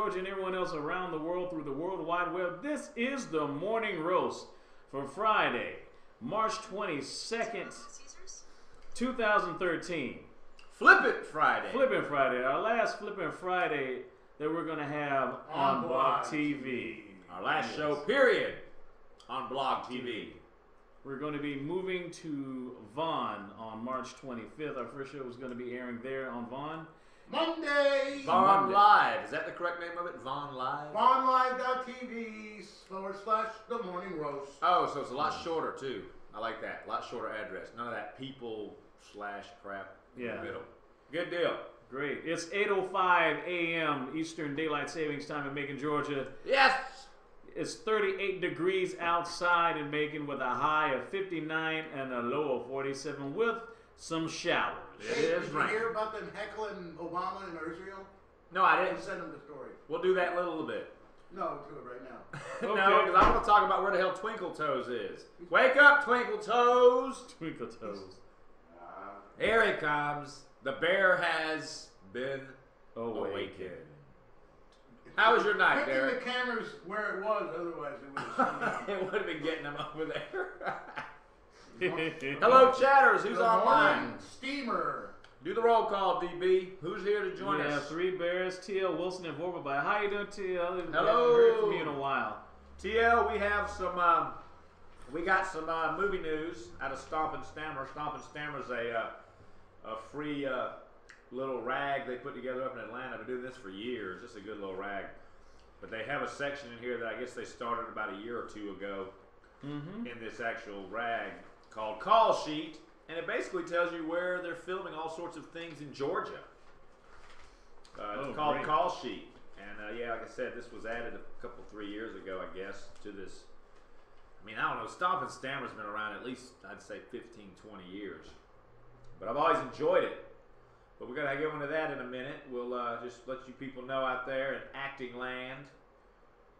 Georgia, and everyone else around the world through the World Wide Web. This is the Morning Roast for Friday, March 22nd, 2013. Flippin' Friday. Flippin' Friday. Our last Flippin' Friday that we're going to have on Blog TV. Our last show, period, on Blog TV. We're going to be moving to Vaughn on March 25th. Our first show was going to be airing there on Vaughn. Monday! Vaughn Live. Is that the correct name of it? Vaughn Live? VaughnLive.tv/The Morning Roast. Oh, so it's a lot shorter, too. I like that. A lot shorter address. None of that people/crap in the middle. Good deal. Great. It's 8:05 a.m. Eastern Daylight Savings Time in Macon, Georgia. Yes! It's 38 degrees outside in Macon with a high of 59 and a low of 47 with some showers. It is Did you rain. hear about them heckling Obama and Israel? No, I I didn't. sent them the story. We'll do that in a little bit. No, do it right now. Okay. No, because I want to talk about where the hell Twinkle Toes is. Wake up, Twinkle Toes! Twinkle toes. Here he comes. The bear has been awakened. How was your night, Picking Derek? the cameras where it was, otherwise it would have It would have been getting them over there. seen Hello, chatters. Who's Good online? morning, Steamer. Do the roll call, DB. Who's here to join We have us? Three Bears, TL, Wilson, and Vorba. How you doing, TL? We haven't Hello. heard from you in a while. TL, we have some. We got some movie news out of Stomp and Stammer. Stomp and Stammer's a free little rag they put together up in Atlanta. I've been doing this for years. Just a good little rag. But they have a section in here that I guess they started about a year or two ago in this actual rag called Call Sheet. And it basically tells you where they're filming all sorts of things in Georgia. It's called great. Call Sheet. And yeah, like I said, this was added a couple, 3 years ago, I guess, to this. I mean, I don't know. Stomp and Stammer's been around at least, I'd say, 15, 20 years. But I've always enjoyed it. But we're going to get into that in a minute. We'll just let you people know out there in acting land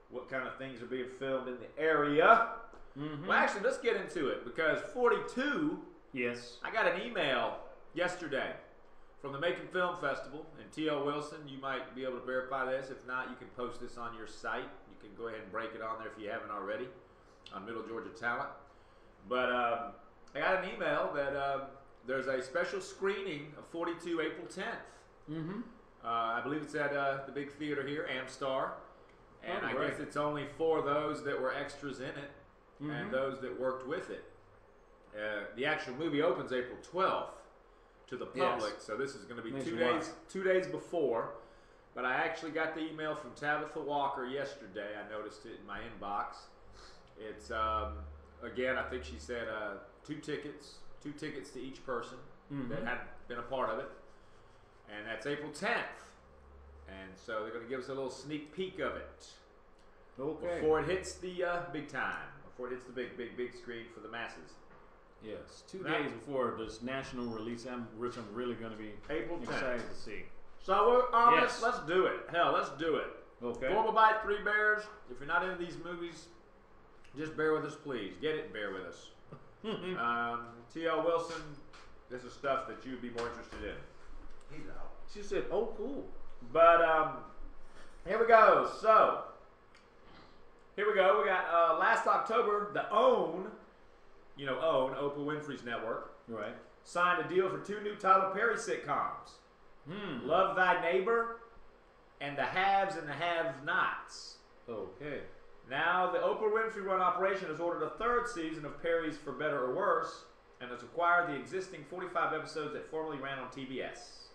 what kind of things are being filmed in the area. Well, actually, let's get into it because 42, Yes. I got an email yesterday from the Macon Film Festival. And T.L. Wilson, you might be able to verify this. If not, you can post this on your site. You can go ahead and break it on there if you haven't already on Middle Georgia Talent. But I got an email that there's a special screening of 42 April 10th. I believe it's at the big theater here, Amstar. And I guess it's only for those that were extras in it and those that worked with it. The actual movie opens April 12th to the public, so this is going to be 2 days before. But I actually got the email from Tabitha Walker yesterday. I noticed it in my inbox. It's again, I think she said two tickets to each person that had been a part of it, and that's April 10th. And so they're going to give us a little sneak peek of it before it hits the big time, before it hits the big screen for the masses. Yes. 2 days before this national release, which I'm really going to be April 10th. excited to see. So let's do it. Hell, let's do it. Okay. Vorba Bite, Three Bears. If you're not into these movies, just bear with us, please. Get it and bear with us. T.L. Wilson, this is stuff that you'd be more interested in. He's out. She said, "Oh, cool." But here we go. So here we go. We got last October, the OWN, Oprah Winfrey's network, Right. signed a deal for 2 new Tyler Perry sitcoms. Love Thy Neighbor and The Haves and the Have-Nots. Okay. Now, the Oprah Winfrey Run operation has ordered a 3rd season of Perry's For Better or Worse and has acquired the existing 45 episodes that formerly ran on TBS.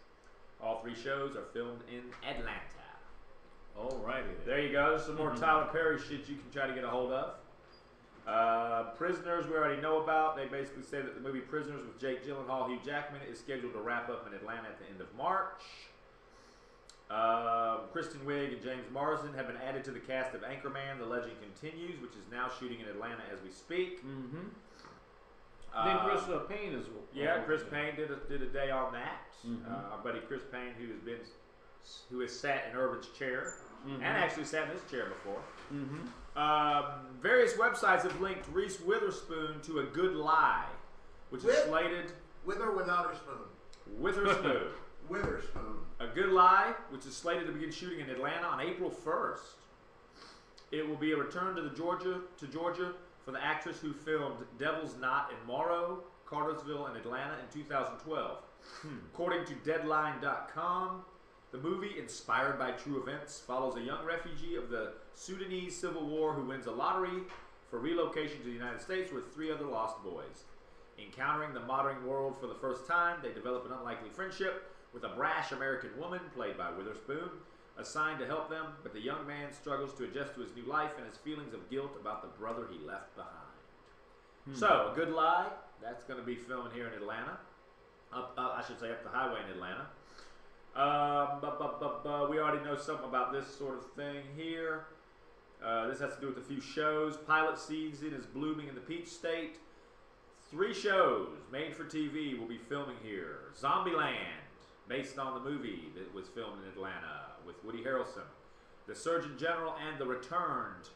All 3 shows are filmed in Atlanta. Alrighty. There you go. Some more Tyler Perry shit you can try to get a hold of. Prisoners we already know about. They basically say that the movie Prisoners with Jake Gyllenhaal, Hugh Jackman is scheduled to wrap up in Atlanta at the end of March. Kristen Wiig and James Marsden have been added to the cast of Anchorman: The Legend Continues, which is now shooting in Atlanta as we speak. Then Chris Payne is. Chris Payne did a day on that. Our buddy Chris Payne, who has sat in Urban's chair and actually sat in this chair before. Various websites have linked Reese Witherspoon to A Good Lie, which is slated With or without her spoon? Witherspoon. Witherspoon. A Good Lie, which is slated to begin shooting in Atlanta on April 1st. It will be a return to Georgia for the actress who filmed Devil's Knot in Morrow, Cartersville, and Atlanta in 2012. According to Deadline.com, the movie, inspired by true events, follows a young refugee of the Sudanese Civil War who wins a lottery for relocation to the United States with 3 other lost boys. Encountering the modern world for the first time, they develop an unlikely friendship with a brash American woman, played by Witherspoon, assigned to help them, but the young man struggles to adjust to his new life and his feelings of guilt about the brother he left behind. So, A Good Lie, that's going to be filming here in Atlanta. I should say up the highway in Atlanta. We already know something about this sort of thing here. This has to do with a few shows. Pilot season is blooming in the Peach State. 3 shows made for TV will be filming here. Zombieland, based on the movie that was filmed in Atlanta with Woody Harrelson. The Surgeon General and The Returned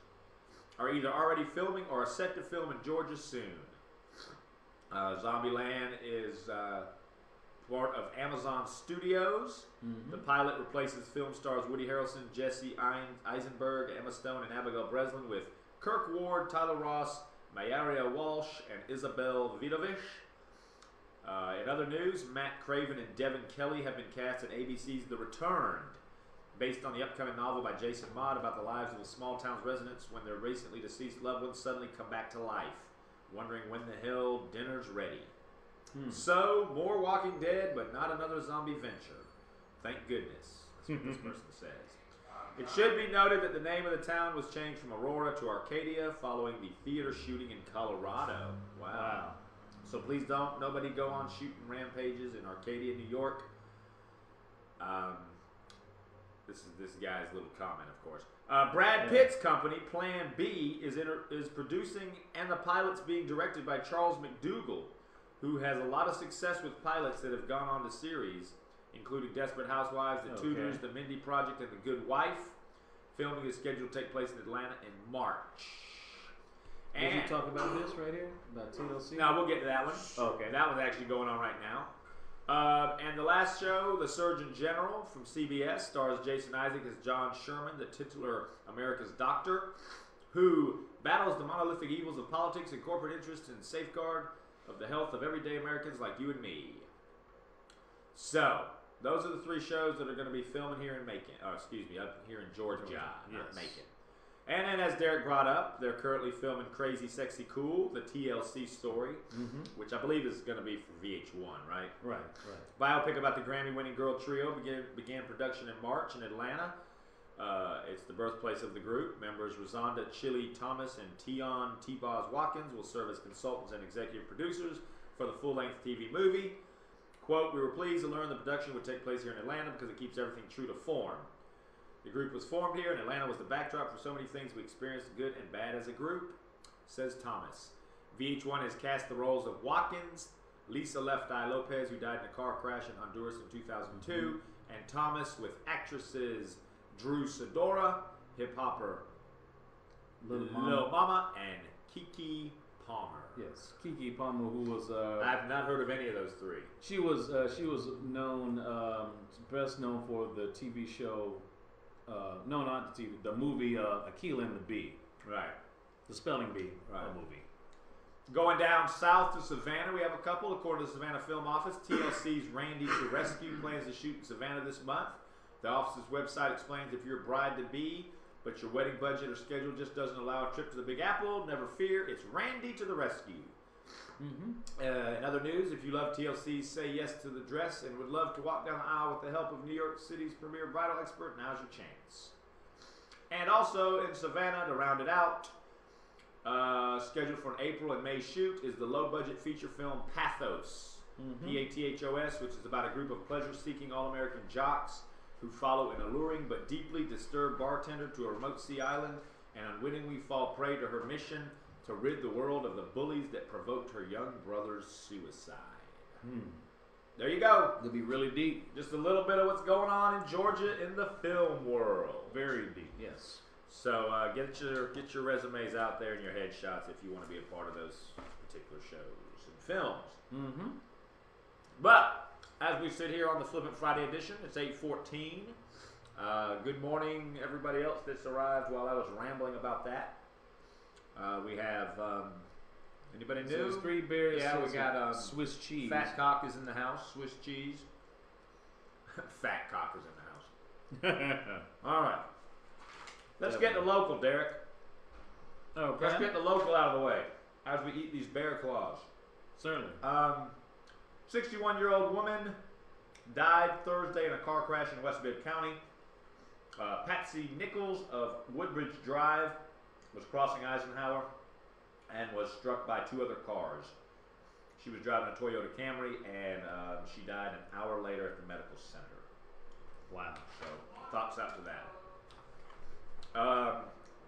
are either already filming or are set to film in Georgia soon. Zombieland is part of Amazon Studios. The pilot replaces film stars Woody Harrelson, Jesse Eisenberg, Emma Stone, and Abigail Breslin with Kirk Ward, Tyler Ross, Mayaria Walsh, and Isabel Vidovich. In other news, Matt Craven and Devin Kelly have been cast in ABC's The Returned, based on the upcoming novel by Jason Mott about the lives of a small town's residents when their recently deceased loved ones suddenly come back to life, wondering when the hell dinner's ready. So, more Walking Dead, but not another zombie venture. Thank goodness. That's what this person says. It should be noted that the name of the town was changed from Aurora to Arcadia following the theater shooting in Colorado. Wow. So please nobody go on shooting rampages in Arcadia, New York. This is this guy's little comment, of course. Brad Pitt's company, Plan B, is producing, and the pilot's being directed by Charles McDougall, who has a lot of success with pilots that have gone on to series, including Desperate Housewives, The Tudors, The Mindy Project, and The Good Wife. Filming is scheduled to take place in Atlanta in March. Did you talk about this right here? About TLC? No, we'll get to that one. Okay. That one's actually going on right now. And the last show, The Surgeon General from CBS, stars Jason Isaac as John Sherman, the titular America's doctor, who battles the monolithic evils of politics and corporate interests in safeguard of the health of everyday Americans like you and me. So, those are the 3 shows that are going to be filming here in Macon. Up here in Georgia, not Macon. And then, as Derek brought up, they're currently filming Crazy Sexy Cool, the TLC story, which I believe is going to be for VH1, right? Right. Biopic about the Grammy-winning girl trio began production in March in Atlanta. It's the birthplace of the group. Members Rosanda Chili Thomas and Tion T-Boz Watkins will serve as consultants and executive producers for the full-length TV movie. Quote, "We were pleased to learn the production would take place here in Atlanta because it keeps everything true to form. The group was formed here, and Atlanta was the backdrop for so many things we experienced, good and bad as a group," says Thomas. VH1 has cast the roles of Watkins, Lisa Left Eye Lopez, who died in a car crash in Honduras in 2002, and Thomas with actresses Drew Sidora, hip-hopper Lil Mama, and Keke Palmer. Yes, Keke Palmer, who was I've not heard of any of those 3. She was known, best known for the TV show. No, not the TV. The movie Akeelah and the Bee. Right. The Spelling Bee Right. movie. Going down south to Savannah, we have a couple. According to the Savannah Film Office, TLC's Randy to Rescue plans to shoot in Savannah this month. The office's website explains if you're a bride-to-be, but your wedding budget or schedule just doesn't allow a trip to the Big Apple, never fear, it's Randy to the rescue. In other news, if you love TLC, Say Yes to the Dress and would love to walk down the aisle with the help of New York City's premier bridal expert, now's your chance. And also in Savannah, to round it out, scheduled for an April and May shoot, is the low-budget feature film Pathos, P-A-T-H-O-S, which is about a group of pleasure-seeking all-American jocks who follow an alluring but deeply disturbed bartender to a remote sea island and unwittingly fall prey to her mission to rid the world of the bullies that provoked her young brother's suicide. There you go. It'll be really deep. Just a little bit of what's going on in Georgia in the film world. Very deep, yes. So get your resumes out there and your headshots if you want to be a part of those particular shows and films. But As we sit here on the Flippant Friday edition, it's 8:14. Good morning, everybody else that's arrived while I was rambling about that. We have anybody new? So there's 3 bears. Yeah, we got Swiss cheese. Fat Cock is in the house. Swiss cheese. Fat Cock is in the house. All right. Let's get the local, Derek. Okay. Let's get the local out of the way as we eat these bear claws. Certainly. 61-year-old woman died Thursday in a car crash in West Bibb County. Patsy Nichols of Woodbridge Drive was crossing Eisenhower and was struck by 2 other cars. She was driving a Toyota Camry, and she died an hour later at the medical center. Wow. So, thoughts after that.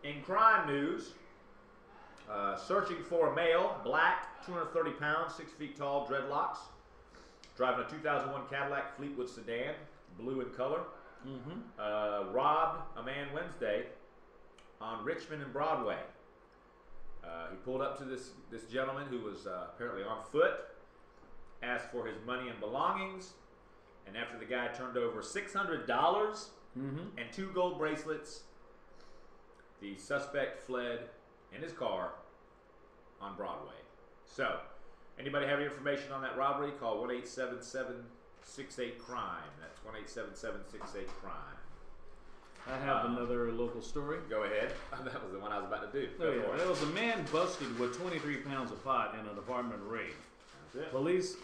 In crime news, searching for a male, black, 230 pounds, 6 feet tall, dreadlocks, driving a 2001 Cadillac Fleetwood sedan, blue in color. Robbed a man Wednesday on Richmond and Broadway. He pulled up to this gentleman who was apparently on foot, asked for his money and belongings, and after the guy turned over $600 and 2 gold bracelets, the suspect fled in his car on Broadway. So, anybody have any information on that robbery? Call 1-877-68-CRIME. That's 1-877-68-CRIME. I have another local story. Go ahead. That was the one I was about to do. Oh, yeah. There was a man busted with 23 pounds of pot in an apartment raid. That's it. Police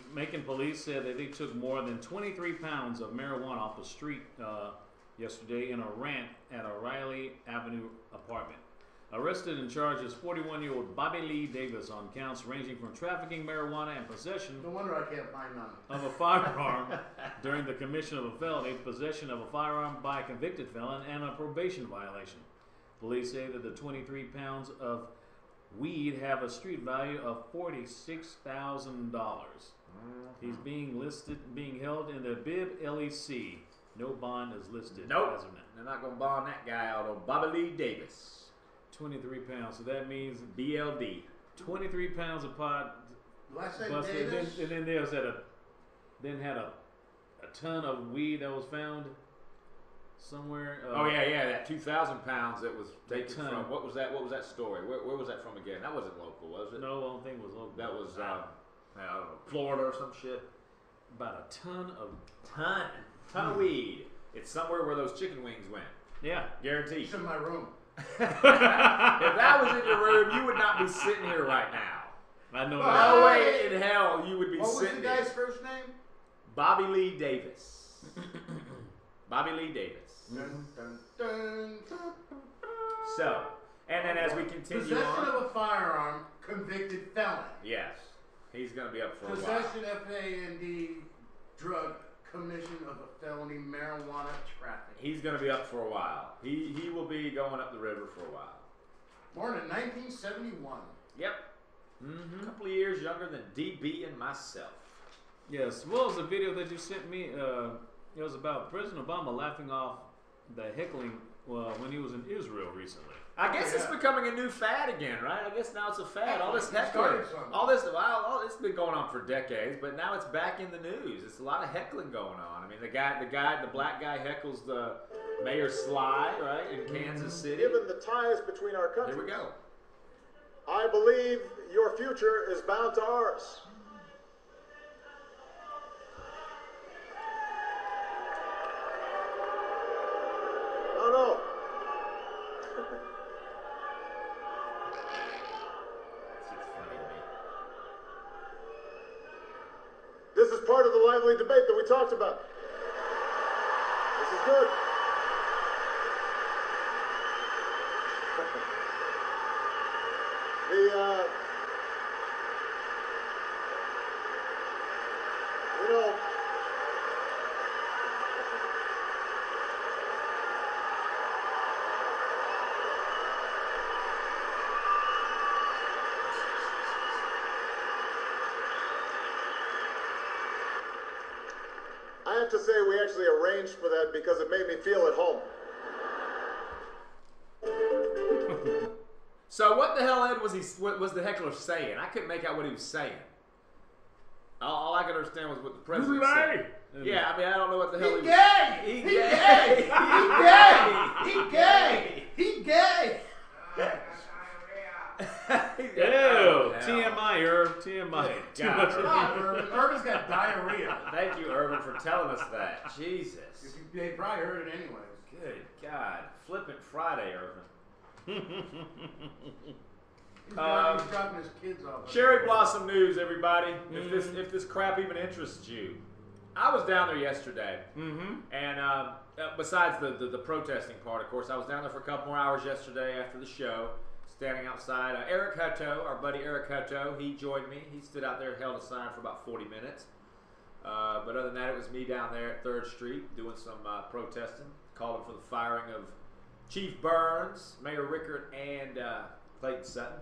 said that they took more than 23 pounds of marijuana off the street yesterday in a rant at a Riley Avenue apartment. Arrested and charged is 41-year-old Bobby Lee Davis on counts ranging from trafficking marijuana and possession No wonder I can't find none. of a firearm during the commission of a felony, possession of a firearm by a convicted felon, and a probation violation. Police say that the 23 pounds of weed have a street value of $46,000. He's being held in the Bibb LEC. No bond is listed. Nope. As of now. They're not going to bond that guy out on Bobby Lee Davis. 23 pounds. So that means BLD. 23 pounds of pot Last name busted. Davis. And then there's a ton of weed that was found somewhere. Oh yeah, that 2,000 pounds that was taken ton. from. What was that story? Where was that from again? That wasn't local, was it? No, I don't think it was local. That was I don't know, Florida or some shit. About a ton of. Ton of weed. It's somewhere where those chicken wings went. Yeah. Guaranteed. It's in my room. If that was in your room, you would not be sitting here right now. I know. Well, No way in hell you would be What was sitting the guy's here. first name? Bobby Lee Davis. Bobby Lee Davis. Dun, dun, dun. So, and then as we continue Possession on, of a firearm, convicted felon. yes, he's going to be up for a while. Possession, FAND, drug, commission of a felony, marijuana trafficking. He's going to be up for a while. He will be going up the river for a while. Born in 1971. Yep. A couple of years younger than DB and myself. Yes. What was the video that you sent me? It was about President Obama laughing off the heckling when he was in Israel recently. I guess it's yeah. becoming a new fad again, right? I guess now it's a fad. All this It heckling, started something. all this been going on for decades, but now it's back in the news. It's a lot of heckling going on. I mean, the black guy heckles the Mayor Sly, right, in Kansas City. Given the ties between our Here countries, we go. I believe your future is bound to ours. Oh no. This is part of the lively debate that we talked about. This is good. You know, I have to say we actually arranged for that because it made me feel at home. So what the hell, Ed, was the heckler saying? I couldn't make out what he was saying. All I could understand was what the president said. Yeah, I mean, I don't know what the hell He he was. gay! He He gay! gay! He gay! He gay! Ew, TMI, Irv. TMI. Too God, much. Irv. God, Irvin. Irvin's got diarrhea. Thank you, Irvin, for telling us that. Jesus. They probably heard it anyways. Good God. Flippant Friday, Irvin. He's dropping his kids off. Cherry Blossom News, everybody. If this crap even interests you. I was down there yesterday. And besides the protesting part, of course, I was down there for a couple more hours yesterday after the show. Standing outside. Eric Hutto, our buddy Eric Hutto, he joined me. He stood out there, held a sign for about 40 minutes. But other than that, it was me down there at 3rd Street doing some protesting, calling for the firing of Chief Burns, Mayor Rickert, and Clayton Sutton.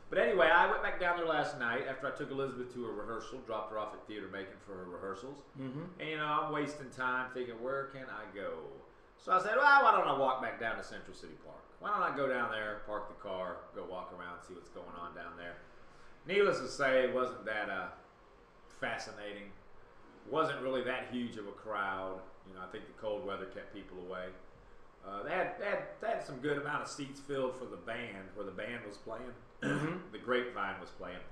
But anyway, I went back down there last night after I took Elizabeth to a rehearsal, dropped her off at Theater Macon for her rehearsals. And, you know, I'm wasting time thinking, where can I go? So I said, well, why don't I walk back down to Central City Park? Why don't I go down there, park the car, go walk around, see what's going on down there? Needless to say, it wasn't that fascinating. Wasn't really that huge of a crowd. You know, I think the cold weather kept people away. They had some good amount of seats filled for the band, where the band was playing. The Grapevine was playing.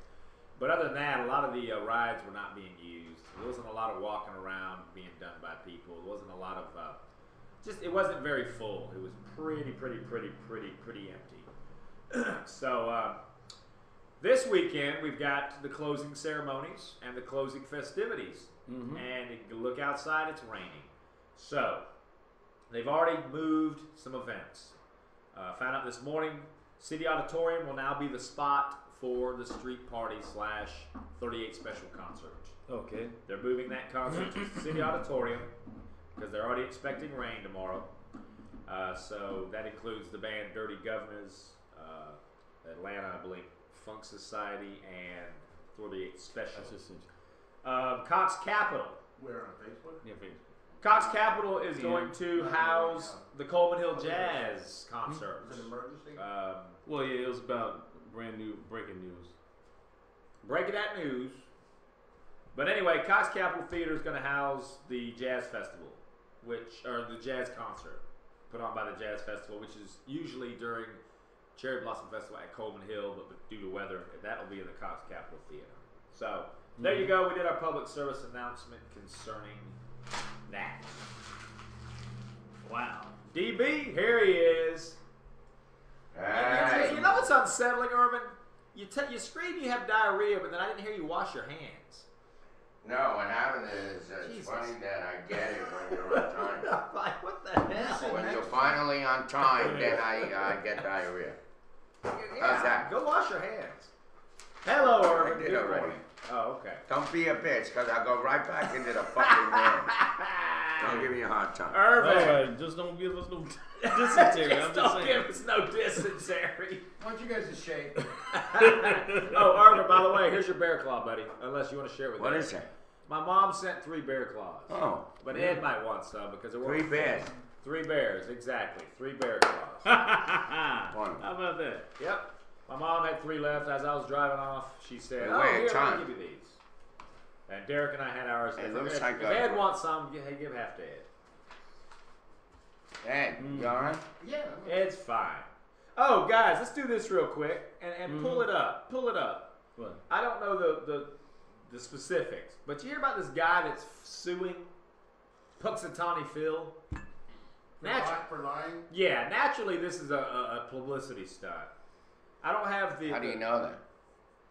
But other than that, a lot of the rides were not being used. There wasn't a lot of walking around being done by people. There wasn't a lot of... it wasn't very full. It was pretty empty. So this weekend we've got the closing ceremonies and the closing festivities. And you can look outside, it's raining. So they've already moved some events. Found out this morning, City Auditorium will now be the spot for the Street Party / 38 Special concert. Okay. They're moving that concert to the City Auditorium, because they're already expecting rain tomorrow. So that includes the band Dirty Governors, Atlanta, I believe, Funk Society, and 38 Special. That's just interesting. Cox Capital. Where on Facebook? Yeah, Facebook. Cox Capital is going to house the Coleman Hill Jazz concert. Is it an emergency? Well, yeah, it was about brand new breaking news. Breaking that news. But anyway, Cox Capital Theater is going to house the Jazz Festival, or the Jazz Concert, put on by the Jazz Festival, which is usually during Cherry Blossom Festival at Coleman Hill, but due to weather, that will be in the Cox Capital Theater. So there you go. We did our public service announcement concerning that. Wow. DB, here he is. Hey. You know what's unsettling, Irvin? You scream you have diarrhea, but then I didn't hear you wash your hands. No, what happened is, it's Jesus. funny that I get it when you're on time. Like, what the hell? When you're finally on time, then I get diarrhea. How's that? Go wash your hands. Hello, Irvin. I did Good already. morning. Oh, okay. Don't be a bitch, because I'll go right back into the fucking room. Don't give me a hard time. Irvin. All right, just don't give us no dysentery. I'm just Don't saying. give us no dysentery. Why don't you guys just shake? Oh, Irvin, by the way, here's your bear claw, buddy. Unless you want to share it with What Ed. is that? My mom sent 3 bear claws. Oh. But Ed might want some because it 3 bears. 3 bears, exactly. 3 bear claws. How about that? Yep. My mom had 3 left. As I was driving off, she said, But "Oh, wait, here, let Tom. me give you these." And Derek and I had ours. It If- looks if, like if a- Ed wants some, hey, give half to Ed. Ed, you alright? Yeah. Ed's fine. Oh, guys, let's do this real quick and pull it up. Pull it up. What? I don't know the specifics, but you hear about this guy that's suing Puxatawny Phil? For lying? Yeah, naturally this is a publicity stunt. I don't have the... How do you know that?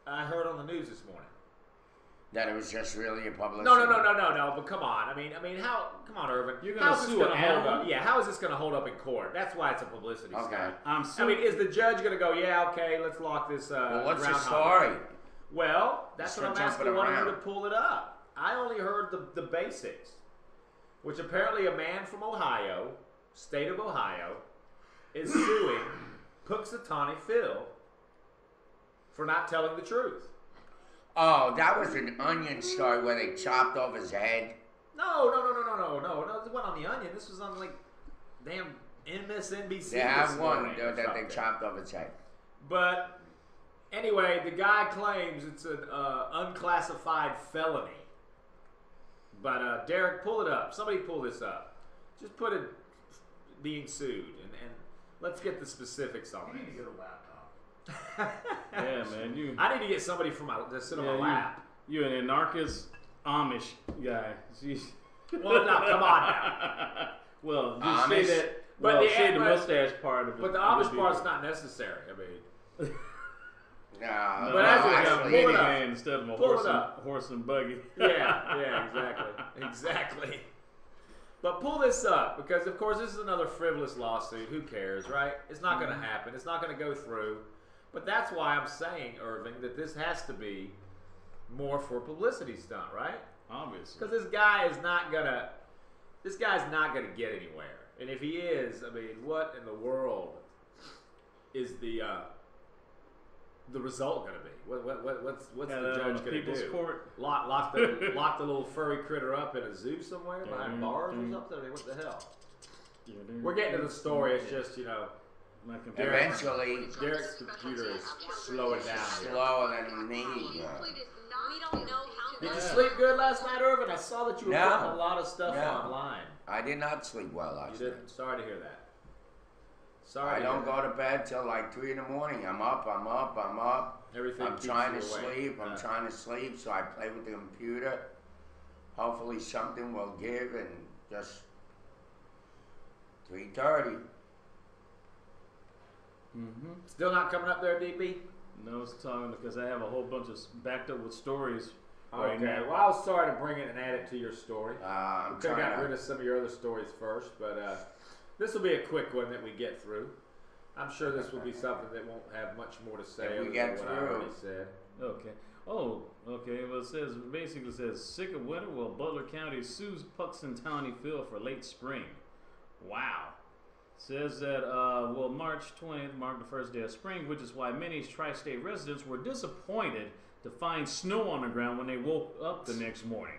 I heard on the news this morning. That it was just really a publicity? No, but come on. I mean, how... Come on, Irvin. You're gonna How's this sue gonna an hold animal? up? Yeah, how is this going to hold up in court? That's why it's a publicity Okay. stunt. I'm I suing. mean, is the judge going to go, yeah, okay, let's lock this Well, what's the groundhog story? day? Well, that's Start what I'm asking jumping one of you to around. pull it up. I only heard the basics, which apparently a man from Ohio, state of Ohio, is suing Puxatawny Phil for not telling the truth. Oh, that was an Onion story where they chopped off his head. No, it wasn't on the Onion. This was on like damn MSNBC. They have this one morning or that they something. chopped off his head. But Anyway, the guy claims it's an unclassified felony. But Derek, pull it up. Somebody pull this up. Just put it being sued, and let's get the specifics on You need to this. get a laptop. Yeah, man. You. I need to get somebody to sit on my lap. You an anarchist Amish guy. Jeez. Well, no, come on now. Well, just Amish? say that. But Well, the- say the but- mustache part of it. But the Amish part's not necessary. I mean, No, But as no, we go, actually, pull it up. Man instead of a Pull horse it and, up. horse and buggy. yeah, exactly. But pull this up because, of course, this is another frivolous lawsuit. Who cares, right? It's not going to happen. It's not going to go through. But that's why I'm saying, Irving, that this has to be more for publicity stunt, right? Obviously. Because this guy's not gonna get anywhere. And if he is, I mean, what in the world is the result gonna be? What's the judge gonna People's do? Court. Lock the little furry critter up in a zoo somewhere behind bars or Mhm. something? I mean, what the hell? We're getting to the story. It's just My computer. Eventually, Derek's computer is slowing down here. slower than me. We don't know how Did you sleep good last night, Irvin? I saw that you were No. putting a lot of stuff No. online. I did not sleep well You last night. didn't? Sorry to hear that. Sorry. I to don't hear go to bed till like 3 in the morning. I'm up. that. Everything I'm keeps trying you to awake. sleep. I'm trying to sleep, so I play with the computer. Hopefully something will give, and just 3:30. Mm-hmm. Still not coming up there, DB? No, it's talking because I have a whole bunch of backed up with stories right Okay. now. Well, I was sorry to bring it and add it to your story. I'm We could have trying got rid to. of some of your other stories first, but this will be a quick one that we get through. I'm sure this will be something that won't have much more to say If we other get than what I through. already said. Okay. Oh, okay. Well, it basically says sick of winter. Well, Butler County sues Puxton Phil for late spring. Wow. Says that March 20th marked the first day of spring, which is why many tri-state residents were disappointed to find snow on the ground when they woke up the next morning.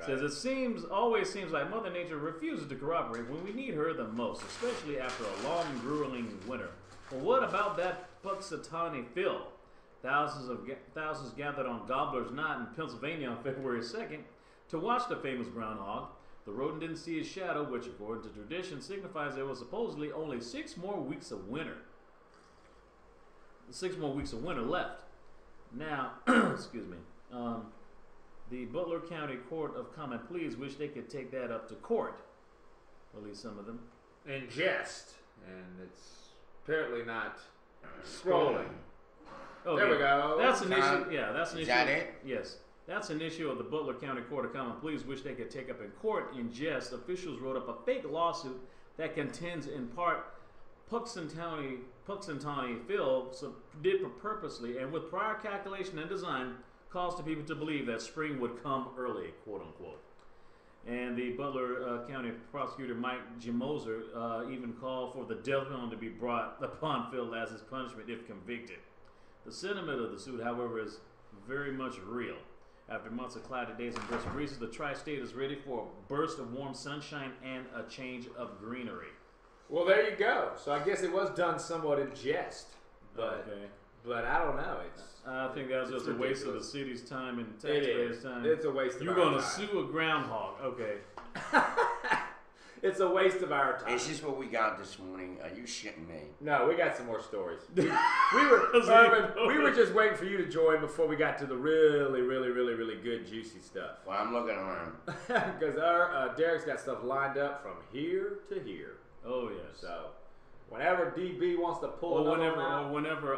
Says it always seems like Mother Nature refuses to cooperate when we need her the most, especially after a long, grueling winter. Well, what about that Puxatawny Phil? Thousands gathered on Gobbler's Knot in Pennsylvania on February 2nd to watch the famous groundhog. The rodent didn't see his shadow, which, according to tradition, signifies there was supposedly only 6 more weeks of winter. 6 more weeks of winter left. Now, excuse me. The Butler County Court of Common Pleas wish they could take that up to court. At least some of them. In jest, and it's apparently not scrolling. Okay. There we go. That's an issue. Yeah, that's an Is issue. that it? Yes. That's an issue of the Butler County Court of Common Pleas wish they could take up in court. In jest, officials wrote up a fake lawsuit that contends in part Puxatawny Phil did purposely and with prior calculation and design caused the people to believe that spring would come early, quote unquote. And the Butler County prosecutor Mike Gimoser even called for the death penalty to be brought upon Phil as his punishment if convicted. The sentiment of the suit, however, is very much real. After months of cloudy days and brisk breezes, the tri-state is ready for a burst of warm sunshine and a change of greenery. Well, there you go. So I guess it was done somewhat in jest, but Okay. but I don't know. I think that was It's just a waste of the ridiculous. city's time and It taxpayers' is. time. It's a waste. You're of our going to time. sue a groundhog. Okay. It's a waste of our time. Is this what we got this morning? Are you shitting me? No, we got some more stories. We were Irvin, we were just waiting for you to join before we got to the really good juicy stuff. Well, I'm looking around. Because our Derek's got stuff lined up from here to here. Oh, yes. So whenever DB wants to pull Or another one out, whenever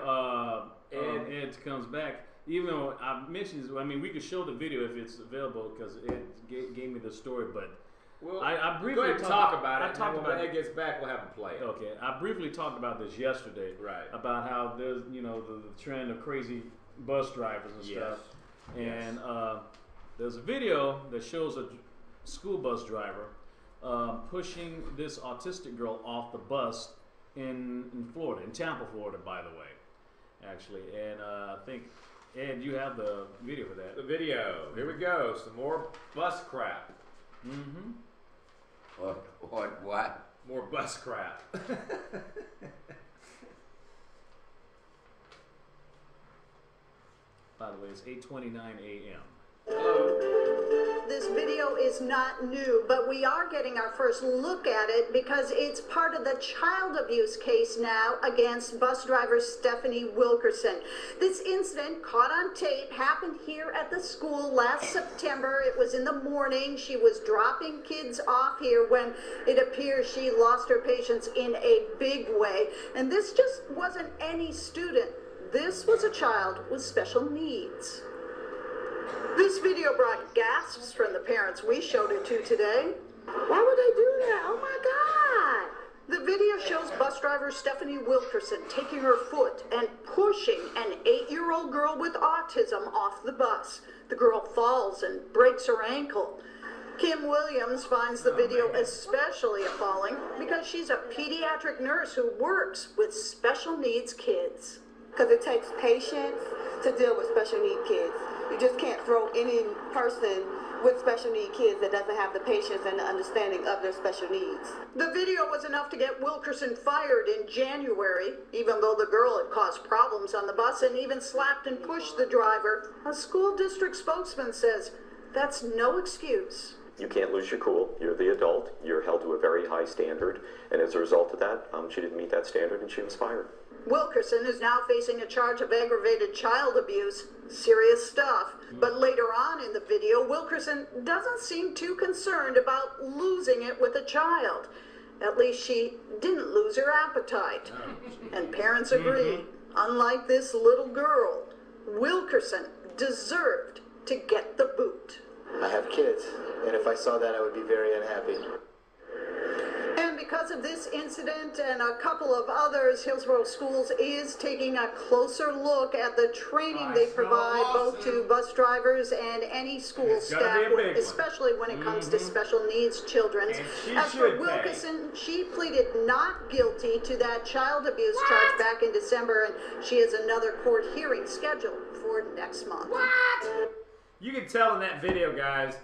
Ed. Ed comes back, even though I mentioned, I mean, we could show the video if it's available because Ed gave me the story, but well, I briefly go ahead and talk about it. I and talked then when about Ed gets back, we'll have him play it. Okay, I briefly talked about this yesterday. Right. About how there's the trend of crazy bus drivers and Yes. stuff, and there's a video that shows a school bus driver pushing this autistic girl off the bus in Florida, in Tampa, Florida, by the way, actually, and I think Ed, you have the video for that. The video. Here we go. Some more bus crap. Mm-hmm. What? More bus crap. By the way, it's 8:29 a.m. This video is not new, but we are getting our first look at it because it's part of the child abuse case now against bus driver Stephanie Wilkerson. This incident, caught on tape, happened here at the school last September. It was in the morning. She was dropping kids off here when it appears she lost her patience in a big way. And this just wasn't any student. This was a child with special needs. This video brought gasps from the parents we showed it to today. Why would they do that? Oh my God! The video shows bus driver Stephanie Wilkerson taking her foot and pushing an 8-year-old girl with autism off the bus. The girl falls and breaks her ankle. Kim Williams finds the video especially appalling because she's a pediatric nurse who works with special needs kids. Because it takes patience to deal with special need kids. You just can't throw any person with special need kids that doesn't have the patience and the understanding of their special needs. The video was enough to get Wilkerson fired in January, even though the girl had caused problems on the bus and even slapped and pushed the driver. A school district spokesman says that's no excuse. You can't lose your cool. You're the adult. You're held to a very high standard. And as a result of that, she didn't meet that standard and she was fired. Wilkerson is now facing a charge of aggravated child abuse. Serious stuff. But later on in the video, Wilkerson doesn't seem too concerned about losing it with a child. At least she didn't lose her appetite. And parents agree. Unlike this little girl, Wilkerson deserved to get the boot. I have kids, and if I saw that, I would be very unhappy. And because of this incident and a couple of others, Hillsborough Schools is taking a closer look at the training they provide both to bus drivers and any school staff, especially when it comes to special needs children. As for Wilkerson, she pleaded not guilty to that child abuse charge back in December, and she has another court hearing scheduled for next month. You can tell in that video, guys,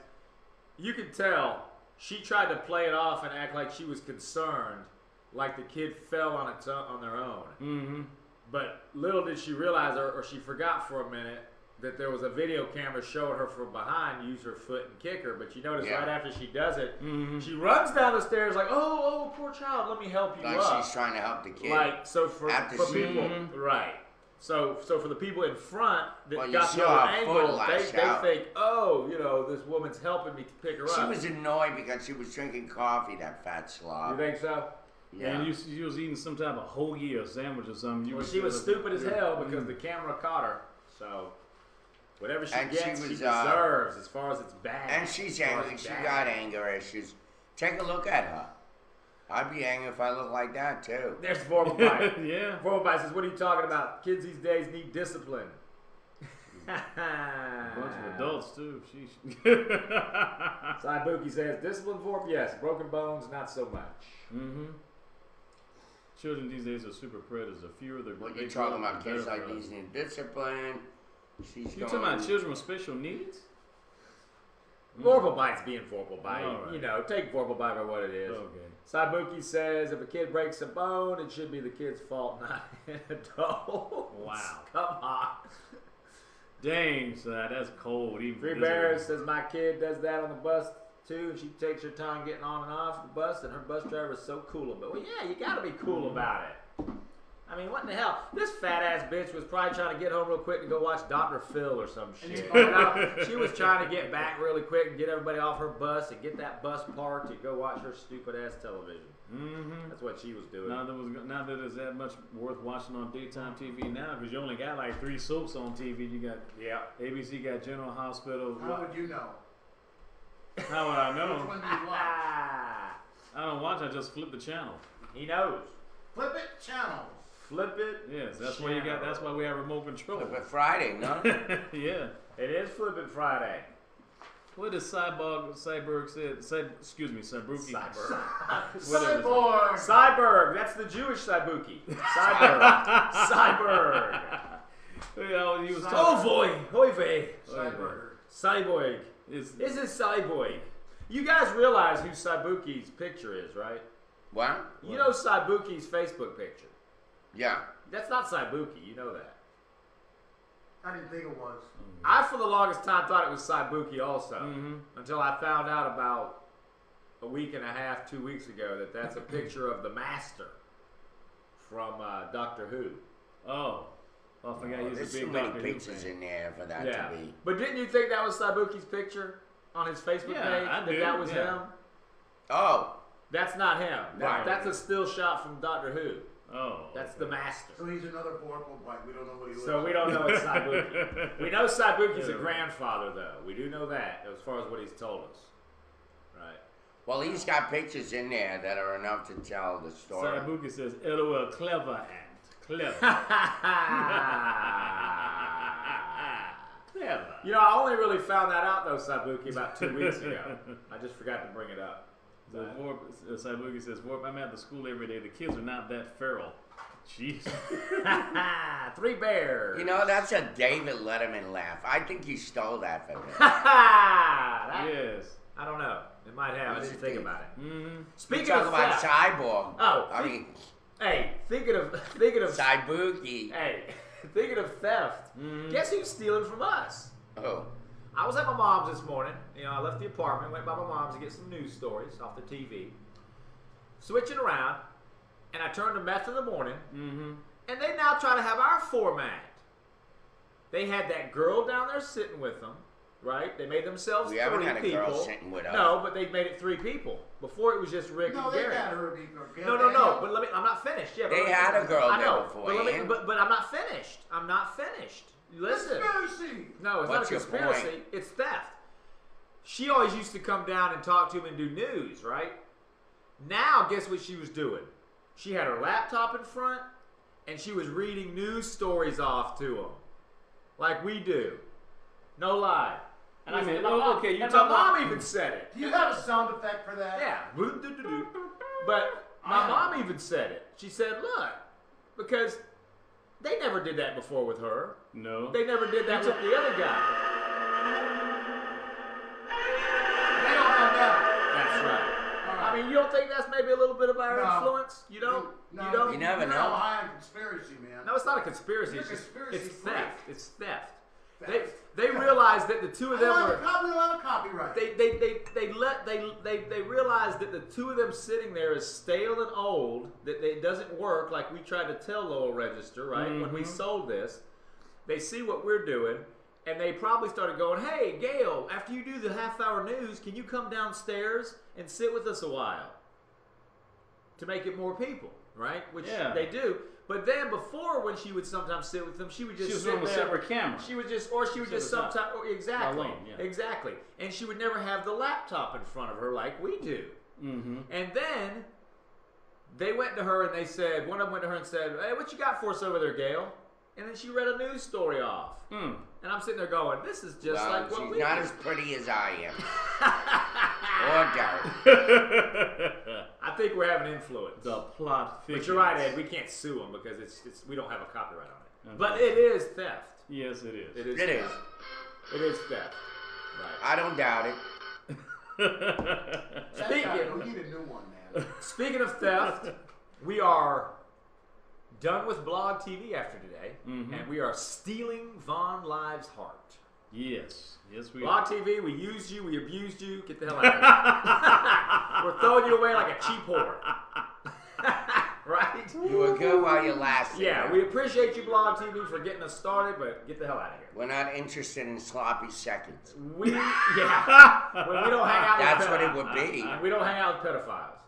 you can tell she tried to play it off and act like she was concerned, like the kid fell on their own. But little did she realize, or she forgot for a minute, that there was a video camera showing her from behind use her foot and kick her. But you notice right after she does it, she runs down the stairs like, oh, poor child, let me help you up. She's trying to help the kid. Like, so for people, right. So for the people in front that got the other angle, they think, oh, this woman's helping me to pick her up. She was annoyed because she was drinking coffee, that fat slob. You think so? Yeah. And she was eating some type of hoagie or sandwich or something. Well, she was stupid as hell because the camera caught her. So whatever she gets, she deserves as far as it's bad. And she's angry. She got anger issues. Take a look at her. I'd be angry if I looked like that, too. There's Vorpal Bite. Yeah. Vorpal Bite says, what are you talking about? Kids these days need discipline. A bunch of adults, too. Saibuki says, discipline, Vorp, yes. Broken bones, not so much. Children these days are super predators. The fewer the What you talking about? Kids like these need discipline. You talking about children with special needs? Vorpal Bite's being Vorpal Bite. Right. Take Vorpal Bite for what it is. Okay. Saibuki says, if a kid breaks a bone, it should be the kid's fault, not an adult. Wow. Come on. Dang, son, that's cold. Free Bear says, my kid does that on the bus, too, and she takes her time getting on and off the bus, and her bus driver is so cool about it. Well, yeah, you got to be cool about it. I mean, what in the hell? This fat-ass bitch was probably trying to get home real quick and go watch Dr. Phil or some shit. She was trying to get back really quick and get everybody off her bus and get that bus parked and go watch her stupid-ass television. That's what she was doing. Not that there's that much worth watching on daytime TV now, because you only got like 3 soaps on TV. You got ABC, got General Hospital. How would you know? How would I know? Which one do you watch? I don't watch. I just flip the channel. He knows. Flip it channels. Flip it. Yes, that's why you got. That's why we have remote control. Flip it Friday, no? Yeah. It is Flip It Friday. What did Cyborg said? Excuse me, Cybuki. Cyborg. Cyborg. That's the Jewish Saibuki. Cyborg. Cyborg. Oh boy. Hoi vey. Cyborg. Cyborg. This is Cyborg. You guys realize who Saibuki's picture is, right? What? You know Saibuki's Facebook picture. Yeah. That's not Saibuki. You know that. I didn't think it was. I, for the longest time, thought it was Saibuki also, until I found out about a week and a half, 2 weeks ago, that that's a picture of the Master from Doctor Who. Oh. I forgot he's There's a too big many Doctor Who pictures fan. in there for that Yeah. to be. But didn't you think that was Saibuki's picture on his Facebook Yeah, page? I That do, that was yeah. him? Oh, That's not him. Right. That's a still shot from Doctor Who. Oh. That's the Master. So he's another Vorpal bike. We don't know what he looks So we like. don't know it's Saibuki. We know Saibuki's a grandfather, though. We do know that, as far as what he's told us. Right. well, he's got pictures in there that are enough to tell the story. Saibuki says, LOL, clever ant. Clever. Clever. You know, I only really found that out, though, Saibuki, about 2 weeks ago. I just forgot to bring it up. So Saibuki says, Warp, I'm at the school every day. The kids are not that feral. Jeez. 3 bears. You know, that's a David Letterman laugh. I think he stole that from him. Yes. I don't know. It might have. I didn't think about it. Mm-hmm. Speaking You talk of about theft, Cyborg. Oh, I mean, hey, thinking of Saibuki. hey, thinking of theft. Guess who's stealing from us? Oh, I was at my mom's this morning. You know, I left the apartment, went by my mom's to get some news stories off the TV. Switching around, and I turned to Meth in the morning, and they now try to have our format. They had that girl down there sitting with them, right? They made themselves we 3 haven't had a people. girl sitting with us. No, but they made it 3 people. Before it was just Rick No, and they Gary. got her. No. But let me. I'm not finished. Yeah, but They let me- had a girl I know, there before, But, Ian. but I'm not finished. I'm not finished. Listen. Conspiracy. No, it's What's not a your conspiracy. point? It's theft. She always used to come down and talk to him and do news, right? Now, guess what she was doing? She had her laptop in front, and she was reading news stories off to him, like we do. No lie. And Wait a minute. my Oh, mom, okay, you and talking my mom about- even said it. Do you have a sound effect for that? Yeah. But my mom even said it. She said, look, because they never did that before with her. No. They never did that with the other guy. They don't have that. That's right. All I mean, you don't think that's maybe a little bit of our No. influence? You don't? No, you don't? You never you're know. high on conspiracy, man. No, it's not a conspiracy. You're It's just conspiracy it's freak. theft. It's theft. Theft. They realized that the two of them I were. love a copyright. They realized that the two of them sitting there is stale and old. That it doesn't work like we tried to tell Lowell Register, right? When we sold this, they see what we're doing, and they probably started going, "Hey, Gail, after you do the half-hour news, can you come downstairs and sit with us a while to make it more people?" Right? Which Yeah. they do. But then before, when she would sometimes sit with them, she would just She was sit on a there. separate camera. She would just, or she would Sit just aside. sometimes, exactly, Alone, yeah. exactly, and she would never have the laptop in front of her like we do. Mm-hmm. And then they went to her and they said, one of them went to her and said, "Hey, what you got for us over there, Gail?" And then she read a news story off. And I'm sitting there going, "This is just Well, like what she's we not do." as pretty as I am. Or Derek. I think we're having influence. The plot thickens. But you're right, Ed. We can't sue them because it's we don't have a copyright on it. But it is theft. Yes, it is. It is. It theft. is. It is theft. Right. I don't doubt it. That guy, we need a new one, man. Speaking of theft, we are done with Blog TV after today, and we are stealing Von Live's heart. Yes. Yes, we Blog TV, we used you, we abused you, get the hell out of here. We're throwing you away like a cheap whore. Right? You were good while you lasted. Yeah, we appreciate you, Blog TV, for getting us started, but get the hell out of here. We're not interested in sloppy seconds. When we don't hang out That's with what it would be. We don't hang out with pedophiles.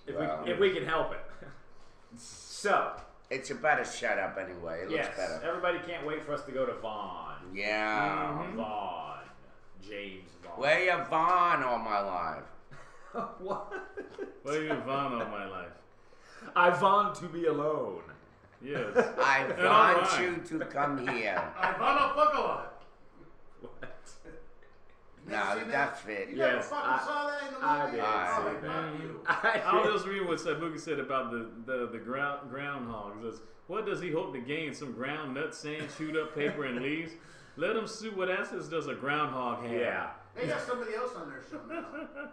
If we can help it. So, It's a better shut up anyway. It looks yes, better. everybody can't wait for us to go to Vaughn. Yeah. Vaughn. James Vaughn. Where you Vaughn all my life? What? Well, you've Vaughn all my life. I want to be alone. Yes. I And all want right. you to come here. I found a fuck a lot. What? No, that's fit. You never Yes, fucking saw that in the movie? I did Oh, see fuck you. I was just reading what Saibuki said about the groundhog. It says, what does he hope to gain? Some ground nut, sand, chewed up paper, and leaves? Let him sue. What assets does a groundhog have? Yeah. They got somebody else on their show now.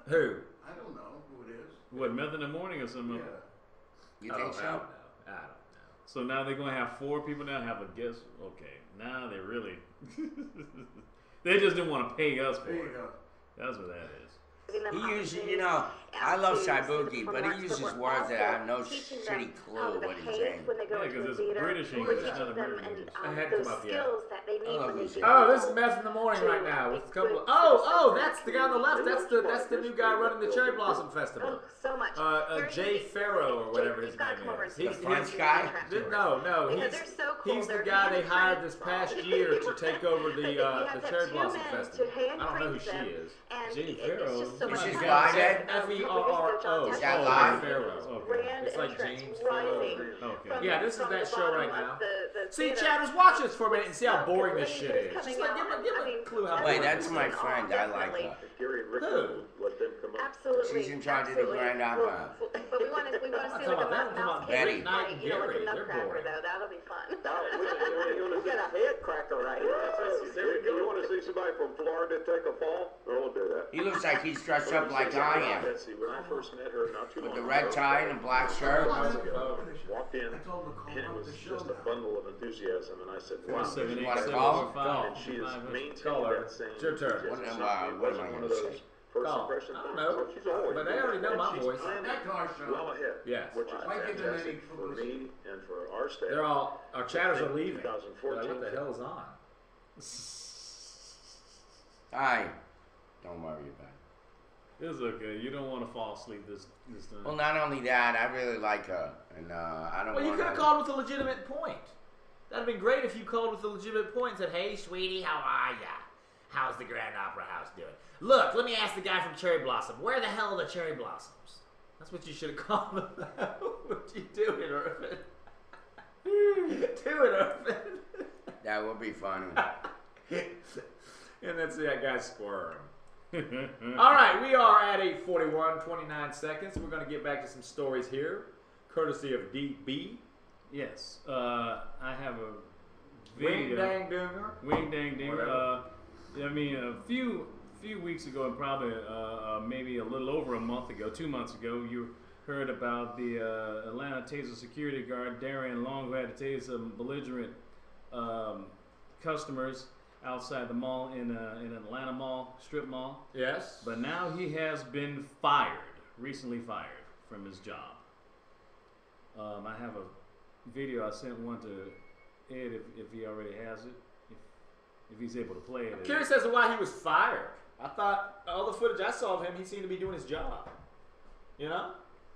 Who? I don't know who it is. What, Meth in the Morning or something? Yeah. You I think don't so? know. I don't know. So now they're gonna have 4 people now have a guest. Okay, now they really they just didn't want to pay us for There you it. go. That's what that is. He uses, you know, I love Saibuki, but he uses words that I have no shitty clue what he's saying. Yeah, because it's British English, not American English. I had come up yet. I love you, Oh, this is Meth in the Morning right now with a couple of. Oh, that's the guy on the left. That's the new guy running the Cherry Blossom Festival. So much. Jay Farrow or whatever his name is. The French guy? No, Because they're so cool. he's the They're guy they hired hand-trained. this past year to take over the You have to Cherry have Blossom 2 men Festival. to I don't know who hand-train she them, is. and Jenny it's Farrow. just so Is much she fun. live yet? F-E-R-R-O. Is that live? Farrow. Brand It's like entrance James rising Farrow. Okay. from Yeah, the- this is from that the show right bottom now. of the See, theater. Chad, just watch this for a minute and see how boring this Ladies shit are is. coming Just like, out. give I a mean, clue how Wait, boring that's it my is. friend. I like her. Gary and Rick Who? will let them come up. Absolutely. She's in charge of the absolutely. Grand Opera. But we want to see I'm like talking a about them. I'm talking mouse about Betty. cake Knight fight, and you know, with the Gary. They're Nutcracker boring. though. That'll be fun. We got a head cracker right here. You want to see somebody from Florida take a fall? We'll do that. He looks like he's dressed up like I am. Betsy, when I first met her not too With long the red ago, tie and a black shirt. walked in, I told him to call and it up was the show just a now. bundle of enthusiasm, and I said, wow. 478-745. And she is maintaining Call her. that same It's your turn. enthusiasm. What am I It wasn't one of gonna those say? first Call. impression I don't things. know. So she's always But they doing already know that. my She's voice. planning That car show. well ahead, Yes. which is Why give them any fantastic for publicity? me and for our staff. They're all, our chatters are leaving. 2014. Like, what the hell is on? Hi. Don't worry about it. It's okay. You don't want to fall asleep this time. Well, not only that, I really like her, and I don't Well, you want could have called with a legitimate point. That'd have been great if you called with a legitimate point and said, "Hey, sweetie, how are ya? How's the Grand Opera House doing? Look, let me ask the guy from Cherry Blossom. Where the hell are the cherry blossoms?" That's what you should have called about. What you doing, Irvin? Do it, Irvin. That would be funny. And that's that guy squirm. All right, we are at 8:41, 29 seconds. We're going to get back to some stories here, courtesy of DB. Yes. I have a Wing video. dang doomer. Wing dang ding. Whatever. I mean, a few weeks ago, and probably maybe a little over a month ago, 2 months ago, you heard about the Atlanta Taser security guard Darian Long, who had to tase some belligerent customers outside the mall in an Atlanta mall, strip mall. Yes. But now he has been fired, recently fired from his job. I have a video. I sent one to Ed if he already has it, if he's able to play it. I'm curious as to why he was fired. I thought all the footage I saw of him, he seemed to be doing his job. You know?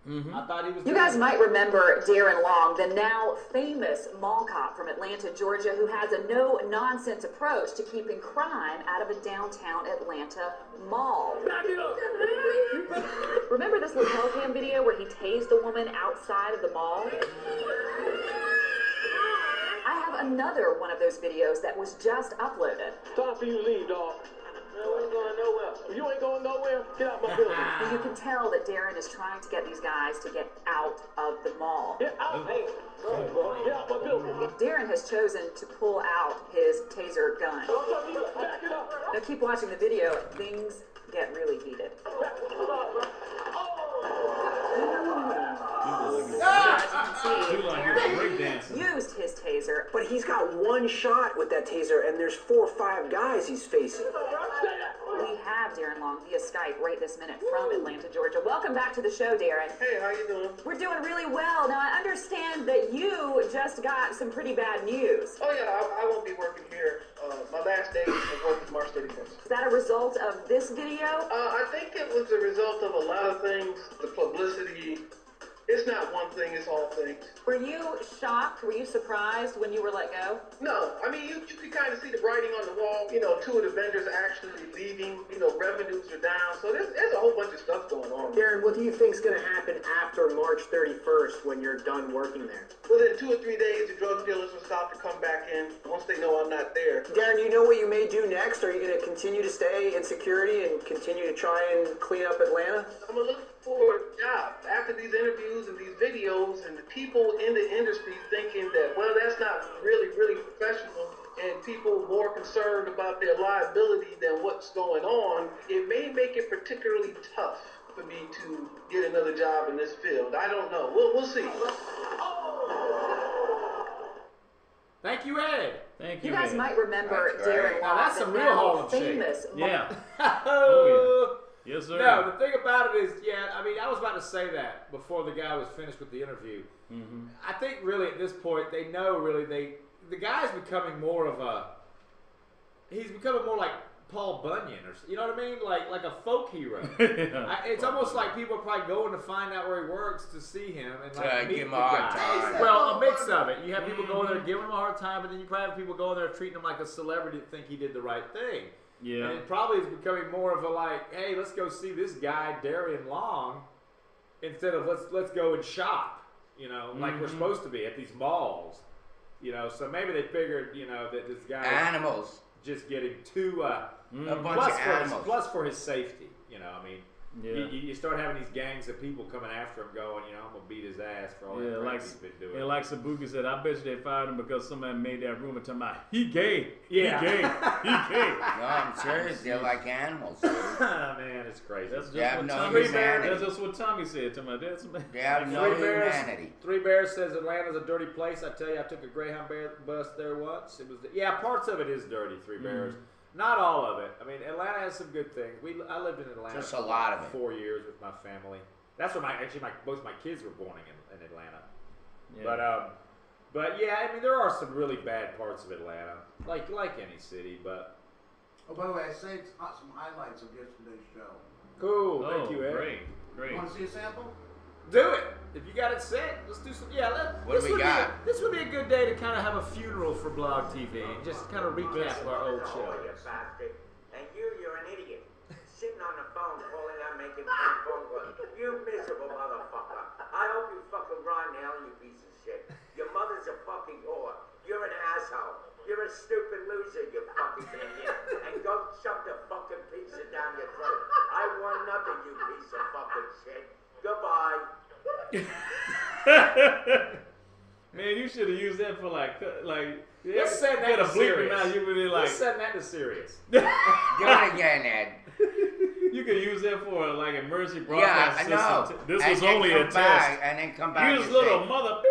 Mm-hmm. I thought he was. You doing guys it. might remember Darren Long, the now famous mall cop from Atlanta, Georgia, who has a no-nonsense approach to keeping crime out of a downtown Atlanta mall. Remember this lapel cam video where he tased the woman outside of the mall? I have another one of those videos that was just uploaded. Time for you to leave, dog. Man, we ain't going nowhere. If you ain't going nowhere, get out my building. You can tell that Darren is trying to get these guys to get out of the mall. Get out. Hey, go ahead, bro. Get out my building. Darren has chosen to pull out his taser gun. Don't tell me to back it up. Now keep watching the video. Things get really heated. Back it up, bro. As you can see, Dude, like you're breakdancing. Darren used his taser, But he's got one shot with that taser, and there's 4 or 5 guys he's facing. we have Darren Long via Skype right this minute from Atlanta, Georgia. Welcome back to the show, Darren. Hey, how you doing? We're doing really well. Now, I understand that you just got some pretty bad news. Oh yeah, I won't be working here. My last day of work is March 31st. Is that a result of this video? I think it was a result of a lot of things. The publicity. It's not one thing, it's all things. Were you shocked? Were you surprised when you were let go? No, I mean, you can kind of see the writing on the wall. You know, 2 of the vendors actually leaving. You know, revenues are down. So there's a whole bunch of stuff going on. Darren, what do you think's going to happen after March 31st when you're done working there? Within 2 or 3 days, the drug dealers will stop to come back in once they know I'm not there. Darren, you know what you may do next? Are you going to continue to stay in security and continue to try and clean up Atlanta? I'm going to look for a job after these interviews and these videos and the people in the industry thinking that, well, that's not really professional, and people more concerned about their liability than what's going on. It may make it particularly tough for me to get another job in this field. I don't know. We'll see. Thank you, Ed. Thank you. You guys Ed. might remember That's right. Darren Now, Law, that's the some real now Harlem Shake. famous Yeah. Oh, Yes, sir. no, the thing about it is, I mean, I was about to say that before the guy was finished with the interview. Mm-hmm. I think really at this point they know really the guy's becoming more of a he's becoming more like Paul Bunyan or you know what I mean, like a folk hero. It's almost like people are probably going to find out where he works to see him and like meet give him the a hard guy. time. Well, a mix of it. You have people going there giving him a hard time, but then you probably have people going there treating him like a celebrity that think he did the right thing. Yeah. And it probably is becoming more of a like, hey, let's go see this guy Darian Long instead of let's go and shop, you know, like we're supposed to be at these malls, you know. So maybe they figured, you know, that this guy Animals. just getting too A bunch of animals. plus for his safety, you know. I mean, Yeah. you start having these gangs of people coming after him, going, you know, I'm gonna beat his ass for all that crap like he's been doing. yeah, like Sabuki said, I bet you they fired him because somebody made that rumor talking about he gay. Yeah. He gay. He gay. No, I'm serious. They're like animals. Dude. Man, it's crazy. That's just They have what no Tommy said. humanity. That's just what Tommy said to my dad. They have no humanity. Three Bears says Atlanta's a dirty place. I tell you, I took a Greyhound bus there once. It was parts of it is dirty. Three Bears, not all of it. I mean, Atlanta has some good things. I lived in Atlanta Just a for lot of it. 4 years with my family. That's where both my kids were born in Atlanta. Yeah. But yeah, I mean, there are some really bad parts of Atlanta, like any city. But Oh, by the way, I saved some highlights of yesterday's show. cool, Oh, thank you, Ed. great. Want to see a sample? Do it. If you got it set, let's do some. Yeah, What do we got? This would be a good day to kind of have a funeral for Blog TV and just kind of recap our old show. You bastard. And you're an idiot. Sitting on the phone, calling out, making phone calls. You miserable motherfucker. I hope you fucking Ron Allen, you piece of shit. Your mother's a fucking whore. You're an asshole. You're a stupid loser, you fucking idiot. And go shove the fucking pizza down your throat. I want nothing, you piece of fucking shit. Goodbye. Man, you should have used that for like Let's send that to bleep serious. now. You really like Let's send that to serious. Do it again, Ed. you could use that for like emergency Yeah, broadcast I know. system. This And was then only a come back, test. and then come back. Use and little say- mother.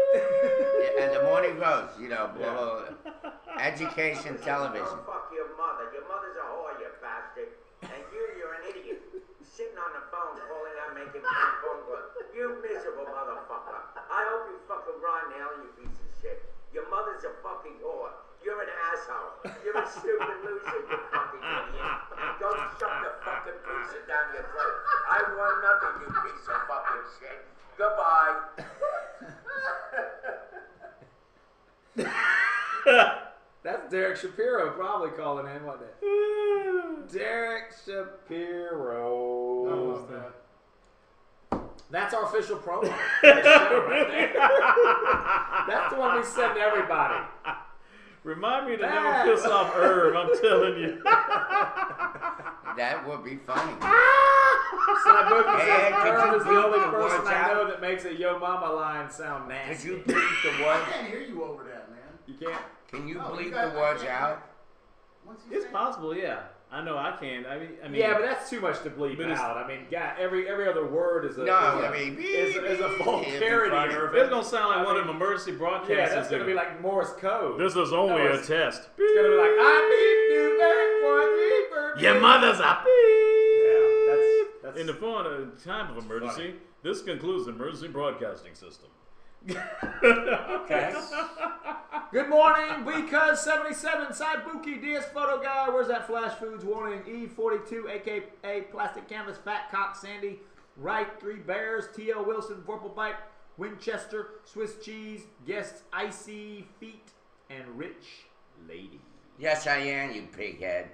And the morning roast, you know, blah, blah, blah. Education television. Oh, fuck your mother. Your mother's a whore, you bastard. And you're an idiot. Sitting on the phone, calling out, making phone calls. You miserable motherfucker. I hope you fucking Ron Allen, you piece of shit. Your mother's a fucking whore. You're an asshole. You're a stupid loser, you fucking idiot. And go shove the fucking pizza down your throat. I want nothing, you piece of fucking shit. Goodbye. That's Derek Shapiro probably calling in, wasn't it? Derek Shapiro. That's our official promo. for the show right there. That's the one we send to everybody. Remind me to never piss off Herb. I'm telling you. That would be funny. Sabuki Ed, says could Herb you is the bleep only the person words I know out? that makes a Yo Mama line sound nasty. Could you bleep the I words? can't hear you over that, man. You can't? Can you No, you bleep got- the words I can't. out? What's he It's saying? possible, yeah. I know I can. I mean, Yeah, but that's too much to bleep But it's- out. I mean, God, every other word is a No, is a, I mean, is a it'd be vulgarity. funny. Irvin. it's gonna sound like I one mean, of them emergency broadcasts. Yeah, that's gonna be like Morse code. This is only No, a it's- test. It's gonna be like I beep you back one beep. Your mother's a Yeah, that's In the time of emergency, this concludes the emergency broadcasting system. Okay. Good morning, because 77 Sabuki DS Photo Guy. Where's that Flash Foods warning? E42, aka Plastic Canvas, Fat Cock Sandy, Right, Three Bears, TL Wilson, Vorpal Bite, Winchester, Swiss Cheese, Guests Icy Feet, and Rich Lady. Yes, I am, you pighead.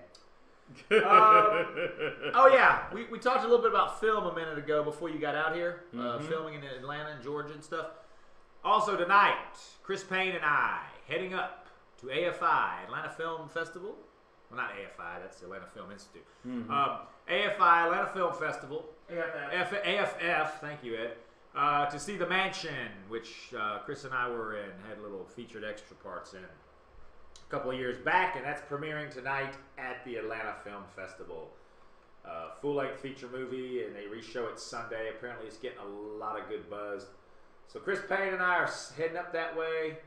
Oh yeah, we talked a little bit about film a minute ago before you got out here, filming in Atlanta and Georgia and stuff. Also tonight, Chris Payne and I heading up to AFI, Atlanta Film Festival. Well, not AFI, that's the Atlanta Film Institute. AFI, Atlanta Film Festival. AFF, thank you, Ed. To see The Mansion, which Chris and I were in, had little featured extra parts in a couple of years back, and that's premiering tonight at the Atlanta Film Festival. Full-length feature movie, and they re-show it Sunday. Apparently, it's getting a lot of good buzz. So Chris Payne and I are heading up that way.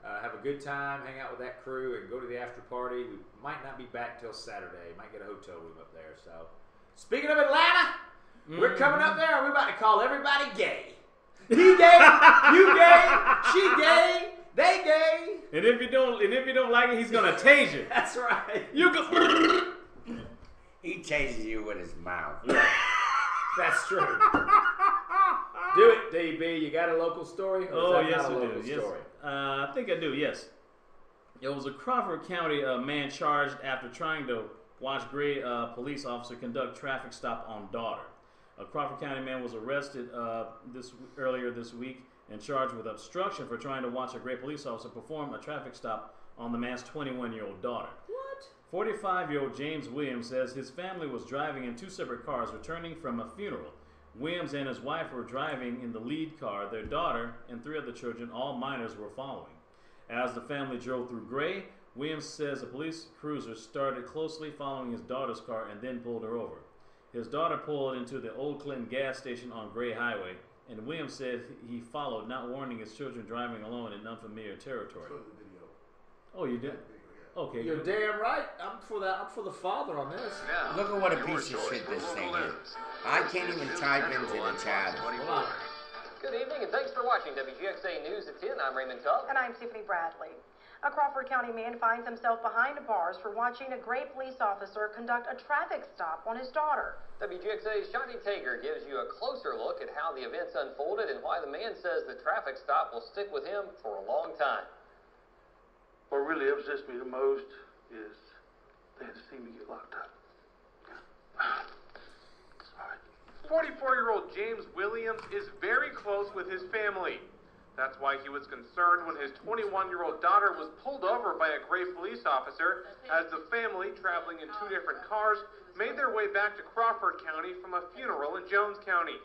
have a good time, hang out with that crew, and go to the after party. We might not be back till Saturday. Might get a hotel room up there. So, speaking of Atlanta, we're coming up there, and we're about to call everybody gay. He gay, you gay, she gay, they gay. And if you don't like it, he's gonna tase you. That's right. You go. He tases you with his mouth. That's true. Do it, DB. You got a local story? Or is that yes, not a I local do. Yes, story? I think I do. Yes, it was a Crawford County man charged after trying to watch Gray police officer conduct traffic stop on daughter. A Crawford County man was arrested earlier this week and charged with obstruction for trying to watch a Gray police officer perform a traffic stop on the man's 21-year-old daughter. What? 45-year-old James Williams says his family was driving in two separate cars returning from a funeral. Williams and his wife were driving in the lead car. Their daughter and three other children, all minors, were following. As the family drove through Gray, Williams says a police cruiser started closely following his daughter's car and then pulled her over. His daughter pulled into the Old Clinton gas station on Gray Highway, and Williams said he followed, not warning his children driving alone in unfamiliar territory. Oh, you did? Okay. You're damn right. I'm for that. I'm for the father on this. Yeah. Look at what a piece of shit this thing is. I can't even type into the chat. Good evening, and thanks for watching WGXA News at 10. I'm Raymond Tubb. And I'm Tiffany Bradley. A Crawford County man finds himself behind bars for watching a Gray police officer conduct a traffic stop on his daughter. WGXA's Shani Tager gives you a closer look at how the events unfolded and why the man says the traffic stop will stick with him for a long time. What really upsets me the most is they had to see me get locked up. 44-year-old James Williams is very close with his family. That's why he was concerned when his 21-year-old daughter was pulled over by a Gray police officer as the family, traveling in two different cars, made their way back to Crawford County from a funeral in Jones County.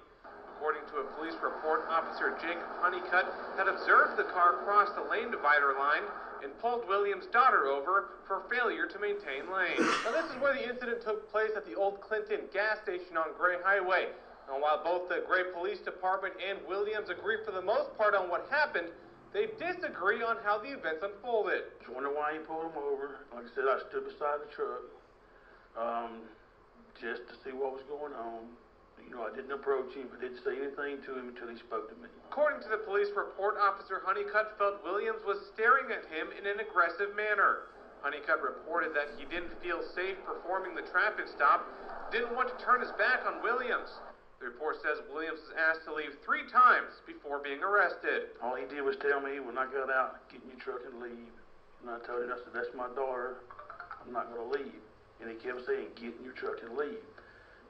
According to a police report, Officer Jacob Honeycutt had observed the car cross the lane divider line and pulled Williams' daughter over for failure to maintain lane. Now, this is where the incident took place at the Old Clinton gas station on Gray Highway. And while both the Gray Police Department and Williams agree for the most part on what happened, they disagree on how the events unfolded. Just wonder why he pulled him over. Like I said, I stood beside the truck just to see what was going on. You know, I didn't approach him. I didn't say anything to him until he spoke to me. According to the police report, Officer Honeycutt felt Williams was staring at him in an aggressive manner. Honeycutt reported that he didn't feel safe performing the traffic stop, didn't want to turn his back on Williams. The report says Williams was asked to leave 3 times before being arrested. All he did was tell me when I got out, get in your truck and leave. And I told him, I said, that's my daughter. I'm not going to leave. And he kept saying, get in your truck and leave.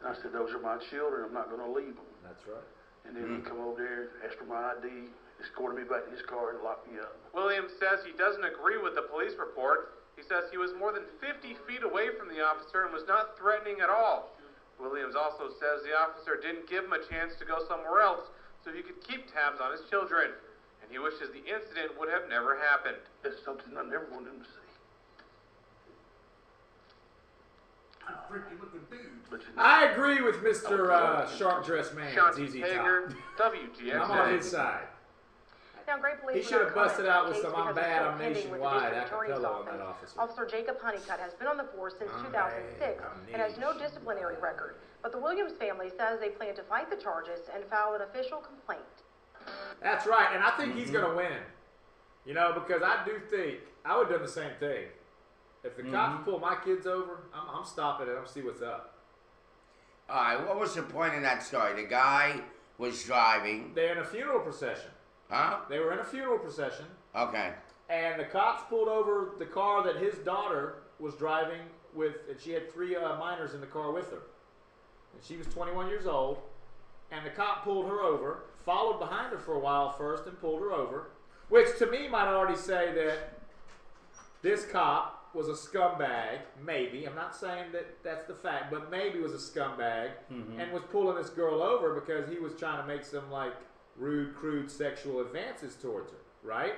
And I said, those are my children. I'm not going to leave them. That's right. And then he come over there, asked for my ID, escorted me back to his car, and locked me up. Williams says he doesn't agree with the police report. He says he was more than 50 feet away from the officer and was not threatening at all. Williams also says the officer didn't give him a chance to go somewhere else so he could keep tabs on his children. And he wishes the incident would have never happened. That's something I never wanted him to see. Freaky looking dude. I agree with Mr. Sharp Dressed Man. Shani ZZ Tager, Top. WGXA. I'm on his side. Now, Gray Police He should have busted out with case some because I'm it's bad, still I'm pending with the nationwide district attorney's acapella on office. that officer. Officer Jacob Honeycutt has been on the force since 2006 and has no disciplinary record. But the Williams family says they plan to fight the charges and file an official complaint. That's right, and I think he's going to win. You know, because I do think I would have done the same thing. If the cops pull my kids over, I'm stopping it. I'm see what's up. All right, what was the point of that story? The guy was driving. They're in a funeral procession. Huh? They were in a funeral procession. Okay. And the cops pulled over the car that his daughter was driving with, and she had 3 minors in the car with her. And she was 21 years old. And the cop pulled her over, followed behind her for a while first, and pulled her over. Which to me might already say that this cop was a scumbag, maybe. I'm not saying that that's the fact, but maybe was a scumbag and was pulling this girl over because he was trying to make some, like, rude, crude sexual advances towards her. Right?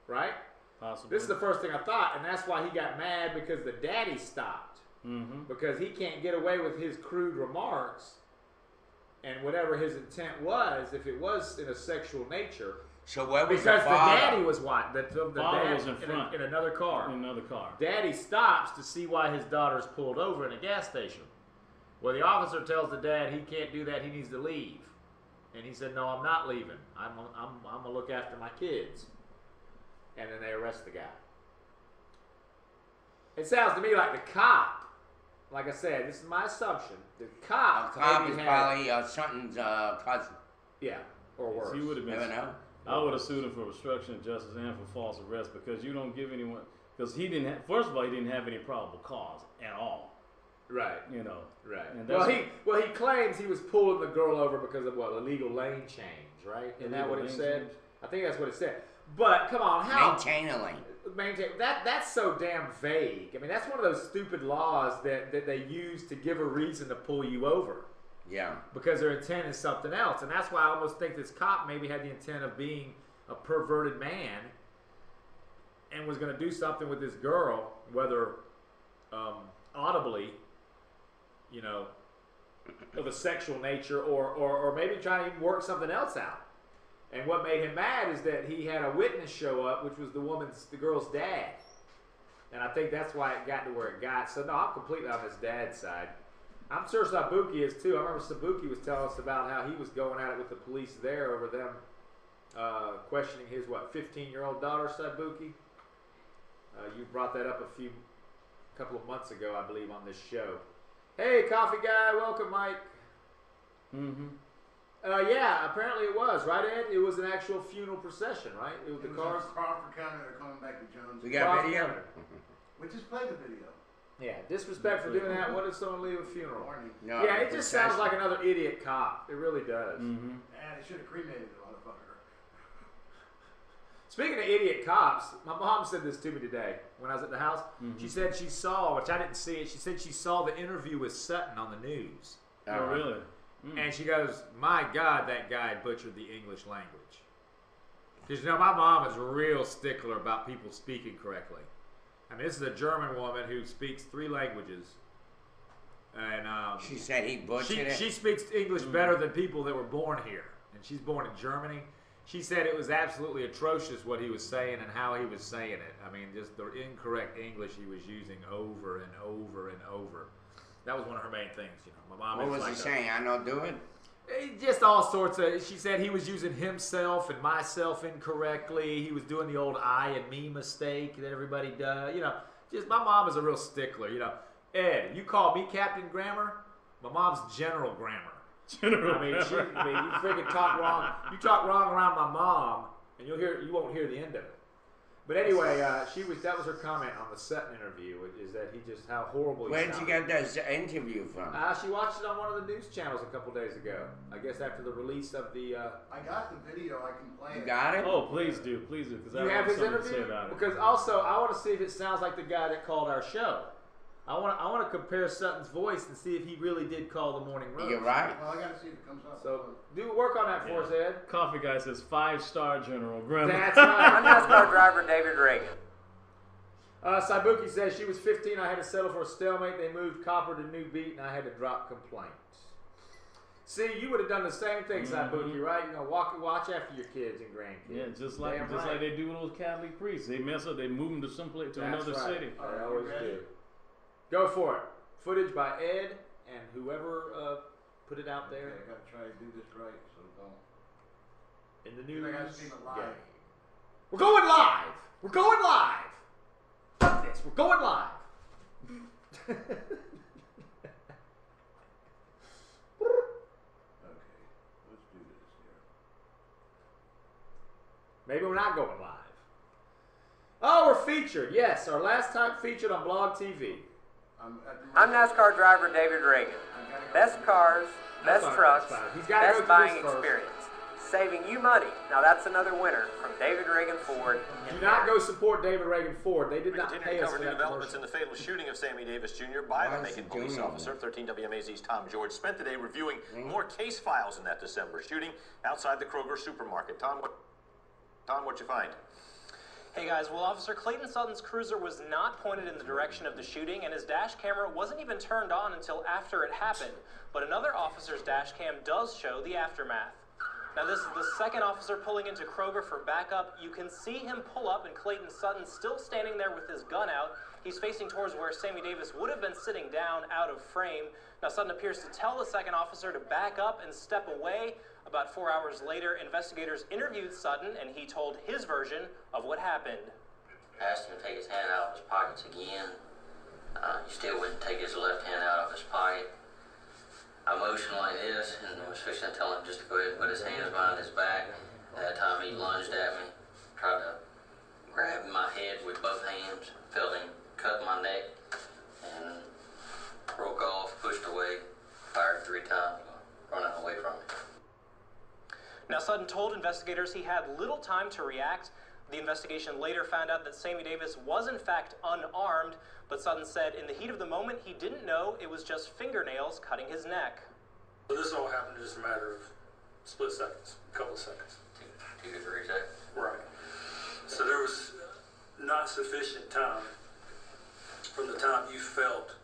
Right? Possibly. This is the first thing I thought, and that's why he got mad because the daddy stopped. Because he can't get away with his crude remarks and whatever his intent was, if it was in a sexual nature, So where was because the father? daddy was what? The Father dad was in front. in another car. In another car. Daddy stops to see why his daughter's pulled over in a gas station. Well, the officer tells the dad he can't do that. He needs to leave. And he said, "No, I'm not leaving. I'm gonna look after my kids." And then they arrest the guy. It sounds to me like the cop. Like I said, this is my assumption. The cop Cop maybe is had- probably something's cousin. Yeah, or worse. He would have been. Never know. I would have sued him for obstruction of justice and for false arrest because you don't give anyone. Because he didn't. First of all, he didn't have any probable cause at all. Right. You know. Right. And Well, that's he claims he was pulling the girl over because of what, illegal lane change, right? Isn't that what it Illegal said? lane change? I think that's what it said. But come on, how Maintain a lane. maintain that's so damn vague. I mean, that's one of those stupid laws that they use to give a reason to pull you over. Yeah. Because their intent is something else, and that's why I almost think this cop maybe had the intent of being a perverted man and was going to do something with this girl, whether audibly, you know, of a sexual nature, or maybe trying to even work something else out. And what made him mad is that he had a witness show up, which was the girl's dad. And I think that's why it got to where it got. So no, I'm completely on his dad's side. I'm sure Sabuki is too. I remember Sabuki was telling us about how he was going at it with the police there over them questioning his 15-year-old daughter, Sabuki. You brought that up a couple of months ago, I believe, on this show. Hey, coffee guy, welcome, Mike. Mm-hmm. Yeah, apparently it was, right, Ed? It was an actual funeral procession, right? It was the cars. Crawford County, they're coming back to Jones. We got Crawford video? County. We just played the video. Yeah, disrespect for doing that. What if someone leave a funeral? No, Yeah, it just sounds like another idiot cop. It really does. Mm-hmm. And they should have cremated the motherfucker. Speaking of idiot cops, my mom said this to me today when I was at the house. Mm-hmm. She said she saw, which I didn't see it, she said she saw the interview with Sutton on the news. Oh, really? And she goes, "My God, that guy butchered the English language." Because, you know, my mom is a real stickler about people speaking correctly. I mean, this is a German woman who speaks 3 languages. And she said he butchered it? She speaks English better than people that were born here. And she's born in Germany. She said it was absolutely atrocious what he was saying and how he was saying it. I mean, just the incorrect English he was using over and over and over. That was one of her main things, you know. My mom What was like he saying? I don't do it? Just all sorts of. She said he was using himself and myself incorrectly. He was doing the old I and me mistake that everybody does. You know, just my mom is a real stickler. You know, Ed, you call me Captain Grammar. My mom's General Grammar. General I mean, Grammar. you freaking talk wrong. You talk wrong around my mom, and you won't hear the end of it. But anyway, that was her comment on the Sutton interview, is that how horrible he Where did you sounded. get this interview from? She watched it on one of the news channels a couple days ago. I guess after the release of the. I got the video. I can play it. You got it? Oh, please do, because I You have have his something to say interview? about it. Because also, I want to see if it sounds like the guy that called our show. I want to compare Sutton's voice and see if he really did call the morning roast. You're right. Well, I got to see if it comes up. So do work on that for us, Ed. Coffee guy says 5-star General Grammar. That's right. I'm NASCAR driver David Reagan. Saibuki says she was 15. I had to settle for a stalemate. They moved Copper to New Beat, and I had to drop complaints. See, you would have done the same thing, Saibuki, right? You know, watch after your kids and grandkids. Yeah, just like Damn right. they do with those Catholic priests. They mess up, they move them to someplace to That's another right. city. They always do. Go for it. Footage by Ed and whoever put it out there. Okay, I got to try to do this right, so don't. In the news. I got to see the live. game. We're going live. We're going live. Fuck this. We're going live. Okay, let's do this here. Maybe we're not going live. Oh, we're featured. Yes, our last time featured on Blog TV. I'm NASCAR driver David Reagan. Best cars, That's best fine, trucks, that's fine. He's gotta go best through buying this first. experience. Saving you money. Now that's another winner from David Reagan Ford. Do not go support David Reagan Ford. They did We not continue pay to us cover for new that developments commercial. in the fatal shooting of Sammy Davis Jr. by the Macon police officer. 13 WMAZ's Tom George spent the day reviewing more case files in that December shooting outside the Kroger supermarket. Tom, what'd you find? Hey guys, well, Officer Clayton Sutton's cruiser was not pointed in the direction of the shooting, and his dash camera wasn't even turned on until after it happened. But another officer's dash cam does show the aftermath. Now, this is the second officer pulling into Kroger for backup. You can see him pull up, and Clayton Sutton still standing there with his gun out. He's facing towards where Sammy Davis would have been sitting down out of frame. Now, Sutton appears to tell the second officer to back up and step away. About 4 hours later, investigators interviewed Sutton, and he told his version of what happened. I asked him to take his hand out of his pockets again. He still wouldn't take his left hand out of his pocket. I motioned like this, and I was fixing to tell him just to go ahead and put his hands behind his back. At that time, he lunged at me, tried to grab my head with both hands, felt him cut my neck, and broke off, pushed away, fired 3 times, running away from me. Now, Sutton told investigators he had little time to react. The investigation later found out that Sammy Davis was in fact unarmed, but Sutton said in the heat of the moment he didn't know it was just fingernails cutting his neck. So this all happened in just a matter of split seconds, a couple of seconds. 2 to 3 seconds. Right. So there was not sufficient time from the time you felt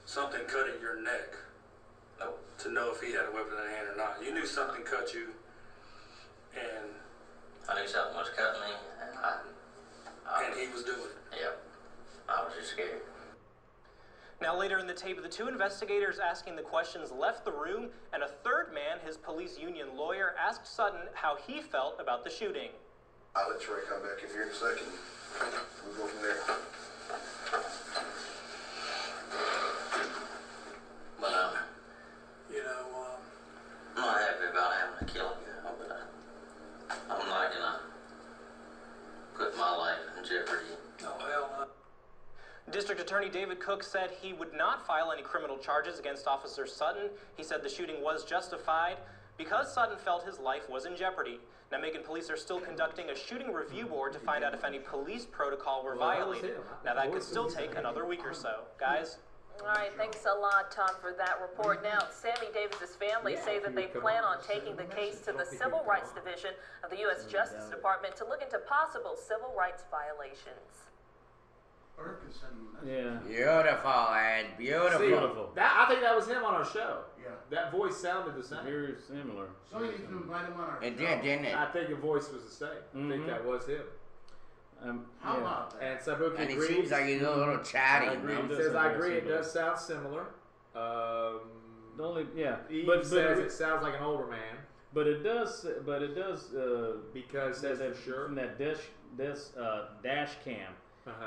something cutting your neck to know if he had a weapon in hand or not. You knew something cut you, and I knew something was cutting me, and he was doing it. Yep. I was just scared. Now, later in the tape, the 2 investigators asking the questions left the room, and a third man, his police union lawyer, asked Sutton how he felt about the shooting. I'll let Troy come back in here in a second. We'll go from there. But, I'm not happy about having to kill a guy, but I'm not gonna put my life in jeopardy. No, hell no. District Attorney David Cook said he would not file any criminal charges against Officer Sutton. He said the shooting was justified because Sutton felt his life was in jeopardy. Now, Macon police are still conducting a shooting review board to find out if any police protocol were violated. Now, that could still take another week or so. Guys? All right, thanks a lot, Tom, for that report. Now, Sammy Davis's family say that they plan on taking the case to the Civil Rights Division of the U.S. Justice Department to look into possible civil rights violations. Yeah. Beautiful, Ed. Beautiful. I think that was him on our show. Yeah. That voice sounded the same. Very similar. So you can invite him on our It show. did, didn't it? I think the voice was the same. I think that was him. How about that? And Sabuki And it agrees. seems like he's a little chatty. He says, I agree, it does sound similar. The only, Eve but says it sounds like an older man. But it does. Because that for sure. from that dash cam.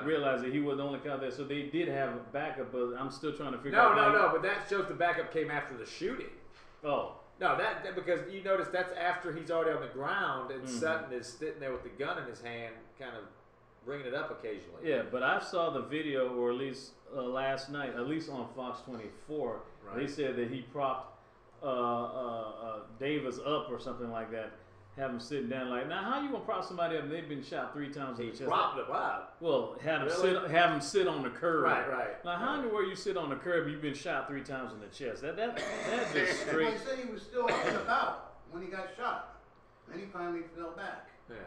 Realized that he was the only guy there, so they did have a backup. But I'm still trying to figure out. No. But that shows the backup came after the shooting. Oh. No, that because you notice that's after he's already on the ground and Sutton is sitting there with the gun in his hand, kind of bringing it up occasionally. Yeah, but I saw the video, or at least last night, at least on Fox 24. Right. They said that he propped Davis up or something like that. Have him sitting down like, now how you gonna prop somebody up and they've been shot 3 times in the chest? Propped him up. Well, have Really? him sit on the curb. Right. Now how in the world you sit on the curb? You've been shot 3 times in the chest. That just straight. Well, he said he was still up and about when he got shot. Then he finally fell back. Yeah.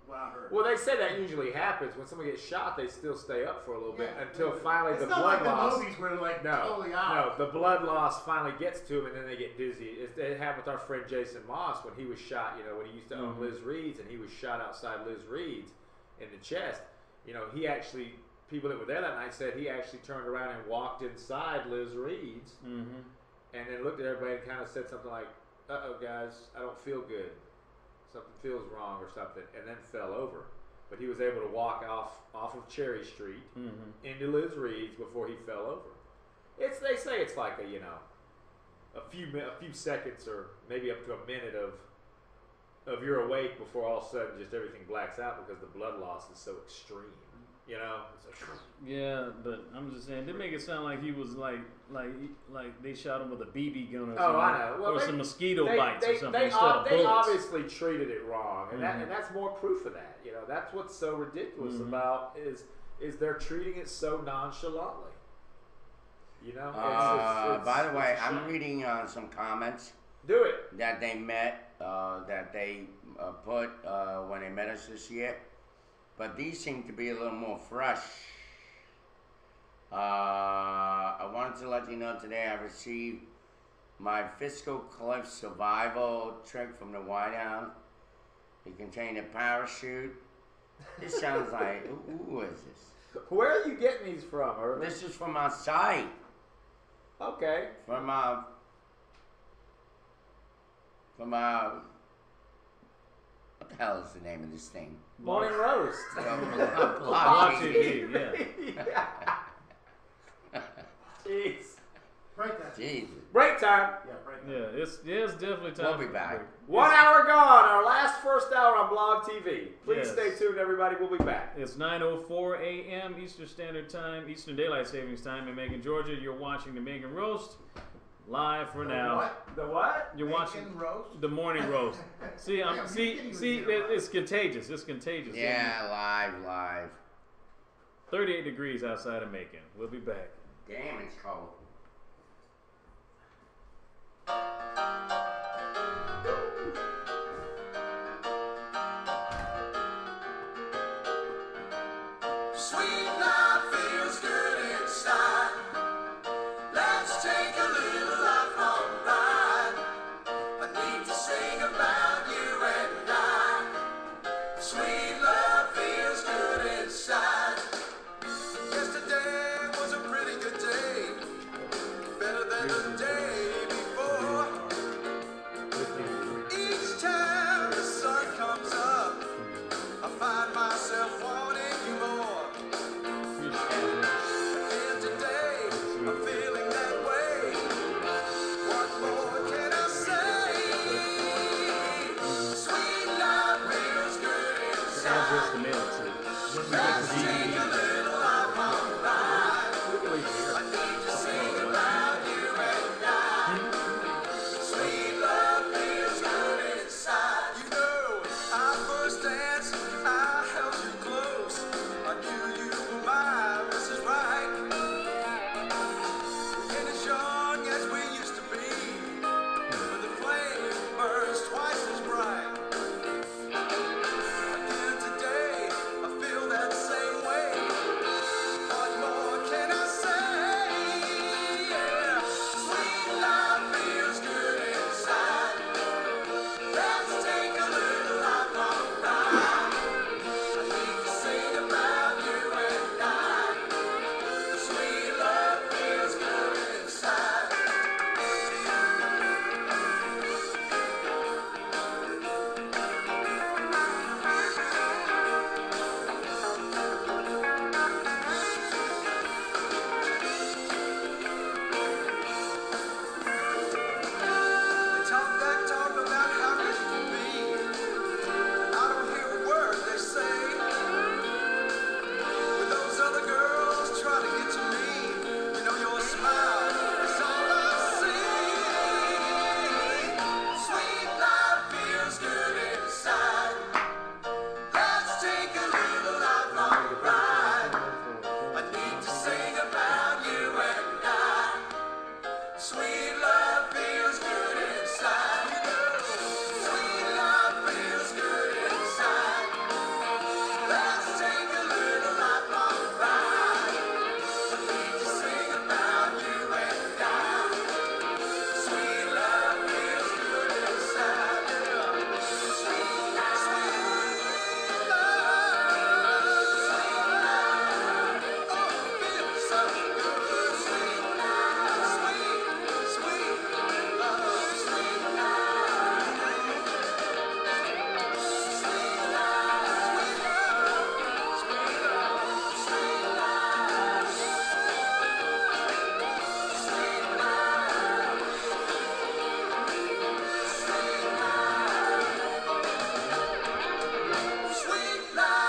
What I heard. Well, they say that usually happens when somebody gets shot. They still stay up for a little bit until it's finally it's the not blood like loss. the movies where like totally No, out. the blood loss finally gets to him, and then they get dizzy. It happened with our friend Jason Moss when he was shot. You know, when he used to own Liz Reed's, and he was shot outside Liz Reed's in the chest. You know, he actually, people that were there that night said he actually turned around and walked inside Liz Reed's, and then looked at everybody and kind of said something like, "Uh-oh, guys, I don't feel good. Something feels wrong or something," and then fell over. But he was able to walk off of Cherry Street into Liz Reed's before he fell over. They say it's like a few seconds or maybe up to a minute of you're awake before all of a sudden just everything blacks out because the blood loss is so extreme. You know? It's like, Yeah, but I'm just saying, they make it sound like he was like they shot him with a BB gun or something. oh, I know. Well, or some mosquito bites or something They instead of bullets. obviously treated it wrong, and that's more proof of that. You know, that's what's so ridiculous about is they're treating it so nonchalantly. You know. By the way, I'm reading some comments. Do it. That they met, that they put when they met us this year, but these seem to be a little more fresh. I wanted to let you know today I received My Fiscal Cliff survival trick from the White House. It contained a parachute. This sounds like, who is this? Where are you getting these from, Irvin? This is from our site. Okay. From what the hell is the name of this thing? Morning Roast. Blog TV, yeah. Jeez. Break that. Jesus. Break time. Yeah, break that. Yeah, it's definitely time. We'll be back. 1 hour gone. Our last first hour on Blog TV. Please Yes. stay tuned, everybody. We'll be back. It's 9:04 a.m. Eastern Standard Time, Eastern Daylight Savings Time in Macon, Georgia. You're watching the Megan Roast live for now. What? The what? You're watching Bacon roast? the morning roast. See, it's contagious. It's contagious. Yeah, live. 38 degrees outside of Macon. We'll be back. Damn, it's cold. Sweet life feels good inside. Let's take a little lifelong ride. I need to sing about you and I. Sweet love feels good inside. Yesterday was a pretty good day, better than the day before. Each time the sun comes up, I find myself wanting you more. And today, I'm feeling that way. What more can I say? Sweet love feels good inside. Let's take a little lifelong ride. I need to sing about you and I. Sweet love feels good inside. You know, our first dance, I held you close. I knew you were mine, Mrs. Right. And as young as we used to be, but the flame burns twice as bright. Again today, I feel that same way. What more can I say? Yeah. Sweet love feels good inside. Let's take a little lifelong ride. I need to sing about you and I. Sweet love feels good inside. They talk that talk about how good you can be. I don't hear a word they say. When those other girls try to get to me, you know your smile is all I see. Sweet life feels good inside. Let's take a little lifelong ride. I need to sing about you and I. Sweet love feels good inside. Sweet love feels good inside. Let's take a little lifelong ride. I need to sing about you and I. Sweet love feels good inside. Sweet love, sweet love, sweet love. Oh, it feels so good. Sweet love, sweet, sweet love, sweet love. Sweet love, sweet love, sweet love, sweet love, sweet love.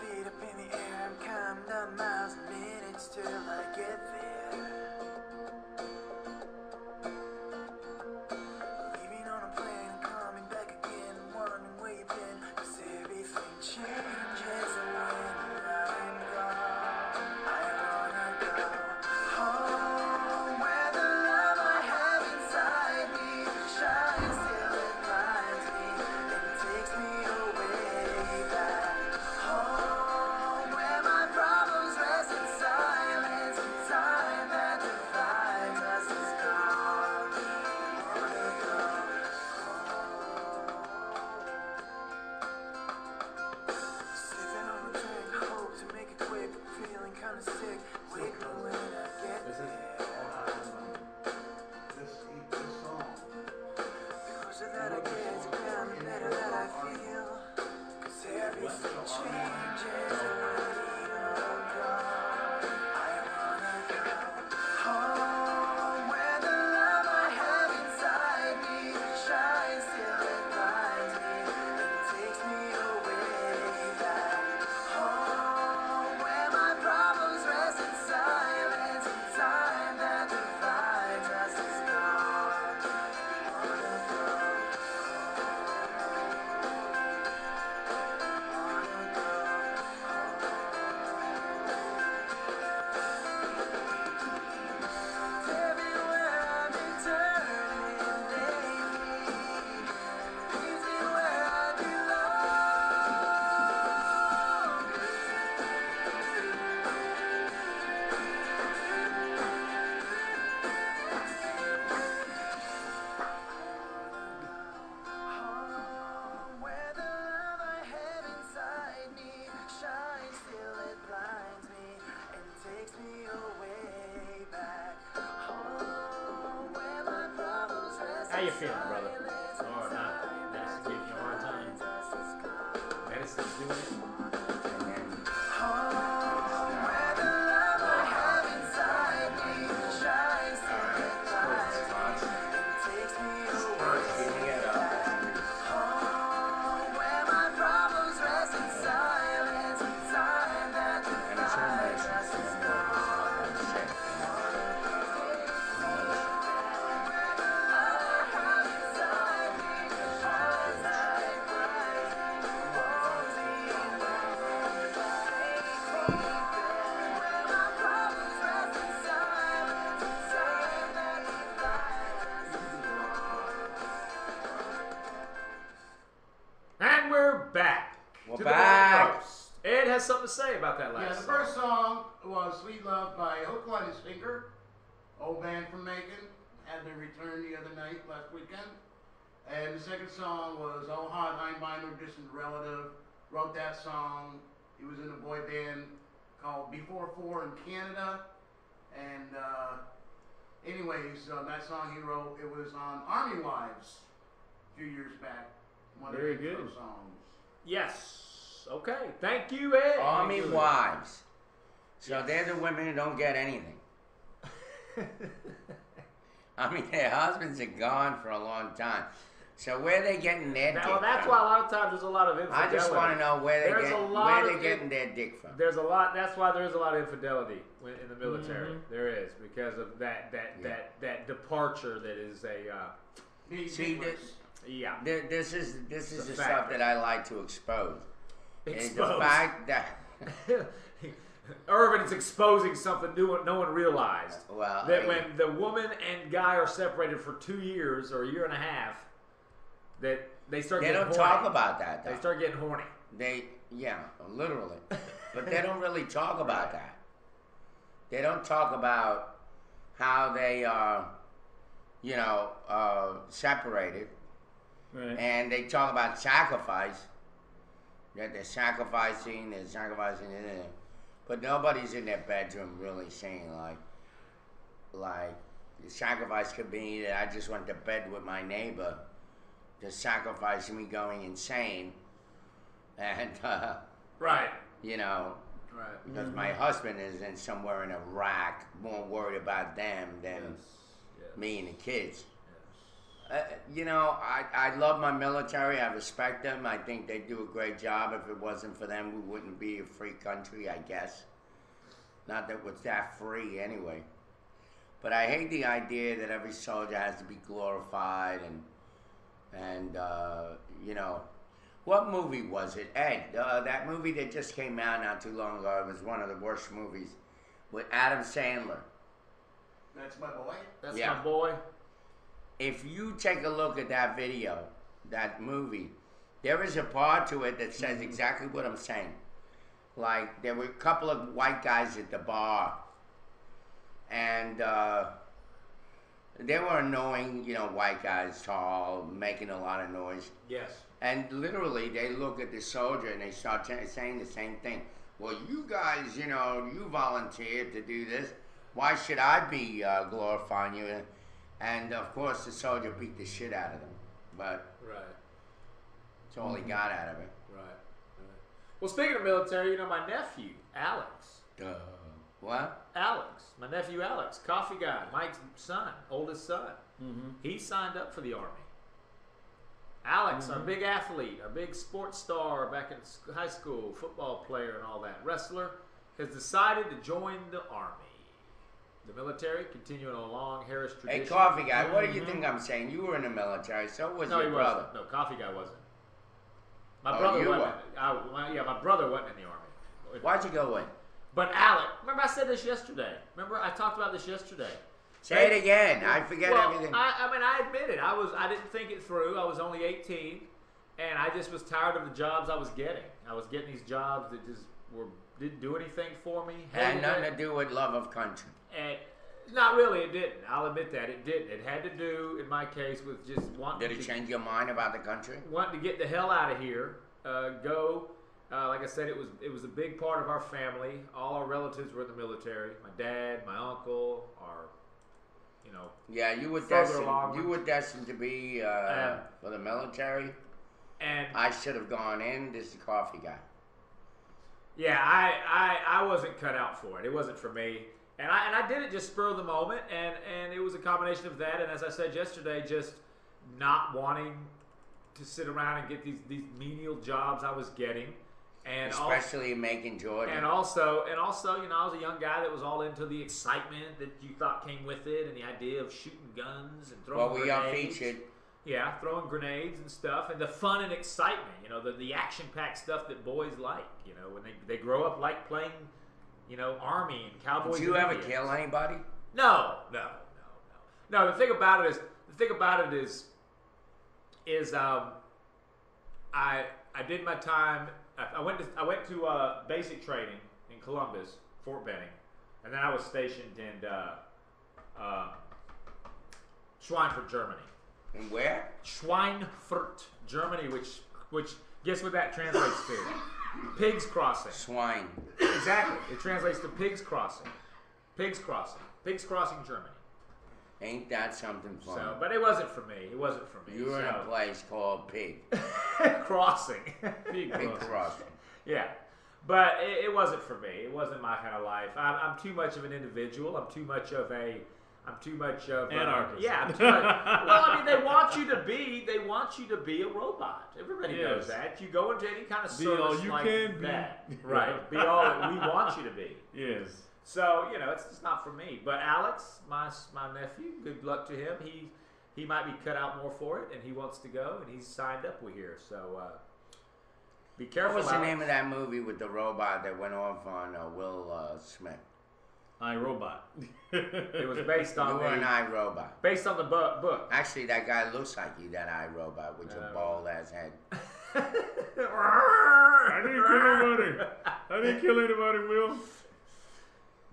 Feet up in the air, I'm counting down miles and minutes till I get there. Leaving on a plane and coming back again, wondering where you've been, 'cause everything changes when I'm gone. I Home where the love I have inside me shines till it blinds me and takes me away back home where my problems rest in silence and time that divides us is gone. Wanna go everywhere I've been turning lately, is it where I belong? Where the love I have inside me shines till it blinds me and takes me away back home where my problems rest. How you feeling, brother? Oh, not. Dennis is giving you a hard time. Dennis is doing it. Home where the love I have inside me shines till it blinds me and takes me away back home where my problems rest in silence and time that divides us is gone. And we're back. We're to back. The roast. Ed has something to say about that Yeah, last the song. first song was Sweet Love by Hook, Line, and Sinker, old band from Macon. Had their return the other night, last weekend. And the second song was Oh Hot Einbinder, Distant Relative. Wrote that song. He was in a boy band called Before Four in Canada. And anyways, that song he wrote, it was on Army Wives a few years back. One Very of the good. intro songs. Yes. Okay. Thank you, Ed. Army Thank you. wives. So they're the women who don't get anything. I mean, their husbands are gone for a long time. So where are they getting their dick Now, that's from? why a lot of times there's a lot of infidelity. I just want to know where There's a lot where of they're getting their dick from. There's a lot. That's why there's a lot of infidelity in the military. Mhm. There is, because of that departure that is a. See, yeah. This is It's the a stuff factor. that I like to expose. Is the Expose. fact that Irvin is exposing something no one realized. Well, that when the woman and guy are separated for 2 years or a year and a half, that they start they getting don't horny. talk about that. Though. They start getting horny. Yeah, literally. But they don't really talk about that. They don't talk about how they are, separated. Right. And they talk about sacrifice. That they're sacrificing. But nobody's in their bedroom really saying like the sacrifice could be that I just went to bed with my neighbor. To sacrifice me going insane. And right. Right. Because my husband is in somewhere in Iraq, more worried about them than me and the kids. I love my military. I respect them. I think they do a great job. If it wasn't for them, we wouldn't be a free country, I guess. Not that it was that free anyway. But I hate the idea that every soldier has to be glorified and what movie was it? Ed, that movie that just came out not too long ago, it was one of the worst movies with Adam Sandler. That's my boy. That's my boy. If you take a look at that video, that movie, there is a part to it that says exactly what I'm saying. Like, there were a couple of white guys at the bar, and they were annoying, white guys, tall, making a lot of noise. Yes. And literally, they look at the soldier and they start saying the same thing. Well, you guys, you volunteered to do this. Why should I be glorifying you? And of course, the soldier beat the shit out of them. But right. that's all he got out of it. Right. Well, speaking of military, you know, my nephew, Alex. What? Alex. My nephew, Alex. Coffee guy. Mike's son. Oldest son. He signed up for the Army. Alex, our big athlete, our big sports star back in high school, football player and all that, wrestler, has decided to join the Army. The military, continuing a long Harris tradition. Hey, Coffee Guy, what do you think I'm saying? You were in the military, so was No, your he brother. wasn't. No, Coffee Guy wasn't. My Oh, brother you wasn't. were. Yeah, my brother wasn't in the Army. Why'd you go in? But Alec, remember I said this yesterday. Remember I talked about this yesterday. Say it again. I forget everything. I mean, I admit it. I didn't think it through. I was only 18, and I just was tired of the jobs I was getting. I was getting these jobs that just didn't do anything for me. Had nothing to do with love of country. And not really, it didn't. I'll admit that it didn't. It had to do, in my case, with just wanting. Did it change your mind about the country? Wanting to get the hell out of here. Go. Like I said, it was a big part of our family. All our relatives were in the military. My dad, my uncle, our, you know. Yeah, you were further destined. along. You were destined to be for the military. And I should have gone in. This is the Coffee Guy. Yeah, I wasn't cut out for it. It wasn't for me. And I did it just spur of the moment, and it was a combination of that, and as I said yesterday, just not wanting to sit around and get these menial jobs I was getting. And especially in Macon, Georgia. And also, you know, I was a young guy that was all into the excitement that you thought came with it, and the idea of shooting guns and throwing grenades. Well, we are featured. Yeah, throwing grenades and stuff, and the fun and excitement, you know, the action-packed stuff that boys like, you know, when they grow up like playing, you know, Army and Cowboys. Did you and ever Indians. kill anybody? No. The thing about it is, I did my time. I went to basic training in Columbus, Fort Benning, and then I was stationed in Schweinfurt, Germany. And where? Schweinfurt, Germany, which guess what that translates to? Pigs Crossing. Swine. Exactly. It translates to Pigs Crossing. Pigs Crossing. Pigs Crossing, Germany. Ain't that something fun? So, but it wasn't for me. It wasn't for me. You were in a place called Pig. Crossing. Pig Crossing. Yeah. But it wasn't for me. It wasn't my kind of life. I'm too much of an individual. I'm too much of anarchist. Yeah. I'm too much, well, I mean, they want you to be a robot. Everybody knows that. You go into any kind of service like that. Right. Be all that we want you to be. Yes. So, you know, it's just not for me. But Alex, my nephew, good luck to him. He might be cut out more for it, and he wants to go, and he's signed up with here. So, be careful. What was the name of that movie with the robot that went off on Will Smith? iRobot. It was based on you were an iRobot. Based on the book. Actually, that guy looks like you, that iRobot, with your bald ass head. I didn't kill anybody, Will.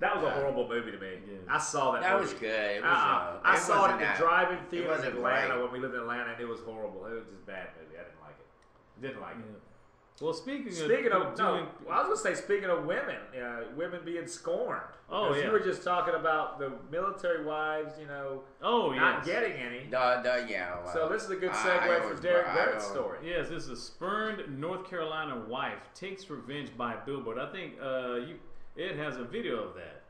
That was a horrible movie to me. I saw that. That movie. was good. I saw it in the drive-in theater in wasn't Atlanta great. when we lived in Atlanta, and it was horrible. It was just a bad movie. I didn't like it. Didn't like it. Well, speaking of I was gonna say, speaking of women, women being scorned. Oh, Because yeah. You were just talking about the military wives, you know, not getting any. So this is a good segue for Derek Barrett's story. Yes, this is a spurned North Carolina wife takes revenge by billboard. I think Ed has a video of that.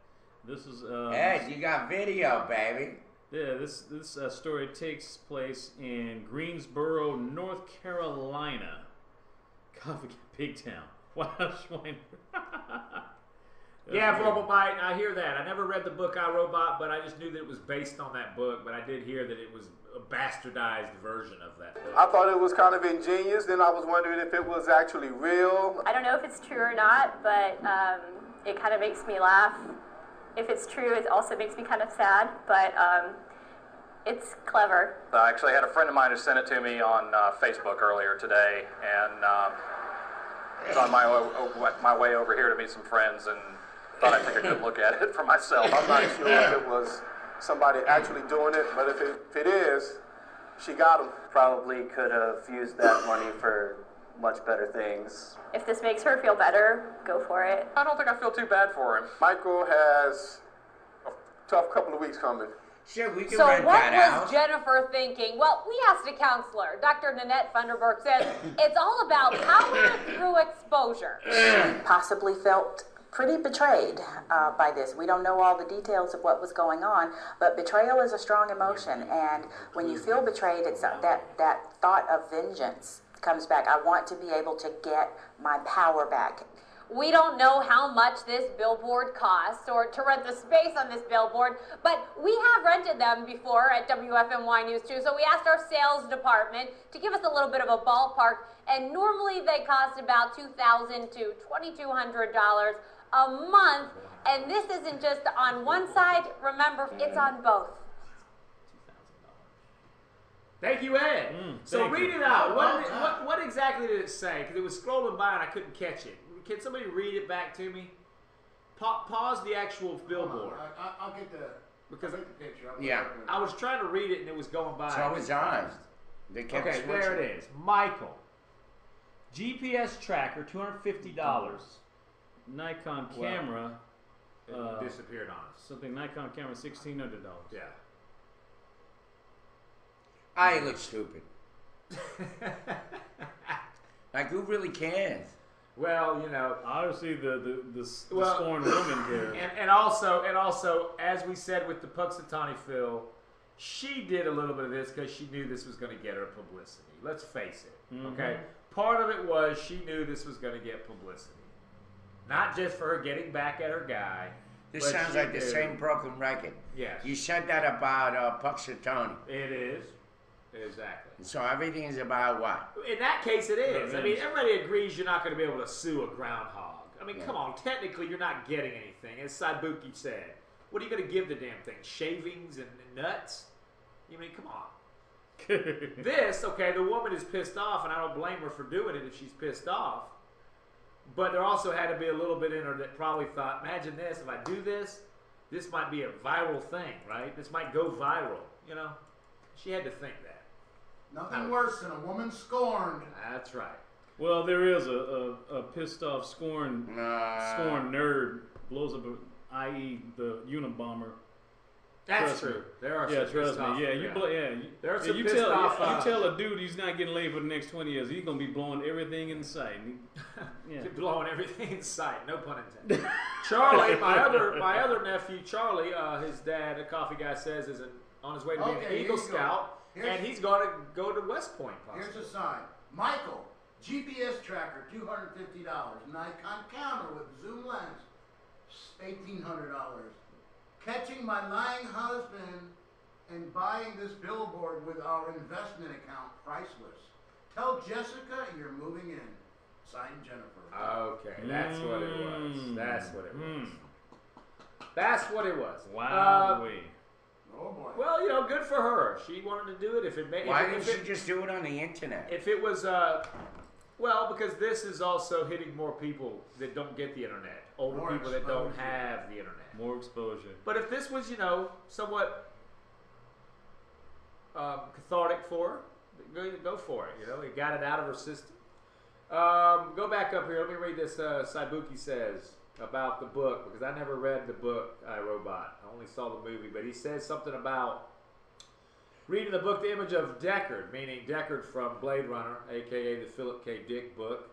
This is Ed, you got video, baby. Yeah, this story takes place in Greensboro, North Carolina. Coffee Pig Town. Wow, Schwein. Yeah, Verbal Bite, I hear that. I never read the book iRobot, but I just knew that it was based on that book. But I did hear that it was a bastardized version of that book. I thought it was kind of ingenious. Then I was wondering if it was actually real. I don't know if it's true or not, but it kind of makes me laugh. If it's true, it also makes me kind of sad, but it's clever. I actually had a friend of mine who sent it to me on Facebook earlier today, and I was on my way over here to meet some friends, and thought I'd take a good look at it for myself. I'm not sure if it was somebody actually doing it, but if it is, she got him. Probably could have used that money for much better things. If this makes her feel better, go for it. I don't think I feel too bad for him. Michael has a tough couple of weeks coming. Sure, we can So rent what that was out. Jennifer thinking? Well, we asked a counselor. Dr. Nanette Funderburg says it's all about power through exposure. She possibly felt pretty betrayed by this. We don't know all the details of what was going on, but betrayal is a strong emotion, and when you feel betrayed, it's that thought of vengeance comes back. I want to be able to get my power back. We don't know how much this billboard costs or to rent the space on this billboard, but we have rented them before at WFMY News 2, so we asked our sales department to give us a little bit of a ballpark, and normally they cost about $2,000 to $2,200 a month, and this isn't just on one side, remember, it's on both. Thank you, Ed. So read it out. What exactly did it say? Because it was scrolling by and I couldn't catch it. Can somebody read it back to me? Pause the actual billboard. I'll get the picture. I was trying to read it and it was going by. So was I. They kept Okay, there switching. it is. Michael. GPS tracker, $250. Nikon camera. It disappeared on us. Something Nikon camera, $1,600. Yeah. I look stupid. Like, who really cares? Well, you know, obviously the scorned woman there, and also, as we said with the Puxatawny Phil, she did a little bit of this because she knew this was going to get her publicity. Let's face it. Mhm. Okay, part of it was she knew this was going to get publicity, not just for her getting back at her guy. This but sounds she like the knew- same broken record. Yes. You said that about Puxatawny. It is. Exactly. So everything is about what? In that case, it is. I mean, Revenge. everybody agrees you're not going to be able to sue a groundhog. I mean, Yeah. come on. Technically, you're not getting anything. As Saibuki said, what are you going to give the damn thing? Shavings and nuts? You mean, come on. This, okay, the woman is pissed off, and I don't blame her for doing it if she's pissed off. But there also had to be a little bit in her that probably thought, imagine this, if I do this, this might be a viral thing, right? This might go viral, you know? She had to think that. Nothing worse than a woman scorned. That's right. Well, there is a pissed off scorned nerd blows up, i.e. the Unabomber. That's Trust me. true. There are yeah, some trust pissed off- me. Yeah, you yeah. There are some you pissed tell off, you tell a dude he's not getting laid for the next 20 years. He's gonna be blowing everything in sight. Yeah. Blowing everything in sight. No pun intended. Charlie, my other nephew, Charlie, his dad, a coffee guy, says is on his way to being Okay, an here Eagle you go. Scout, Here's- and he's going to go to West Point. Possibly. Here's a sign. Michael, GPS tracker, $250. Nikon camera with zoom lens, $1,800. Catching my lying husband and buying this billboard with our investment account, priceless. Tell Jessica you're moving in. Signed, Jennifer. Okay, that's what it was. That's what it was. That's what it was. Wow. Oh boy. Well, you know, good for her. She wanted to do it. If it made, Why if didn't it, she just do it on the internet? If it was, well, because this is also hitting more people that don't get the internet, older More people that don't exposure. have the internet. More exposure. But if this was, you know, somewhat cathartic for her, go for it. You know, it got it out of her system. Go back up here. Let me read this. Saibuki says about the book, because I never read the book, I, Robot. I only saw the movie, but he says something about reading the book, The Image of Deckard, meaning Deckard from Blade Runner, aka the Philip K. Dick book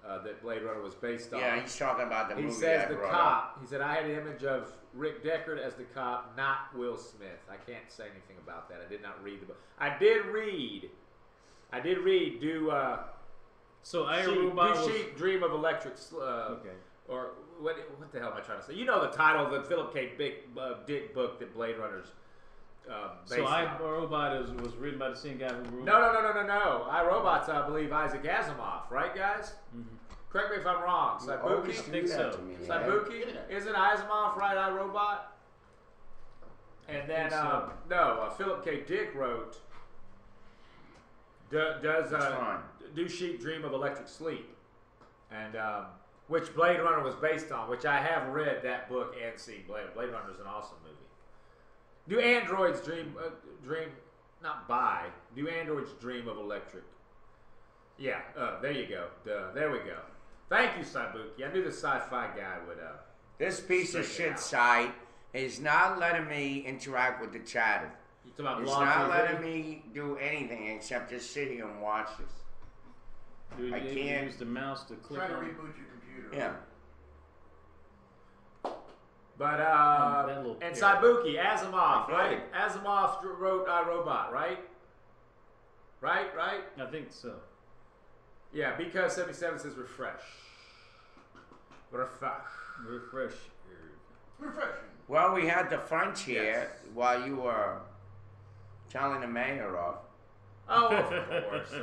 that Blade Runner was based on. Yeah, he's talking about the He movie says I the brought cop. He said, I had an image of Rick Deckard as the cop, not Will Smith. I can't say anything about that. I did not read the book. I did read. So Sheep, iRobot Do was... Sheep Dream of Electric. Okay. Or what the hell am I trying to say? You know the title of the Philip K. Dick book that Blade Runner's based So on. iRobot was written by the same guy who wrote... No. iRobot's, I believe, Isaac Asimov, right, guys? Correct me if I'm wrong. You always Saibuki? do that to me, Saibuki? Isn't Asimov right, iRobot? And then, Philip K. Dick wrote, Do Sheep Dream of Electric Sleep? And, which Blade Runner was based on, which I have read that book and seen. Blade Runner is an awesome movie. Do androids dream, do androids dream of electric? Yeah, there you go. There we go. Thank you, Saibuki. I knew the sci-fi guy would, This piece of straighten it shit out. site It's not letting me interact with the chatter. You talking about It's blog not TV? letting me do anything except just sit here and watch this. Do I you can't. use the mouse to click Try to on reboot your computer. Yeah. But that little and carrot. Saibuki, Asimov, Okay. right? Asimov wrote iRobot, right? Right. I think so. Yeah, because 77 says refresh. Refresh. Refreshing. Well, we had the French here Yes. while you were telling the mayor off. Oh, of course.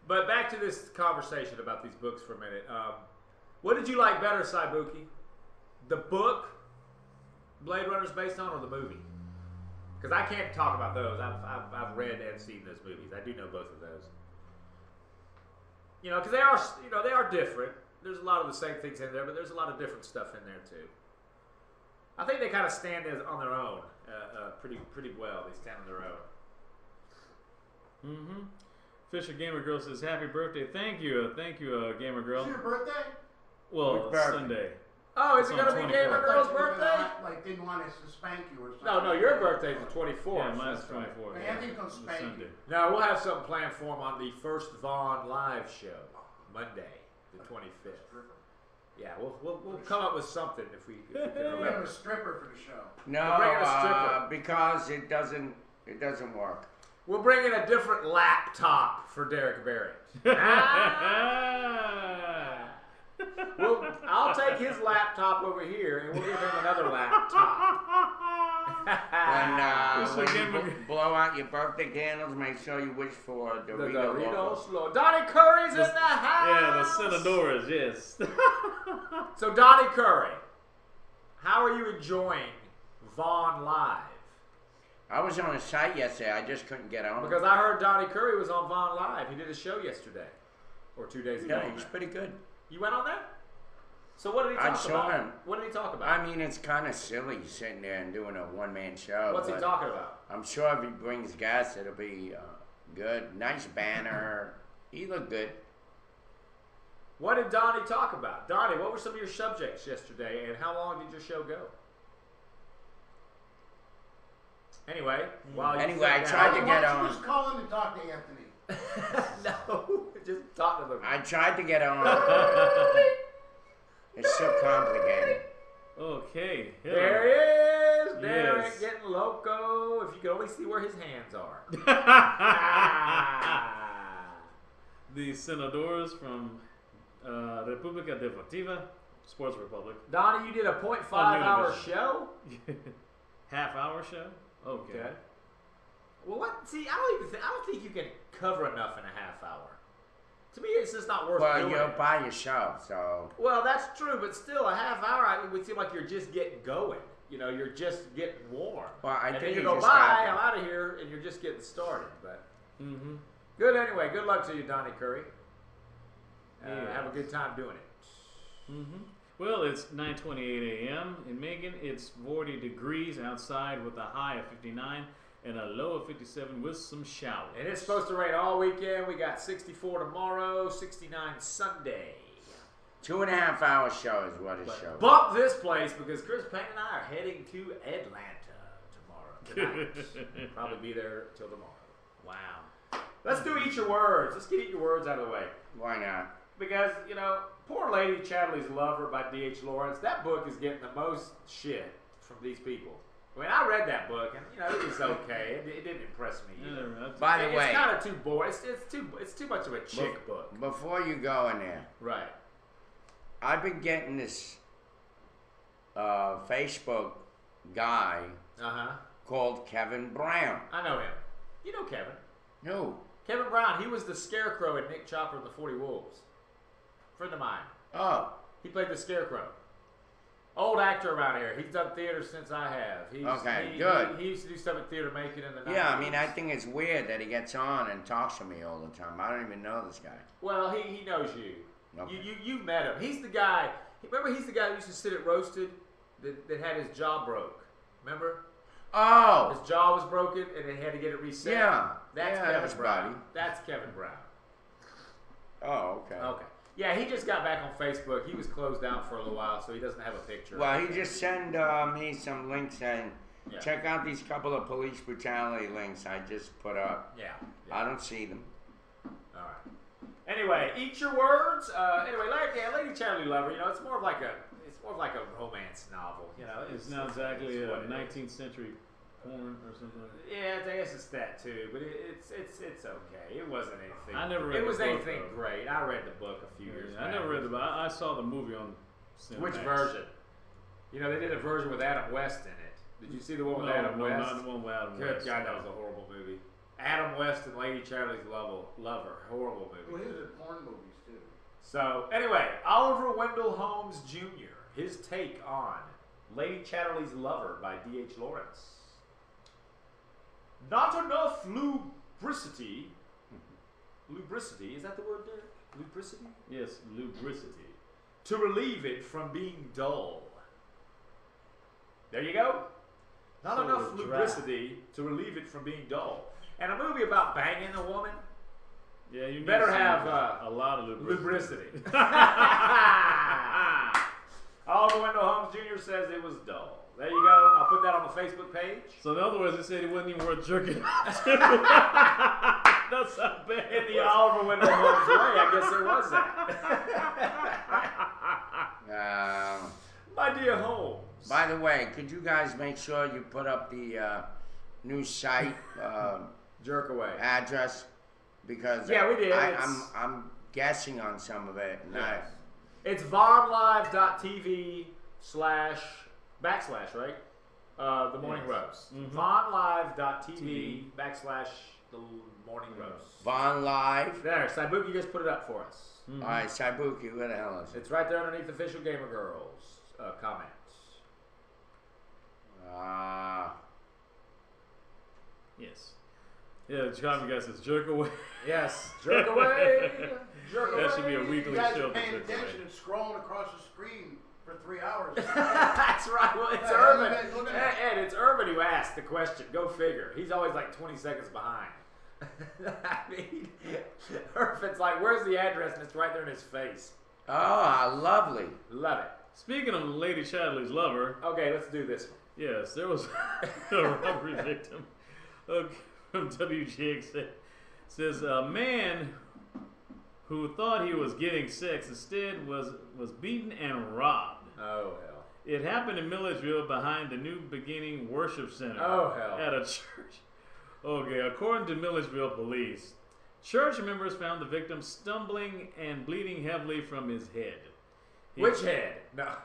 But back to this conversation about these books for a minute. What did you like better, Saibuki? The book Blade Runner's based on, or the movie? Because I can't talk about those. I've read and seen those movies. I do know both of those. You know, because they are different. There's a lot of the same things in there, but there's a lot of different stuff in there too. I think they kind of stand on their own, pretty well. They stand on their own. Mm-hmm. Fisher Gamer Girl says, "Happy birthday!" Thank you, Gamer Girl. Is it your birthday? Well, Which birthday? Sunday. Oh, is It's it going on to be 24th. Gamer Girl's Like, you were birthday? gonna, like, didn't want us to spank you or something. No, your birthday's the 24th. Yeah, mine's That's right. 24th. Man, yeah. Anthony's gonna It's spank Sunday. you. No, we'll have something planned for him on the first Vaughn live show, Monday, the 25th. Yeah, we'll come up with something if we can We have remember. a stripper for the show. No, bring in a stripper. because it doesn't work. We'll bring in a different laptop for Derek Barrett. I'll take his laptop over here, and we'll give him another laptop. When you blow out your birthday candles, make sure you wish for a The Dorito Doritos logo. Slow. Donnie Curry's in the house. Yeah, the Senadoras, yes. So Donnie Curry, how are you enjoying Vaughn Live? I was on a site yesterday. I just couldn't get on. Because I heard Donnie Curry was on Vaughn Live. He did a show yesterday, or 2 days ago. Yeah, he's pretty good. You went on that? So what did he I talk saw about? him. What did he talk about? I mean, it's kind of silly sitting there and doing a one-man show. What's he but talking about? I'm sure if he brings guests, it'll be good. Nice banner. He looked good. What did Donnie talk about? Donnie, what were some of your subjects yesterday, and how long did your show go? Anyway, while you Anyway, I sit tried down- to Why get don't you on. just call him and talk to Anthony? No, just talk to them. I tried to get on. It's so complicated. Okay. There he is, Derek, Yes. getting loco. If you could only see where his hands are. The Senadoras from República Deportiva, Sports Republic. Donnie, you did a 0.5-hour Univision. show. Half-hour show. Okay. Well, what? See, I don't think you can cover enough in a half hour. To me, it's just not worth Well, doing. you're by yourself, so. Well, that's true, but still, a half hour, it would seem like you're just getting going. You know, you're just getting warm. Well, I and think then you you go, just bye, got I'm out of here, and you're just getting started. But Mm-hmm. good anyway. Good luck to you, Donnie Curry. Yeah. Have a good time doing it. Mm-hmm. Well, it's 9:28 a.m. in Macon. It's 40 degrees outside with a high of 59 and a low of 57 with some showers. And it's supposed to rain all weekend. We got 64 tomorrow, 69 Sunday. 2.5 hour show is what it shows. Bump this place because Chris Payne and I are heading to Atlanta tonight. Probably be there till tomorrow. Wow. Let's do Eat Your Words. Let's get Eat Your Words out of the way. Why not? Because, you know, Poor Lady Chatterley's Lover by D.H. Lawrence, that book is getting the most shit from these people. I mean, I read that book, and, you know, it was okay. It didn't impress me either. By the way, it's kind of too boring. It's too much of a chick book. Before you go in there, Right. I've been getting this Facebook guy called Kevin Brown. I know him. You know Kevin. No. Kevin Brown, he was the Scarecrow in Nick Chopper and the 40 Wolves. Friend of mine. Oh. He played the Scarecrow. Old actor around here. He's done theater since I have. Good. He used to do stuff at Theater Macon in the 90s. Yeah, I mean, I think it's weird that he gets on and talks to me all the time. I don't even know this guy. Well, he knows you. Okay. You met him. He's the guy. Remember, he's the guy who used to sit at Roasted that had his jaw broke. Remember? Oh. His jaw was broken and they had to get it reset. Yeah. That's Yeah, Kevin that's Brown. buddy. That's Kevin Brown. Oh, okay. Okay. Yeah, he just got back on Facebook. He was closed out for a little while, so he doesn't have a picture. Well, he just sent me some links saying, check out these couple of police brutality links I just put up. Yeah. I don't see them. All right. Anyway, eat your words. Anyway, Lady Chatterley Lover. You know, it's more of like a romance novel. You know, It's not exactly a 19th century porn or something. Yeah, I guess it's that too, but it's okay. It wasn't anything. I never read It was the book, anything though. great. I read the book a few years back. I never read the book. I saw the movie on Cinemax. Which version? You know, they did a version with Adam West in it. Did you see the one with Adam No, West? not the one with Adam Good West. God, that was a horrible movie. Adam West and Lady Chatterley's Lover. Horrible movie. Well, he was in porn movies too. So, anyway, Oliver Wendell Holmes Jr., his take on Lady Chatterley's Lover by D.H. Lawrence. Not enough lubricity. Lubricity, is that the word, Derek? Lubricity? Yes, lubricity. To relieve it from being dull. There you go. Not So enough dry. lubricity to relieve it from being dull. And a movie about banging a woman. Yeah, you need better some, have a lot of lubricity. Oliver Wendell Holmes Jr. says it was dull. There you go. I'll put that on the Facebook page. So in other words, it said it wasn't even worth jerking off to. That's how bad. In the Oliver Wendell Holmes way, I guess it was that. My dear Holmes. By the way, could you guys make sure you put up the new site Jerkaway address? Because Yeah, we did. I'm guessing on some of it. And Yes. It's vonlive.tv / right? The Morning Roast. Vonlive.tv / the Morning Roast. Von Live. There, Saibuki just put it up for us. All right, Saibuki, where the hell is it? It's right there underneath Official Gamer Girls comments. Yes. Yeah, the common guy says jerk away. Yes, jerk away. Jerk That should be a weekly You guys show are for paying jerk away. attention and scrolling across the screen for 3 hours. That's right. Well, it's Hey, Urban. how you guys looking at it? Ed, it's Urban who asked the question. Go figure. He's always like 20 seconds behind. I mean, Urban's like, where's the address? And it's right there in his face. Oh, lovely. Love it. Speaking of Lady Chatterley's Lover. Okay, let's do this one. Yes, there was a robbery victim from WGX says a man who thought he was getting sex instead was beaten and robbed. Oh, hell. It happened in Milledgeville behind the New Beginning Worship Center. Oh, hell. At a church. Okay, according to Milledgeville police, church members found the victim stumbling and bleeding heavily from his head. Which head? No.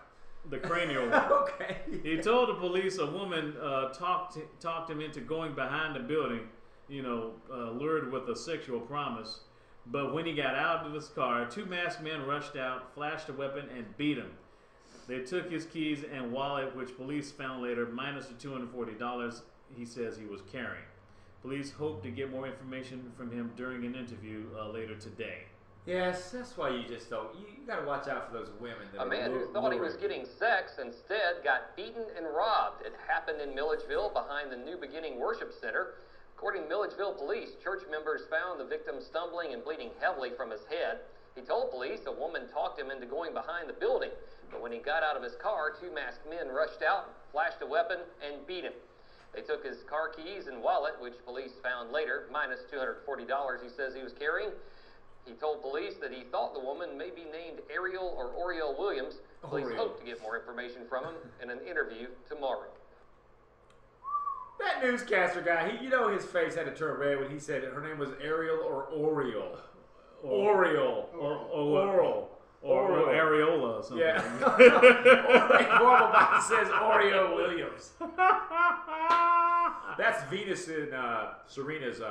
The cranial one. Okay. He told the police a woman talked him into going behind the building, lured with a sexual promise. But when he got out of his car, 2 masked men rushed out, flashed a weapon, and beat him. They took his keys and wallet, which police found later, minus the $240 he says he was carrying. Police hope to get more information from him during an interview later today. Yes, that's why you just don't. You got to watch out for those women. That A man who thought he was getting sex instead got beaten and robbed. It happened in Milledgeville behind the New Beginning Worship Center. According to Milledgeville police, church members found the victim stumbling and bleeding heavily from his head. He told police a woman talked him into going behind the building. But when he got out of his car, 2 masked men rushed out, flashed a weapon, and beat him. They took his car keys and wallet, which police found later, minus $240 he says he was carrying. He told police that he thought the woman may be named Ariel or Oriole Williams. Police Oriole. hope to get more information from him in an interview tomorrow. That newscaster guy, his face had to turn red when he said her name was Ariel or Oriole. Oriole. Oral. Or areola or something. Yeah. Normal says Oreo Williams. That's Venus and Serena's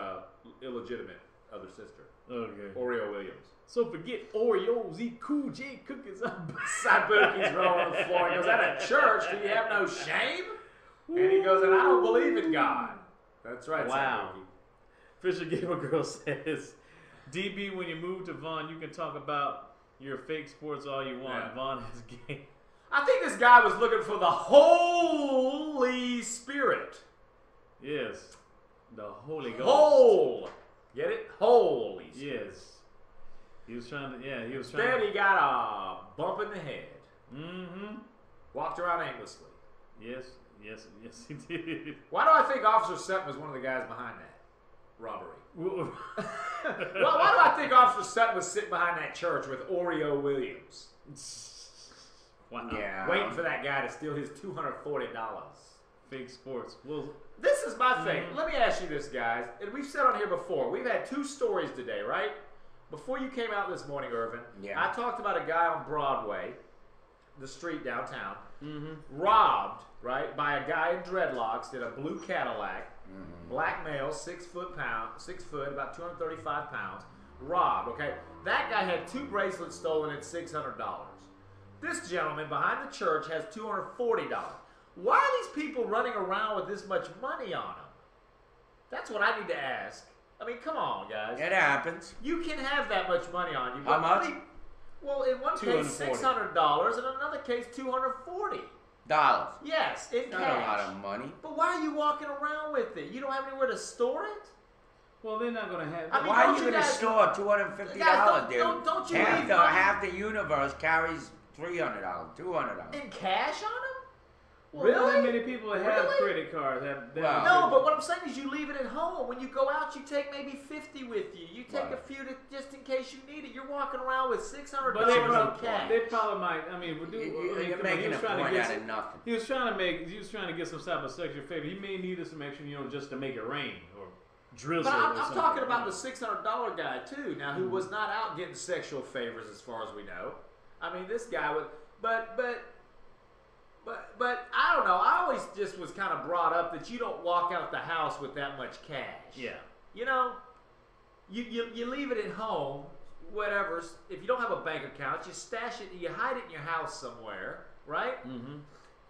illegitimate other sister. Okay. Oreo Williams. So forget Oreos, eat Cool J cookies. Saibuki's rolling on the floor. He goes, at a church, do you have no shame? And he goes, and I don't believe in God. That's right, Wow. Saibuki. Fisher Gamer Girl says, DB, when you move to Vaughn, you can talk about your fake sports all you want. Yeah. Vaughn is gay. I think this guy was looking for the Holy Spirit. Yes. The Holy Ghost. Whole. Get it? Holy Spirit. Yes. He was trying to. Yeah, he was Instead, trying. he got a bump in the head. Mm-hmm. Walked around aimlessly. Yes, he did. Why do I think Officer Sutton was one of the guys behind that robbery? why do I think Officer Sutton was sitting behind that church with Oreo Williams? Wow. Yeah. Waiting for that guy to steal his $240. Fake sports. Well, this is my thing. Let me ask you this, guys. And we've said on here before, we've had 2 stories today, right? Before you came out this morning, Irvin, I talked about a guy on Broadway, the street downtown, robbed, right, by a guy in dreadlocks in a blue Cadillac, black male, 6 foot, about 235 pounds, robbed, okay? That guy had 2 bracelets stolen at $600. This gentleman behind the church has $240. Why are these people running around with this much money on them? That's what I need to ask. I mean, come on, guys. It happens. You can have that much money on you. How much? Well, in one case, $600, and in another case, $240. Yes, in Not cash. a lot of money. But why are you walking around with it? You don't have anywhere to store it? Well, they're not going to have. I mean, Why are don't you you going to guys- store $250, Guys, dude? don't you half leave the money- half the universe carries $300, $200. In cash on them? Well, Really? Not that many people that have Really? credit cards. No, but what I'm saying is you leave it at home. When you go out, you take maybe 50 with you. You take a few just in case you need it. You're walking around with $600 But they in cash. probably might. I mean, You're making a point out of nothing. He was trying to get some type of sexual favor. He may need some extra, just to make it rain or drizzle. But or I'm something. talking about the $600 guy too. Now, who was not out getting sexual favors, as far as we know. I mean, this guy was, but I don't know. I always just was kind of brought up that you don't walk out the house with that much cash. Yeah. You leave it at home, whatever. If you don't have a bank account, you stash it, you hide it in your house somewhere, right? Mm-hmm.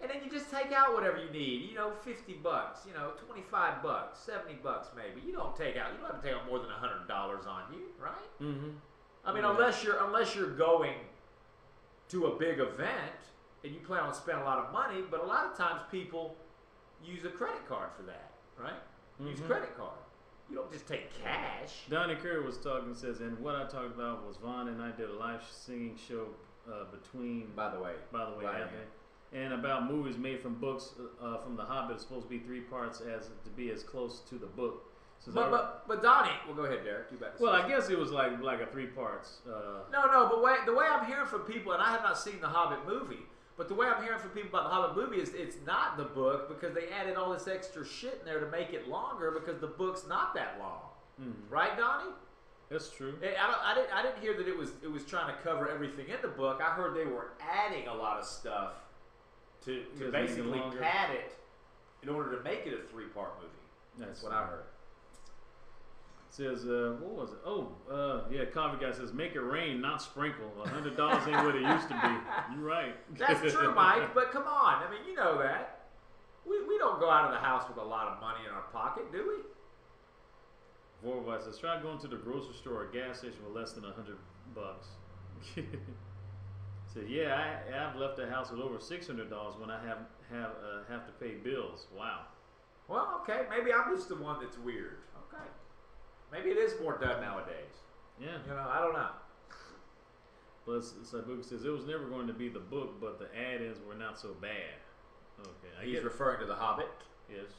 And then you just take out whatever you need. $50, $25, $70 maybe. You don't have to take out more than $100 on you, right? Mm-hmm. I mean, unless you're going to a big event and you plan on spending a lot of money, but a lot of times people use a credit card for that, right? Use credit card. You don't just take cash. Donnie Curry was talking, says, and what I talked about was Vaughn and I did a live singing show between. By the way, Anthony, and about movies made from books from The Hobbit. It's supposed to be 3 parts to be as close to the book. So but Donnie, well, go ahead, Derek. You bet. Well, I guess it was like a 3 parts. No, but the way I'm hearing from people, and I have not seen the Hobbit movie, but the way I'm hearing from people about the Hobbit movie is it's not the book because they added all this extra shit in there to make it longer because the book's not that long, right, Donnie? That's true. I didn't hear that it was trying to cover everything in the book. I heard they were adding a lot of stuff to basically pad it in order to make it a 3-part movie. That's what I heard. Says, what was it? Coffee Guy says, make it rain, not sprinkle. $100 ain't what it used to be. You're right. That's true, Mike, but come on. I mean, you know that. We don't go out of the house with a lot of money in our pocket, do we? Vorwise says, try going to the grocery store or gas station with less than $100. So I've left the house with over $600 when I have to pay bills. Wow. Well, okay, maybe I'm just the one that's weird. Okay. Maybe it is more done nowadays. Yeah. I don't know. Plus, Sabuka says it was never going to be the book, but the add-ins were not so bad. Okay. He's referring to The Hobbit? Yes.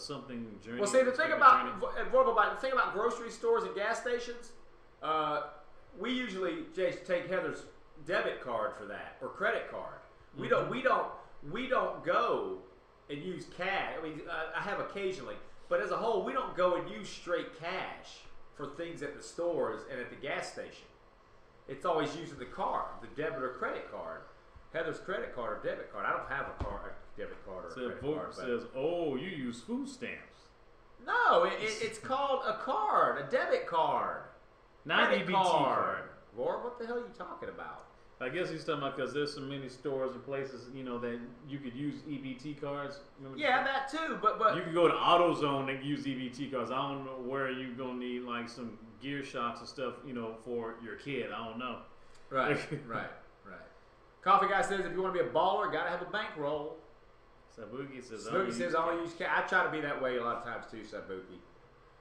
Something journey. Well, see, the thing about grocery stores and gas stations, we usually just take Heather's debit card for that or credit card. We don't go and use cash. I mean, I have occasionally. But as a whole, we don't go and use straight cash for things at the stores and at the gas station. It's always using the card, the debit or credit card. Heather's credit card or debit card. I don't have a debit card or a credit card. Says, oh, you use food stamps. No, it's called a card, a debit card. Not credit EBT card. Lord, what the hell are you talking about? I guess he's talking about because there's so many stores and places, that you could use EBT cards. Yeah, that too, but you could go to AutoZone and use EBT cards. I don't know where you're gonna need like some gear shocks and stuff, for your kid. I don't know. Right. Coffee Guy says if you want to be a baller, gotta have a bankroll. Sabuki says I only use cash. I try to be that way a lot of times too, Sabuki.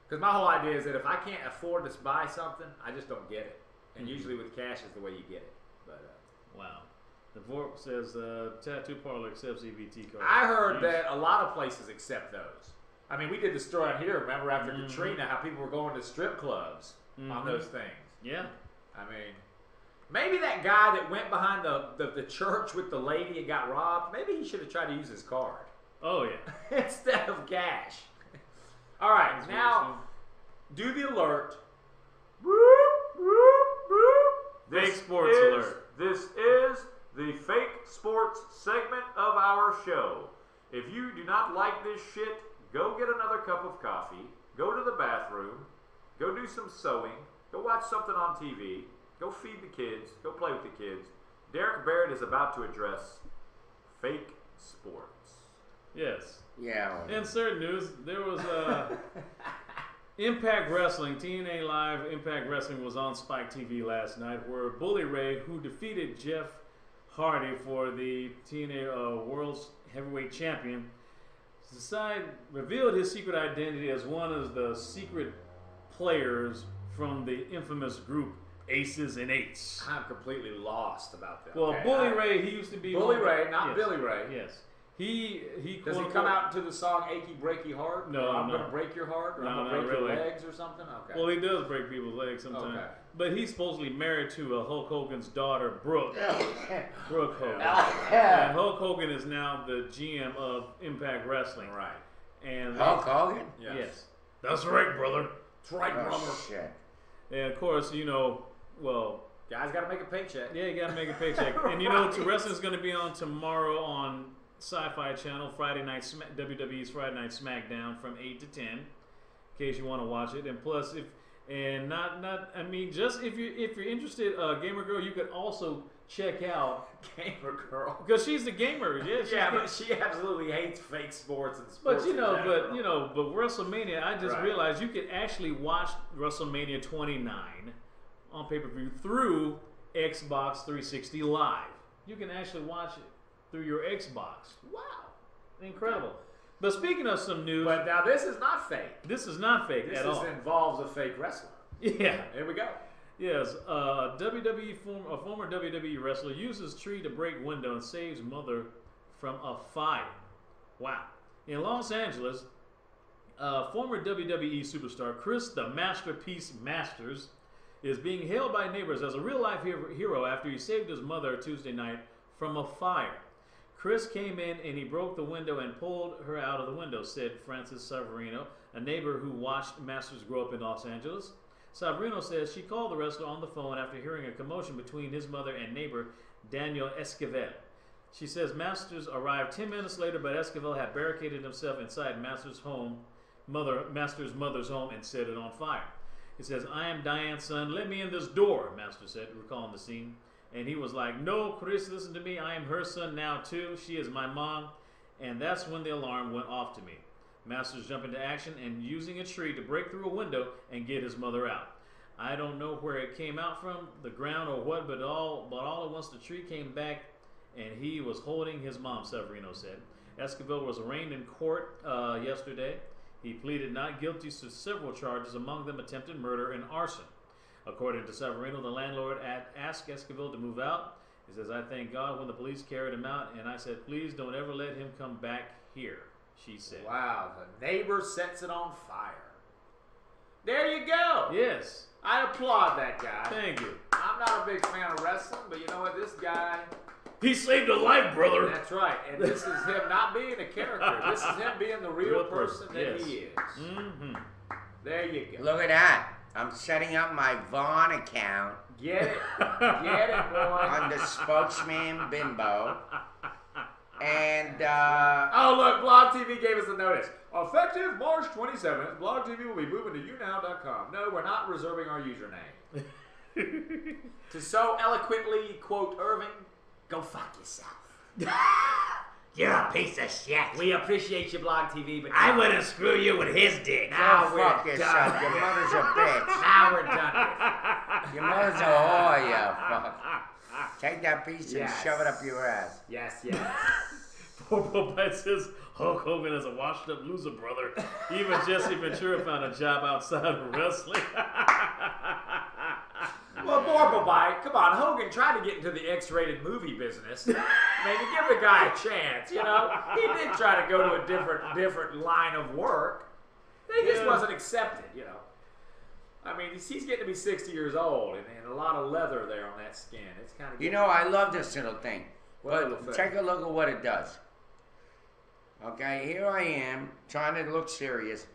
Because my whole idea is that if I can't afford to buy something, I just don't get it. And usually with cash is the way you get it. But wow. The Vorp says tattoo parlor accepts EBT cards. I heard that a lot of places accept those. I mean, we did the story on here, remember, after Katrina, how people were going to strip clubs on those things. Yeah. I mean, maybe that guy that went behind the church with the lady and got robbed, maybe he should have tried to use his card. Oh, yeah. Instead of cash. All right, That's now, do the alert. Fake sports alert. This is the fake sports segment of our show. If you do not like this shit, go get another cup of coffee, go to the bathroom, go do some sewing, go watch something on TV, go feed the kids, go play with the kids. Derek Barrett is about to address fake sports. Yes. Yeah. Insert news. There was Impact Wrestling, TNA Live Impact Wrestling was on Spike TV last night, where Bully Ray, who defeated Jeff Hardy for the TNA World's Heavyweight Champion, revealed his secret identity as one of the secret players from the infamous group Aces and Eights. I'm completely lost about that. Well, Bully Ray, he used to be Bully Ray, not Billy Ray. Yes. He Does he come out to the song "Achy Breaky Heart"? No, or I'm no. gonna break your heart, or No, I'm not gonna break really. your legs, or something. Okay. Well, he does break people's legs sometimes. Okay. But he's supposedly married to Hulk Hogan's daughter, Brooke. Brooke Hogan. Yeah. And Hulk Hogan is now the GM of Impact Wrestling. Right. And Hulk Hogan? Yes. That's right, brother. That's right, brother. Oh, shit. And of course, guys got to make a paycheck. Yeah, you got to make a paycheck. And wrestling's going to be on tomorrow on Sci-Fi Channel, WWE's Friday Night SmackDown from 8 to 10, in case you want to watch it. And plus, if you're interested, Gamer Girl, you could also check out Gamer Girl, because she's the gamer. Yeah, but she absolutely hates fake sports and sports. But but WrestleMania, I just realized you could actually watch WrestleMania 29 on pay-per-view through Xbox 360 Live. You can actually watch it through your Xbox. Wow. Incredible. But speaking of some news... But now this is not fake. This is not fake at all. This involves a fake wrestler. Yeah. Here we go. Yes. A former WWE wrestler uses tree to break window and saves mother from a fire. Wow. In Los Angeles, former WWE superstar Chris the Masterpiece Masters is being hailed by neighbors as a real-life hero after he saved his mother Tuesday night from a fire. Chris came in and he broke the window and pulled her out of the window, said Francis Savarino, a neighbor who watched Masters grow up in Los Angeles. Savarino says she called the wrestler on the phone after hearing a commotion between his mother and neighbor Daniel Esquivel. She says Masters arrived 10 minutes later, but Esquivel had barricaded himself inside Masters' mother's home and set it on fire. He says, "I am Diane's son. Let me in this door," Master said, recalling the scene. And he was like, "No, Chris, listen to me. I am her son now, too. She is my mom." And that's when the alarm went off to me. Masters jumped into action and using a tree to break through a window and get his mother out. I don't know where it came out from, the ground or what, but all at once the tree came back and he was holding his mom, Severino said. Esquivel was arraigned in court yesterday. He pleaded not guilty to several charges, among them attempted murder and arson. According to Severino, the landlord asked Esquivel to move out. He says, "I thank God when the police carried him out, and I said, please don't ever let him come back here," she said. Wow, the neighbor sets it on fire. There you go. Yes. I applaud that guy. Thank you. I'm not a big fan of wrestling, but you know what? This guy... He saved a life, brother. That's right. And this is him not being a character. This is him being the real person that he is. Mm-hmm. There you go. Look at that. I'm setting up my Vaughn account. Get it. Get it, boy. On the Spokesman Bimbo. And, oh, look, Blog TV gave us a notice. Effective March 27th, Blog TV will be moving to younow.com. No, we're not reserving our username. To so eloquently quote Irving, "Go fuck yourself." You're a piece of shit. We appreciate you, Blog TV, but I wouldn't screw you with his dick. Now Go we're fuck yourself. done. Your mother's a bitch. Now we're done with it. Your mother's a whore, you fuck. Take that piece and Yes. shove it up your ass. Yes, yes. Popo Bite says Hulk Hogan is a washed-up loser, brother. Even Jesse Ventura found a job outside of wrestling. Well, Popo Bite, come on, Hogan tried to get into the X-rated movie business. Maybe give the guy a chance, you know. He did try to go to a different line of work. He just wasn't accepted, you know. I mean, he's getting to be 60 years old, and a lot of leather there on that skin. It's kind of. You know, I love this little thing. What But little take thing? a look at what it does. Okay, here I am trying to look serious,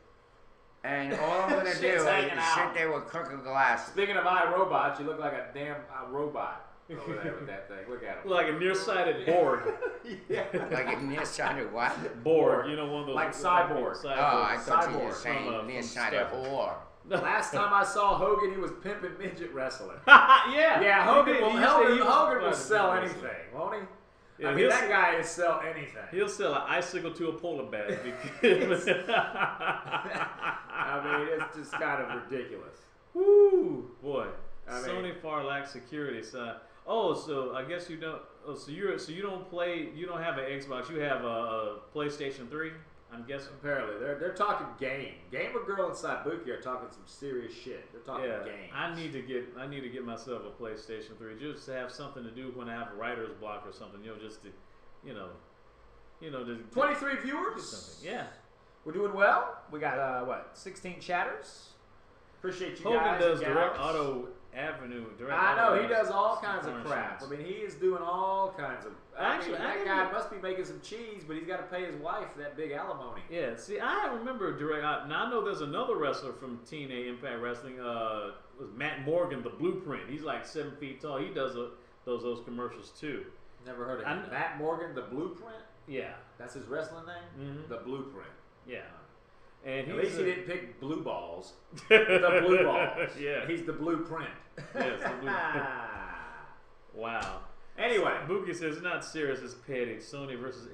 and all I'm gonna do Shit's is hanging out. sit there with Cook of Glass. Speaking of iRobot, you look like a damn robot over there with that thing. Look at him. Like a nearsighted Borg. Yeah. Like a nearsighted what? Borg, you know, one of those. Like Cyborg. Oh, I thought you were Cyborg. saying nearsighted whore. Last time I saw Hogan, he was pimping midget wrestling. Yeah. Yeah, Hogan He will, used to- he was Hogan will fucking sell wrestling. anything, won't he? Yeah, I mean, he'll that s- guy will sell anything. He'll sell an icicle to a polar bear. Because I mean, it's just kind of ridiculous. Woo, boy. I mean- Sony far lacks security. So, so I guess you don't. Oh, so you don't play. You don't have an Xbox. You have a PlayStation 3. I'm guessing. Apparently, they're talking game. Gamer Girl and Saibuki are talking some serious shit. They're talking Yeah, game. I need to get myself a PlayStation 3 just to have something to do when I have a writer's block or something. You know, just to, to 23 viewers. Something. Yeah. We're doing well. We got 16 chatters. Appreciate you Hogan guys. does and Direct gals. Auto Avenue. I know he Auto does all Avenue kinds of car crap. I insurance. mean, he is doing all kinds of. Actually, I that didn't guy know- must be making some cheese, but he's got to pay his wife that big alimony. Yeah, see, I remember Direct. Now I know there's another wrestler from TNA Impact Wrestling. Was Matt Morgan, the Blueprint. He's like 7 feet tall. He does those commercials too. Never heard of him. Matt Morgan, the Blueprint. Yeah, That's his wrestling name. Mhm. The Blueprint. yeah. And At he's least he didn't pick blue balls. The blue balls. Yeah. He's the Blueprint. Yes, the Blueprint. Wow. Anyway. Mookie says it's not serious. It's petty. Sony versus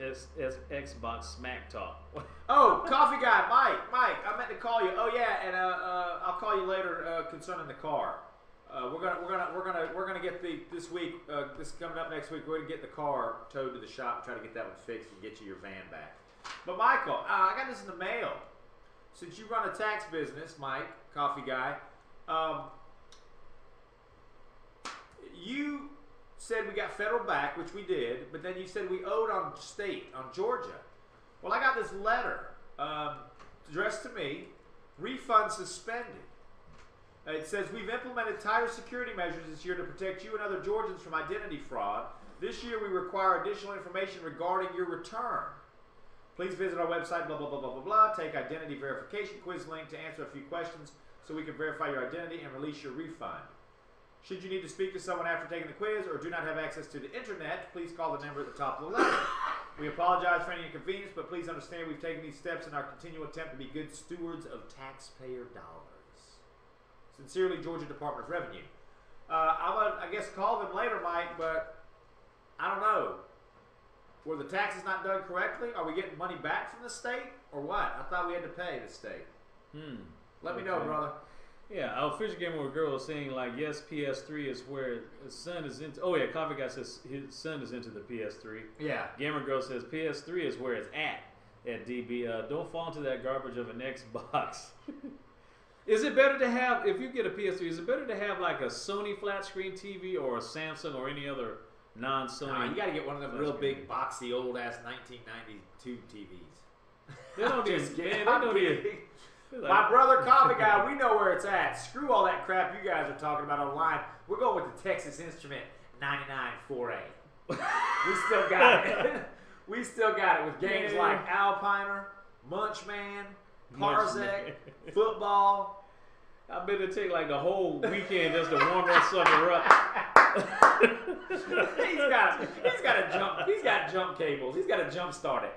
Xbox Smack Talk. Oh, coffee guy, Mike, I meant to call you. Oh yeah, and I'll call you later concerning the car. We're gonna get this week. This is coming up next week. We're gonna get the car towed to the shop, try to get that one fixed, and get you your van back. But Michael, I got this in the mail. Since you run a tax business, Mike, coffee guy, you said we got federal back, which we did, but then you said we owed on state, on Georgia. Well, I got this letter addressed to me, refund suspended. It says, we've implemented tighter security measures this year to protect you and other Georgians from identity fraud. This year we require additional information regarding your return. Please visit our website, blah, blah, blah, blah, blah, blah. Take identity verification quiz link to answer a few questions so we can verify your identity and release your refund. Should you need to speak to someone after taking the quiz or do not have access to the internet, please call the number at the top of the letter. We apologize for any inconvenience, but please understand we've taken these steps in our continual attempt to be good stewards of taxpayer dollars. Sincerely, Georgia Department of Revenue. I'm going to, I guess, call them later, Mike, but I don't know. Were the taxes not done correctly? Are we getting money back from the state or what? I thought we had to pay the state. Let me know, brother. Yeah, our official gamer girl was saying like, yes, PS3 is where his son is into. Oh yeah, Coffee Guy says his son is into the PS3. Yeah. Gamer girl says PS3 is where it's at DB. Don't fall into that garbage of an Xbox. Is it better to have, if you get a PS3, is it better to have like a Sony flat screen TV or a Samsung or any other non-Sony? Nah, you got to get one of them real big, boxy, old-ass 1992 TVs. They don't Just even, kidding. man, they I'm don't kidding. even. Like, My brother, Coffee Guy, we know where it's at. Screw all that crap you guys are talking about online. We're going with the Texas Instrument 99-4A. We still got it. We still got it with games Yeah. like Alpiner, Munchman, Parzek, Munchman. football. I bet it take like the whole weekend just to warm that sucker up. He's got jump cables. He's got to jump start it.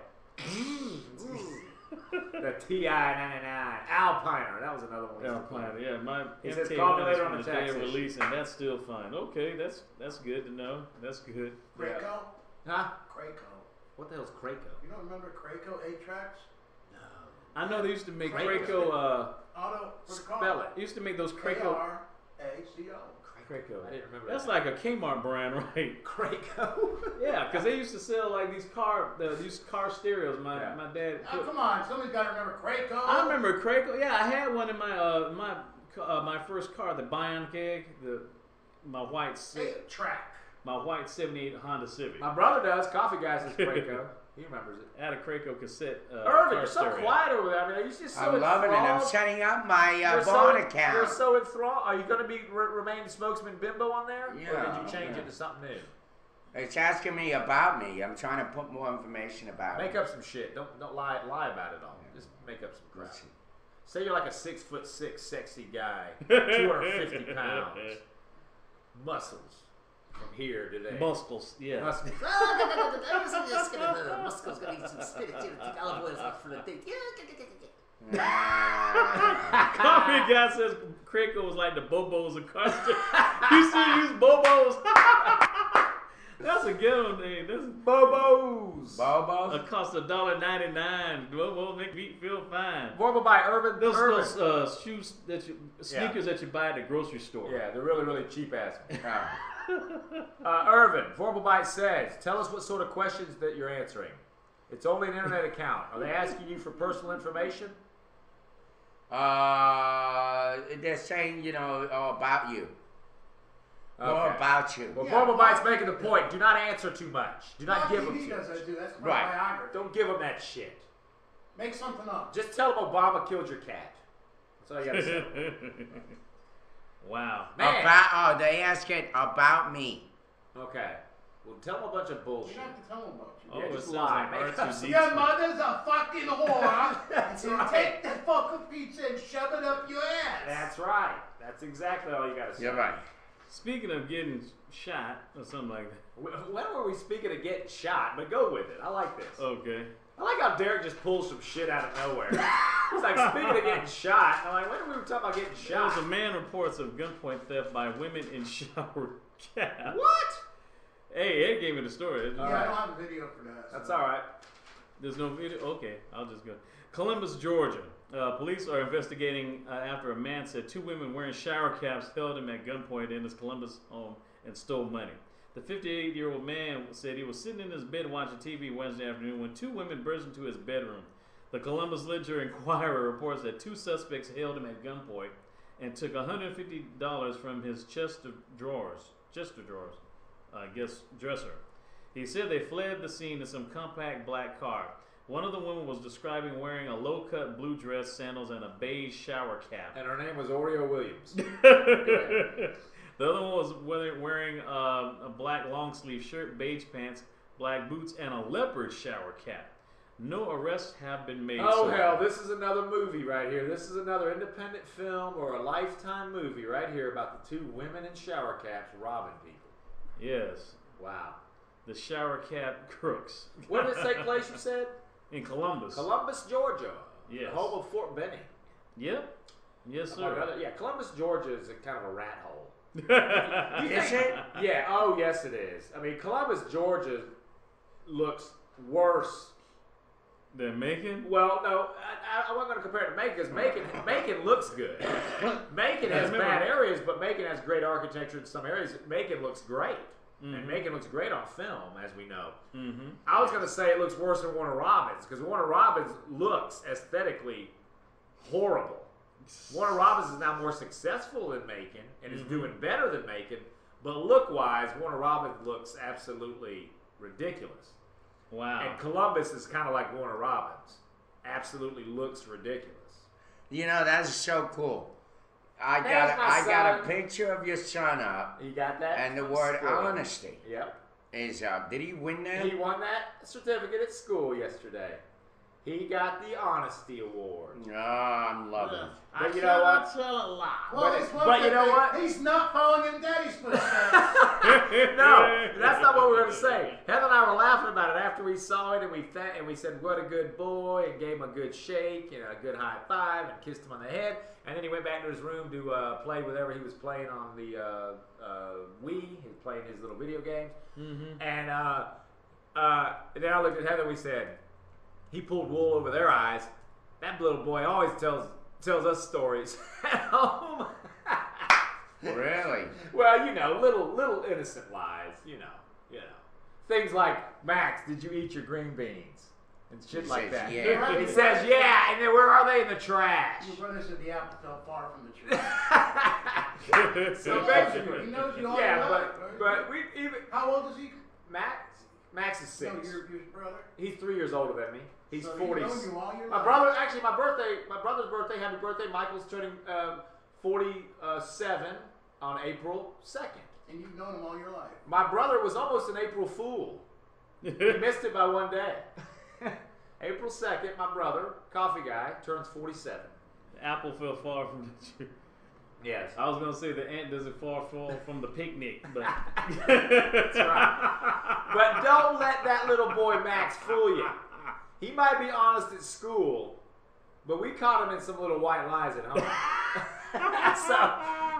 The TI-99, Alpiner. That was another one. Alpiner, yeah. My He says MK1 call me is later from on the the day tax of issue. release, and that's still fine. Okay, that's good to know. That's good. Craco? Huh? Craco. What the hell's Craco? You don't remember Craco 8-tracks? I know they used to make Craco. Craco. Auto for the car. Spell it. Used to make those Craco. K-R-A-C-O. Craco. I didn't remember That's that. like a Kmart brand, right? Craco. Yeah, because they used to sell like these car stereos. My dad. Oh, come on, somebody's got to remember Craco. I remember Craco. Yeah, I had one in my my first car, the Bionic Egg, my white track. My white '78 Honda Civic. My brother does. Coffee Guy says Craco. He remembers it. I had a Craco cassette. Irvin, you're so quiet over there. I mean, are you just so I'm loving it. I'm setting up my You're Vaughn so, account. You're so enthralled. Are you going to be remain spokesman Bimbo on there? Yeah. Or did you change it to something new? It's asking me about me. I'm trying to put more information about Make me. up some shit. Don't lie about it all. Just make up some crap. Say you're like a 6'6" sexy guy, 250 pounds, muscles from here to there. Muscles, yeah. Muscles. Muscles gonna eat some spinach and take olive oil off for the thing. Coffee Guy says Craco was like the Bobos of car stereos. You still use Bobos? That's a good one, name. That's Bobos. Bobos. It costs $1.99. Bobo make me feel fine. Vorpal by Urban. Those shoes sneakers that you buy at the grocery store. Yeah, they're really, really cheap ass. Irvin, Vorpal Bite says, tell us what sort of questions that you're answering. It's only an internet account. Are they asking you for personal information? They're saying, about you. More about you. Well, Vorpal Bite's making the point. Do not answer too much. Do not give them He too does much. that too. That's my Right. biography. Don't give them that shit. Make something up. Just tell them Obama killed your cat. That's all you gotta say. Wow. Man. They ask it about me. Okay. Well, tell them a bunch of bullshit. You don't have to tell them about you. Oh, Yeah, it just sounds lie. like Make up R2D2. Your mother's a fucking whore. That's and right. Take the fucking pizza and shove it up your ass. That's right. That's exactly all you gotta say. You're right. Speaking of getting shot or something like that. When were we speaking of getting shot? But go with it. I like this. Okay. I like how Derek just pulls some shit out of nowhere. He's like, speaking of getting shot. I'm like, when were we talking about getting There was shot? a man reports of gunpoint theft by women in shower cabs. What? Hey, Ed gave me the story. Yeah, I don't have a video for that. That's all right. There's no video? Okay, I'll just go. Columbus, Georgia. Police are investigating after a man said two women wearing shower caps held him at gunpoint in his Columbus home and stole money. The 58-year-old man said he was sitting in his bed watching TV Wednesday afternoon when two women burst into his bedroom. The Columbus Ledger Inquirer reports that two suspects held him at gunpoint and took $150 from his chest of drawers, dresser. He said they fled the scene in some compact black car. One of the women was describing wearing a low-cut blue dress, sandals, and a beige shower cap. And her name was Oreo Williams. The other one was wearing a black long-sleeve shirt, beige pants, black boots, and a leopard shower cap. No arrests have been made. Oh, hell, this is another movie right here. This is another independent film or a Lifetime movie right here about the two women in shower caps robbing people. Yes. Wow. The shower cap crooks. Where did it take place, you said? In Columbus. Columbus, Georgia. Yes. The home of Fort Benning. Yep. Yes, Among sir. other- yeah, Columbus, Georgia is a kind of a rat hole. Is it? Yeah. Oh, yes, it is. I mean, Columbus, Georgia looks worse than Macon. Well, no, I wasn't going to compare it to Macon because Macon looks good. Macon has bad areas, but Macon has great architecture in some areas. Macon looks great. And Macon looks great on film, as we know. Mm-hmm. I was going to say it looks worse than Warner Robins because Warner Robins looks aesthetically horrible. Warner Robins is now more successful than Macon and is doing better than Macon, but look-wise, Warner Robins looks absolutely ridiculous. Wow. And Columbus is kind of like Warner Robins. Absolutely looks ridiculous. You know, that's so cool. I There's my got a son. picture of your son up. You got that? And the From word school. honesty Yep. is up. Did he win that? He won that certificate at school yesterday. He got the Honesty Award. Oh, I'm loving it. But you know what? Tell a lie. But you know what? He's not following in Daddy's footsteps. No, that's not what we're going to say. Heather and I were laughing about it after we saw it, and we said, what a good boy, and gave him a good shake, and a good high five, and kissed him on the head. And then he went back to his room to play whatever he was playing on the Wii. He was playing his little video games. Mm-hmm. And then I looked at Heather and we said, he pulled wool over their eyes. That little boy always tells us stories at home. Really? Well, you know, little innocent lies. You know, things like, Max, did you eat your green beans? And shit He like says, that. yeah. He says, yeah, and then where are they in the trash? Your brother said the apple fell far from the tree. So basically, he knows you all yeah, your life, but right? we even. How old is he? Max is 6. No, your brother. He's 3 years older than me. He's So 40. He's known you all your My life. brother, actually, my brother's birthday. Happy birthday! Michael's turning 47 on April 2nd. And you've known him all your life. My brother was almost an April Fool. He missed it by one day. April 2nd, my brother, coffee guy, turns 47. The apple fell far from the tree. Yes. I was gonna say the ant doesn't fall from the picnic, but That's right. But don't let that little boy Max fool you. He might be honest at school, but we caught him in some little white lies at home.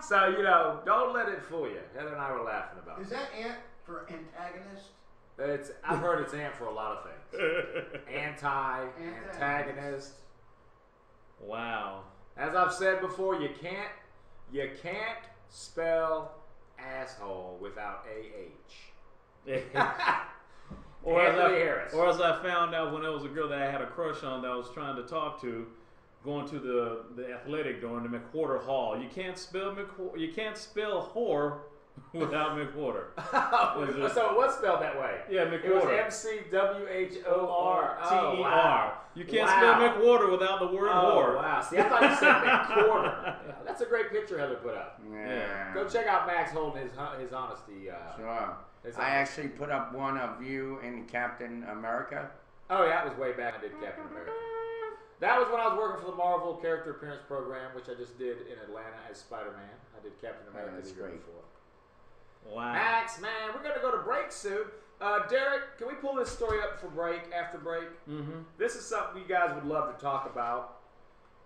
so you know, don't let it fool you. Heather and I were laughing about it. Is that ant for antagonist? I've heard it's ant for a lot of things. Antagonist. Wow. As I've said before, you can't spell asshole without AH. Or Anthony Harris. as I found out when there was a girl that I had a crush on that I was trying to talk to, going to the athletic door in the McWhorter Hall. You can't spell whore without McWhorter. So it was spelled that way. Yeah, McWhorter. It was McWhorter. Oh, wow. You can't Wow. spell McWhorter without the word whore. Wow. See, I thought you said McQuarter. That's a great picture Heather put up. Yeah. Go check out Max holding his honesty. Sure. I actually put up one of you in Captain America. Oh, yeah, that was way back. I did Captain America. That was when I was working for the Marvel Character Appearance Program, which I just did in Atlanta as Spider-Man. I did Captain America that's the year great. before. Wow. Max, man, we're going to go to break soon. Derek, can we pull this story up for break, after break? Mm-hmm. This is something you guys would love to talk about.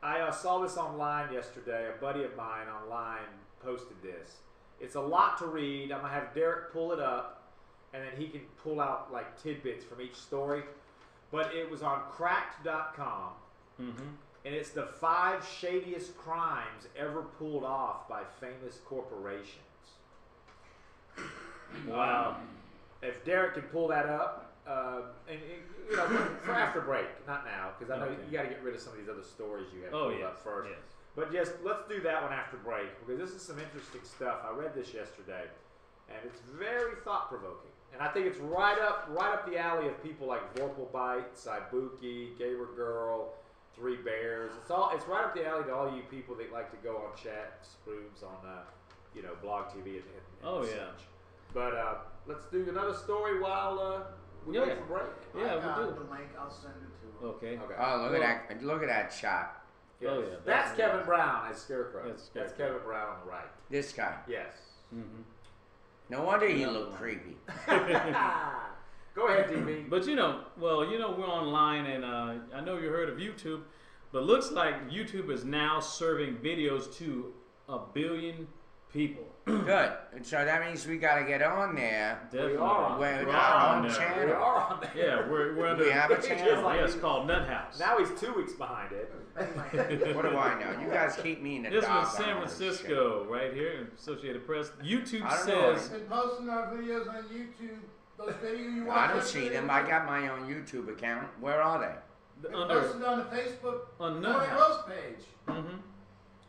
I saw this online yesterday. A buddy of mine online posted this. It's a lot to read. I'm going to have Derek pull it up, and then he can pull out like tidbits from each story. But it was on cracked.com, Mm-hmm. and it's the 5 shadiest crimes ever pulled off by famous corporations. Wow. If Derek can pull that up, and you know, for after break, not now, because I know Okay. you got to get rid of some of these other stories you have Oh, pulled yes, up first. yes. But just let's do that one after break, because this is some interesting stuff. I read this yesterday, and it's very thought provoking, and I think it's right up the alley of people like Vorpal Bites, Ibuki, Gamer Girl, Three Bears. It's right up the alley to all you people that like to go on chat rooms on Blog TV and Oh, such. yeah. But let's do another story while we wait for break. Yeah, I got we do. the link. I'll send it to him. Okay. Oh, look at that shot. Yes. Oh, yeah. That's Kevin Brown as Scarecrow. That's That's Scarecrow. Kevin Brown on the right. This guy. Yes. Mm-hmm. No wonder he looked creepy. Go ahead, DB. But we're online, and I know you heard of YouTube, but looks like YouTube is now serving videos to 1 billion people. Good. So that means we got to get on there. Definitely. We're We're our own there. channel. We are on there. Yeah, we're under We have a it's channel? like, it's called Nut House. Now he's 2 weeks behind it. What do I know? You guys keep me in the This dark was San on all this Francisco, right here in Associated Press. YouTube I don't know. says Been posting our videos on YouTube. Those videos you shit. watch. I don't see them. I got my own YouTube account. Where are they? Been under posted on the Facebook on Morning Nut House. Roast page. Mm-hmm.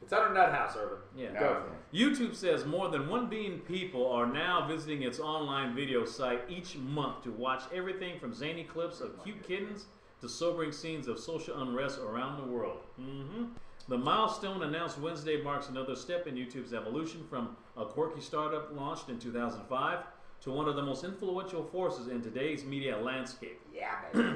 It's under Nut House, Urban. Yeah. No. Go for it. YouTube says more than 1 billion people are now visiting its online video site each month to watch everything from zany clips of cute kittens to sobering scenes of social unrest around the world. Mm-hmm. The milestone announced Wednesday marks another step in YouTube's evolution from a quirky startup launched in 2005 to one of the most influential forces in today's media landscape. Yeah, baby.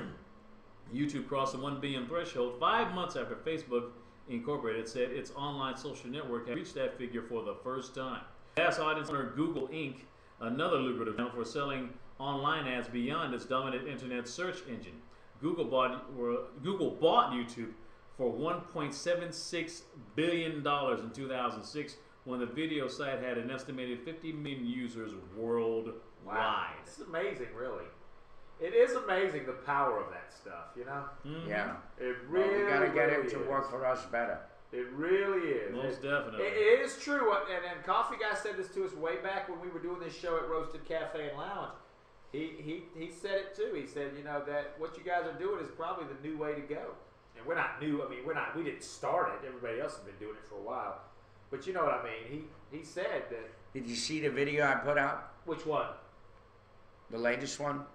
YouTube crossed the 1 billion threshold 5 months after Facebook Incorporated said its online social network had reached that figure for the first time. Vast audience owner Google Inc., another lucrative channel for selling online ads beyond its dominant internet search engine. Google bought YouTube for $1.76 billion in 2006 when the video site had an estimated 50 million users worldwide. Wow. It's amazing, really. It is amazing the power of that stuff, you know? Mm-hmm. Yeah. It Well, really we got to get really it to is. work for us better. It really is. Most definitely. It is true. And Coffee Guy said this to us way back when we were doing this show at Roasted Cafe and Lounge. He said it too. He said, you know, that what you guys are doing is probably the new way to go. And we're not new. I mean, we didn't start it. Everybody else has been doing it for a while. But you know what I mean. He said that. Did you see the video I put out? Which one? The latest one?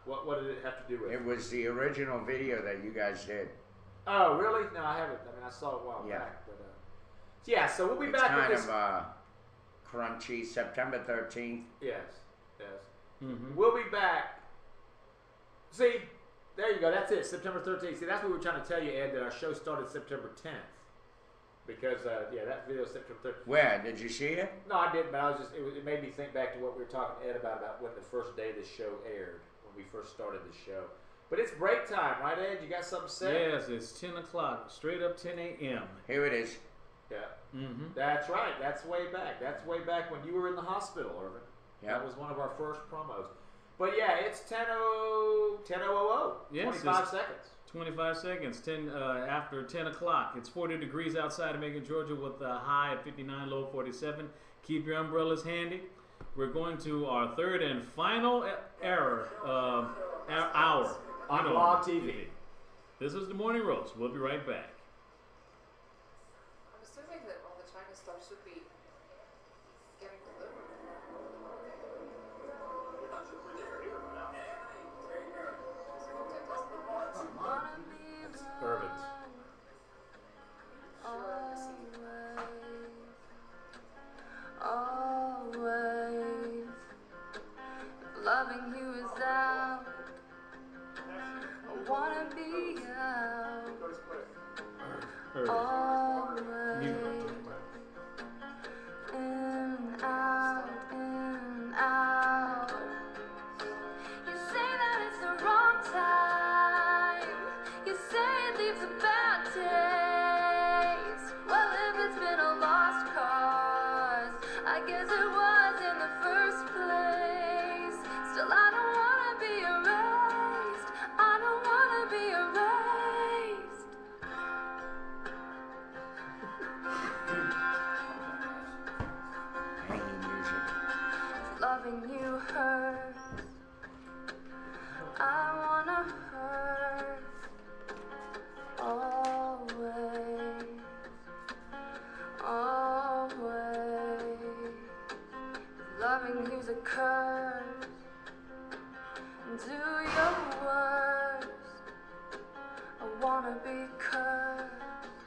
What did it have to do with? It was the original video that you guys did. Oh, really? No, I haven't. I mean, I saw it a while back. But, yeah, so we'll be It's back with kind this. of crunchy, September 13th. Yes. Mm-hmm. We'll be back. See, there you go. That's it. September 13th. See, that's what we were trying to tell you, Ed, that our show started September 10th. Because, that video is September 13th. Where? Did you see it? No, I didn't, but I was just, it made me think back to what we were talking to Ed about when the first day the show aired, when we first started the show. But it's break time, right, Ed? You got something to say? Yes, it's 10 o'clock, straight up 10 a.m. Here it is. Yeah. Mm-hmm. That's right. That's way back. That's way back when you were in the hospital, Irvin. Yeah. That was one of our first promos. But yeah, it's 10:00. Yes, 25 seconds. 25 seconds, after 10 o'clock. It's 40 degrees outside of Macon, Georgia, with a high of 59, low of 47. Keep your umbrellas handy. We're going to our third and final hour on Blog TV. This is the Morning Roast. We'll be right back. I'm assuming that all the China stuff should be getting delivered. That's Irvin's. Always, loving you is out. I wanna be out. Always, in, out. You say that it's the wrong time. You say it leaves a bad taste. Well, if it's been a lost cause, I guess it was in the first place. Still, I don't wanna be erased. I don't wanna be erased. Hanging music. Loving you hurts. I wanna hurt. Always. Always. Loving you's a curse. Do your worst. I wanna be cursed.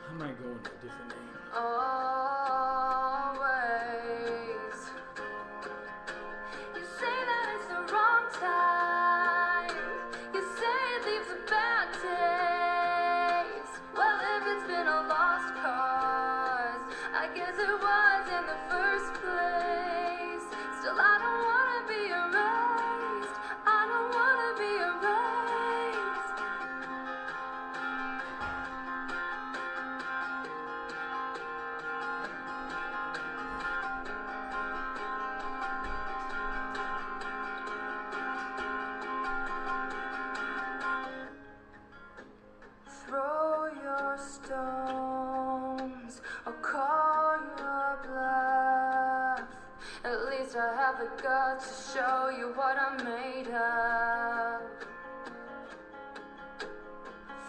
I might go under a different name. Always. You say that it's the wrong time. You say it leaves a bad taste. Well, if it's been a lost cause, I guess it was in the first place. Still, I don't wanna be erased. I don't wanna be erased. Throw your stones, I'll call your bluff. At least I have the guts to show you what I'm made of.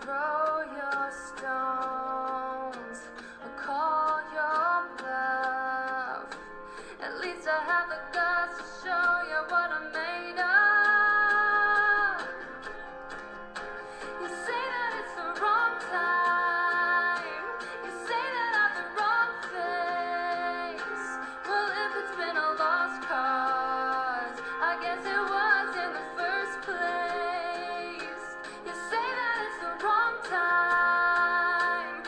Throw your stones, I'll call your bluff. At least I have the guts to show you what I'm made of. You say that it's the wrong time. You say that I'm the wrong face. Well, if it's been a lost cause, I guess it was in the first place. You say that it's the wrong time.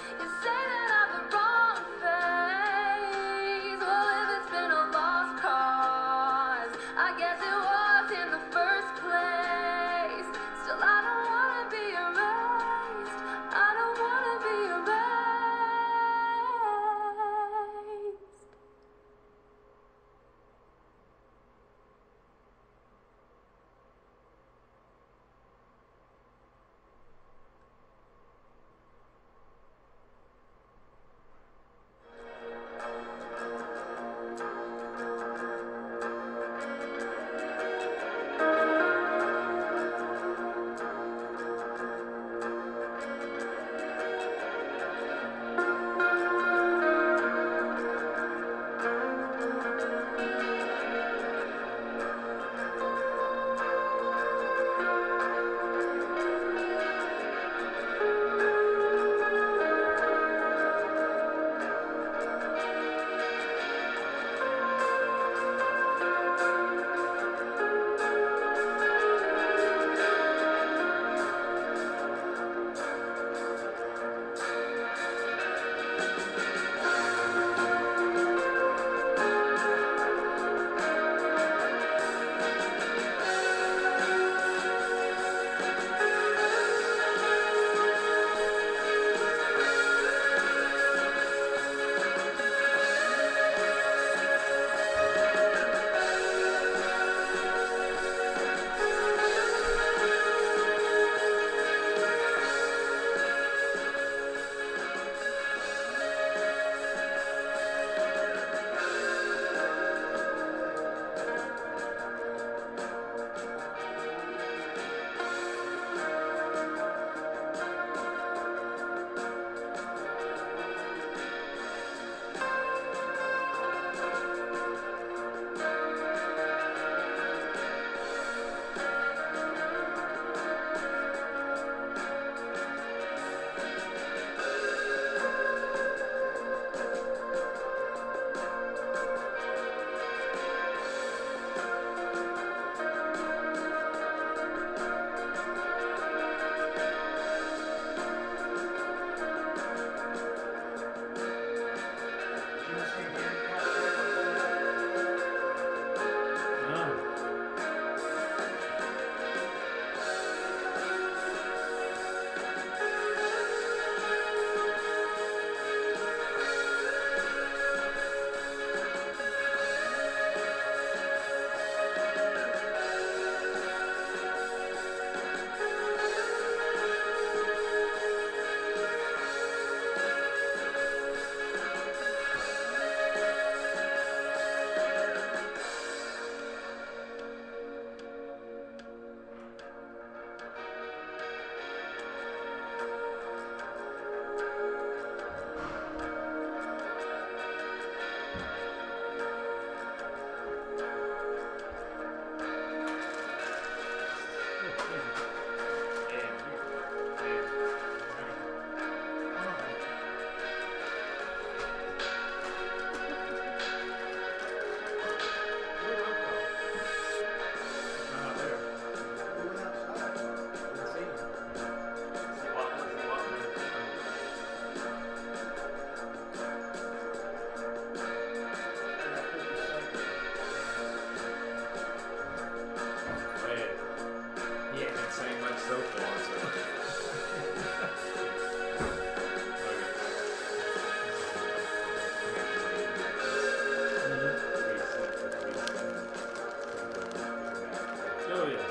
Oh, yes.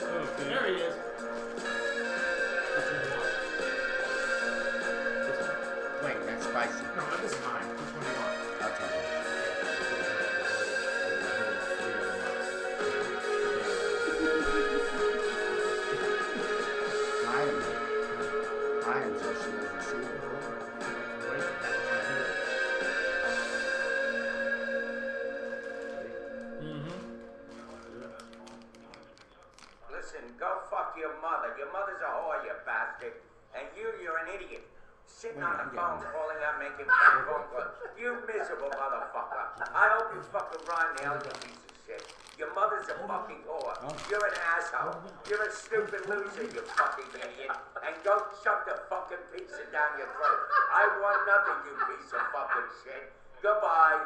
Okay. There he is. Wait, that's spicy. No, this is mine. Which one do you want? Okay. I am so she doesn't see it. Listen, go fuck your mother. Your mother's a whore, you bastard. And you're an idiot. Sitting on the phone calling up, making phone calls. You miserable motherfucker. I hope you fucking run now, you piece of shit. Your mother's a fucking whore. You're an asshole. You're a stupid loser, you fucking idiot. And go shove the fucking pizza down your throat. I want nothing, you piece of fucking shit. Goodbye.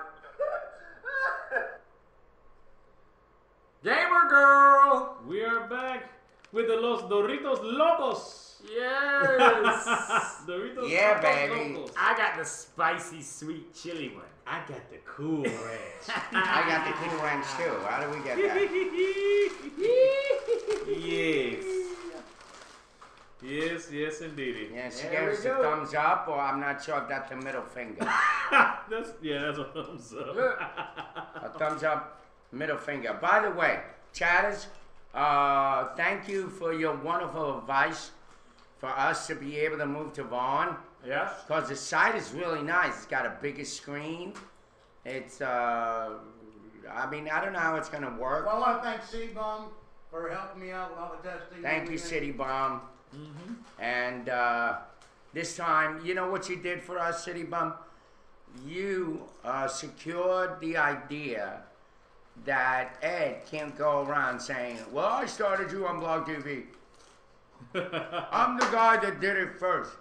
Gamer Girl! We are back with the Los Doritos Locos. Yes! Doritos Yeah, Locos baby. Locos. I got the spicy, sweet chili one. I got the cool ranch. I got the cool ranch too. How do we get that? Yes. Yes, yes, indeedy. Yeah, she There gave we us a go. thumbs up, or I'm not sure if that's a middle finger. That's a thumbs up. A thumbs up, middle finger. By the way, chatters, thank you for your wonderful advice for us to be able to move to Vaughn. Yes? Because the site is really nice. It's got a bigger screen. It's, I mean, I don't know how it's going to work. Well, I want to thank C-Bum for helping me out with all the testing. Thank you, City Bum. And this time, you know what you did for us, City Bum? You secured the idea that Ed can't go around saying, well, I started you on Blog TV. I'm the guy that did it first.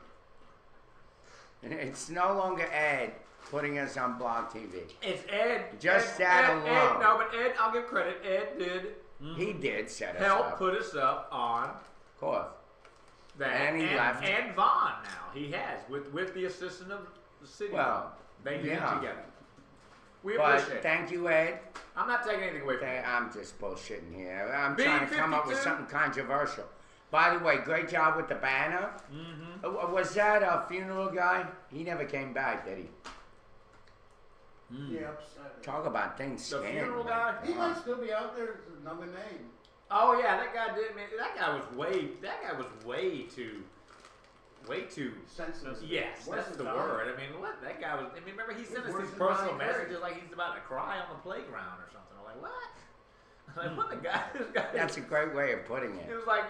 It's no longer Ed putting us on Blog TV. It's Ed. Just Ed, that Ed, alone. No, but Ed, I'll give credit. Ed did He did set us help up. put us up on Of course. that. And he left. And Vaughn now. He has. With the assistance of the city. Well, they did yeah. it together. We But appreciate it. thank you, Ed. I'm not taking anything away from you. I'm just bullshitting here. I'm B trying to come up with 52? something controversial. By the way, great job with the banner. Was that a funeral guy? He never came back, did he? Yeah, upset. Talk about things The scaring funeral me. guy? He might still be out there. It's another name. Oh yeah, that guy did. Man, that guy was way too sensitive. Yes, Worse that's than the dying. word. I mean, what that guy was. I mean, remember he sent us worse these than personal dying Harry. messages like he's about to cry on the playground or something. I'm like, what? Like, what the guy? This guy. That's a great way of putting He it. was like,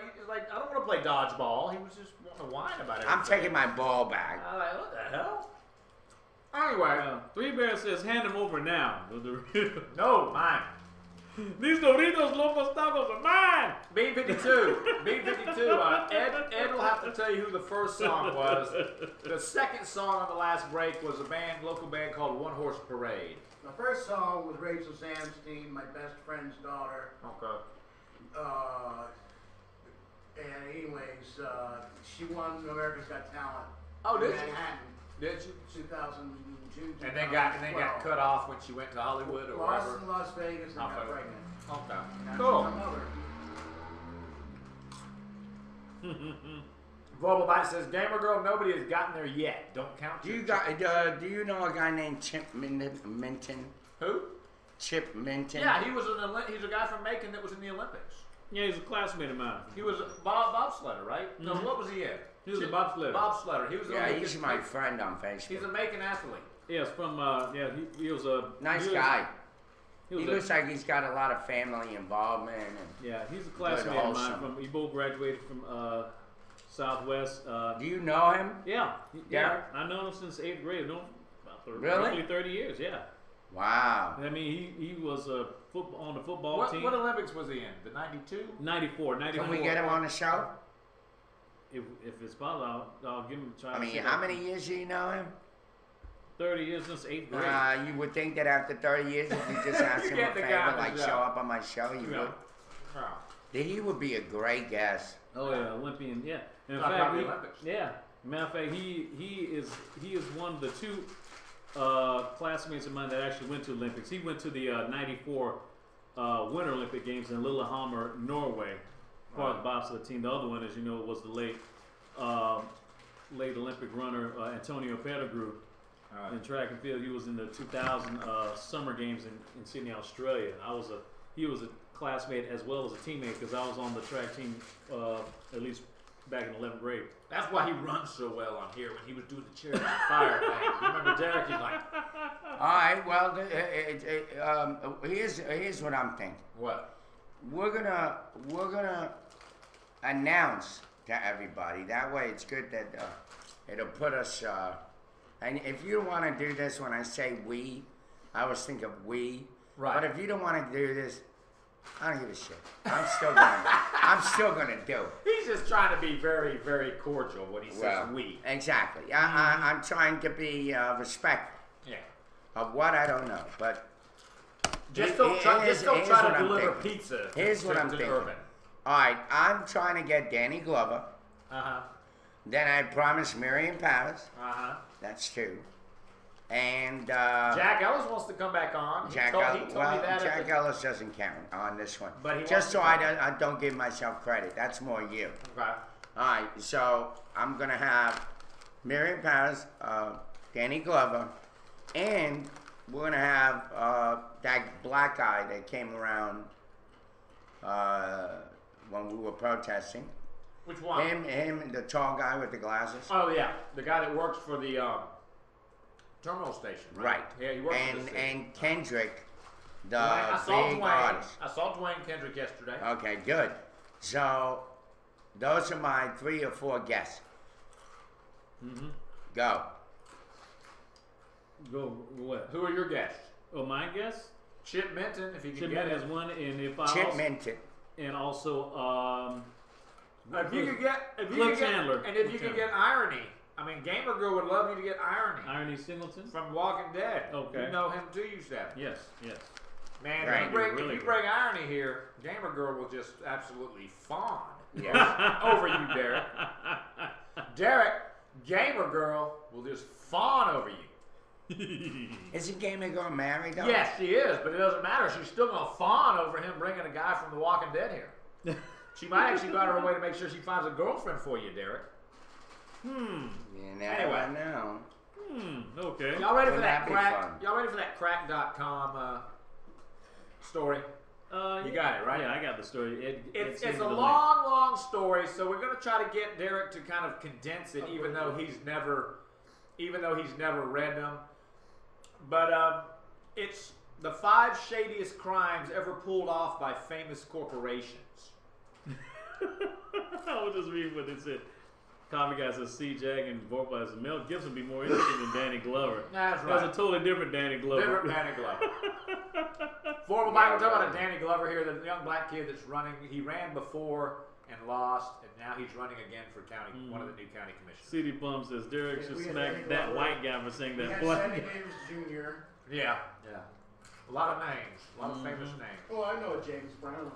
I don't want to play dodgeball. He was just wanting to whine about it. I'm taking my ball back. I'm like, what the hell? Anyway, Three Bear says, hand him over now. no, mine. These Doritos Locos Tacos are mine. B52. B52. Ed will have to tell you who the first song was. The second song on the last break was a local band called One Horse Parade. The first song was Rachel Samstein, my best friend's daughter. Okay. And anyways, she won America's Got Talent. Oh, in did she? Manhattan. Did she? 2002. And then got cut off when she went to Hollywood or Lost wherever. in Las Vegas and got Okay. pregnant. Okay. Now Cool. she's my mother. Volbobite says, Gamer Girl, nobody has gotten there yet. Don't count Do your you do you know a guy named Chip Minton? Who? Chip Minton. Yeah, he's a guy from Macon that was in the Olympics. Yeah, he's a classmate of mine. He was a bobsledder, right? No, what was he in? He was a bobsledder. Bobsledder. He was. Yeah, he's my friend on Facebook. He's a Macon athlete. Yes, from he was a Nice guy. He He looks like he's got a lot of family involvement. And yeah, he's a classmate of mine. We both graduated from Southwest. Do you know him? Yeah, Derek? I know him since 8th grade. I've known him about Really? roughly 30 years. Yeah. Wow. I mean, he was on the football team. What Olympics was he in? The 92? 94. Can we get him on the show? If it's possible, I'll give him a try. I mean, how many years do you know him? 30 years since 8th grade. You would think that after 30 years, if you just asked him a Get the guy favor, on the like show. show up on my show, he Yeah. would. He would be a great guest. Oh yeah, Olympian. Yeah. In Talk fact, about the Olympics. yeah. Matter of fact, he is one of the classmates of mine that actually went to Olympics. He went to the '94 Winter Olympic Games in Lillehammer, Norway, part of the bobsled team. The other one, as you know, was the late Olympic runner Antonio Pettigrew. In track and field, he was in the 2000 Summer Games in Sydney, Australia. He was a classmate as well as a teammate because I was on the track team at least back in 11th grade. That's why he runs so well on here when he was doing the Chariots of Fire thing. Remember Derek? He's like, all right. Well, here's what I'm thinking. What? We're gonna announce to everybody. That way, it's good that it'll put us. And if you don't want to do this, when I say we, I always think of we. Right. But if you don't want to do this, I don't give a shit. I'm still gonna do it. He's just trying to be very, very cordial when he says we. Exactly. I'm trying to be respectful. Yeah. Of what I don't know, but just don't try to deliver pizza. Here's what I'm thinking. All right, I'm trying to get Danny Glover. Then I promised Miriam Paris. That's two. And Jack Ellis wants to come back on. Jack Ellis doesn't count on this one. But just so I don't give myself credit. That's more you. Okay. All right. So I'm gonna have Miriam Paris, Danny Glover, and we're gonna have that black guy that came around when we were protesting. Which one? Him, the tall guy with the glasses. Oh yeah, the guy that works for the terminal station. Right. Yeah, he works for the city. And Kendrick, the I saw big Dwayne. artist. I saw Dwayne Kendrick yesterday. Okay, good. So those are my 3 or 4 guests. Go. Go what? Who are your guests? Oh, my guests? Chip Minton, if you can Chip get Minton it. is one, and if I Chip also, Minton. and also if you could get Cliff Chandler, and if you could get Irony. I mean, Gamer Girl would love you to get Irony. Irony Singleton from Walking Dead. Okay. You know him too, you said. Yes, yes. Man, Right. if you bring Irony here, Gamer Girl will just absolutely fawn over you, Derek. Derek, Gamer Girl will just fawn over you. Isn't Gamer Girl married though? Yes, she is, but it doesn't matter. She's still going to fawn over him bringing a guy from The Walking Dead here. She might actually go out of her way to make sure she finds a girlfriend for you, Derek. You never Anyway. know. Okay. Y'all ready for Wouldn't that that be crack? fun? Y'all ready for that crack.com story? You got it, right? Yeah, I got the story. It's a long story, so we're gonna try to get Derek to kind of condense it, even though he's never read them. But it's the 5 shadiest crimes ever pulled off by famous corporations. I would just read what it said. Comic guy says C-Jag and Vorpa says Mel Gibson would be more interesting than Danny Glover. That's right. That's a totally different Danny Glover. Different Danny Glover. Former Mike, we're talking about a Danny Glover here, the young black kid that's running. He ran before and lost, and now he's running again for one of the new county commissioners. CD Plum says Derek should we had smack Danny that Glover. white guy for saying We that had black Sammy guy. Davis Jr. Yeah. A lot of names, a lot of famous names. Oh, I know James Brown.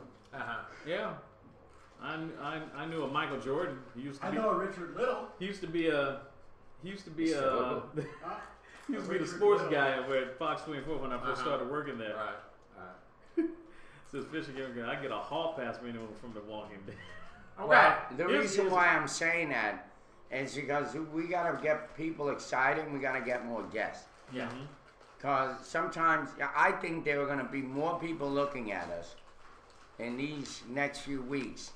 Yeah. I knew a Michael Jordan. He used to I be, know a Richard Little. He used to be the Richard sports Little. guy at Fox 24 when I first started working there. Right. Says Fisher Gilligan, I get a hall pass for anyone from the Walking Dead. Well, the reason why I'm saying that is because we got to get people excited and we got to get more guests. Yeah. Because sometimes I think there are going to be more people looking at us in these next few weeks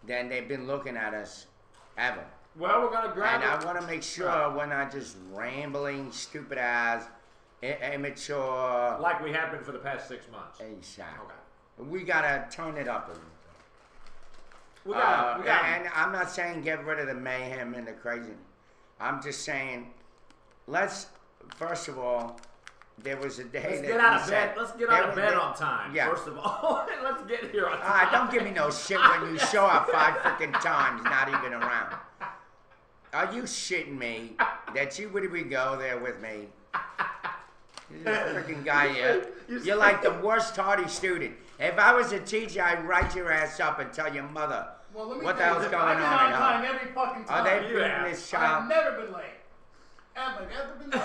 than they've been looking at us ever. Well, we're going to grab And I want to make sure we're not just rambling, stupid ass, immature. like we have been for the past 6 months. Exactly. We got to turn it up a little. We got and I'm not saying get rid of the mayhem and the crazy. I'm just saying, first of all, there was a day Let's that get out we of said- bed. Let's get out of there bed was- on time, Yeah. first of all. And let's get here on time. Don't give me no shit when you show up 5 freaking times, not even around. Are you shitting me that you would even go there with me? You're a freaking guy here. You're like the worst tardy student. If I was a teacher, I'd write your ass up and tell your mother Well, let me what the tell hell's you, going I've been on on at time home. every fucking time. Are they beating this child? I've never been late. Ever been late.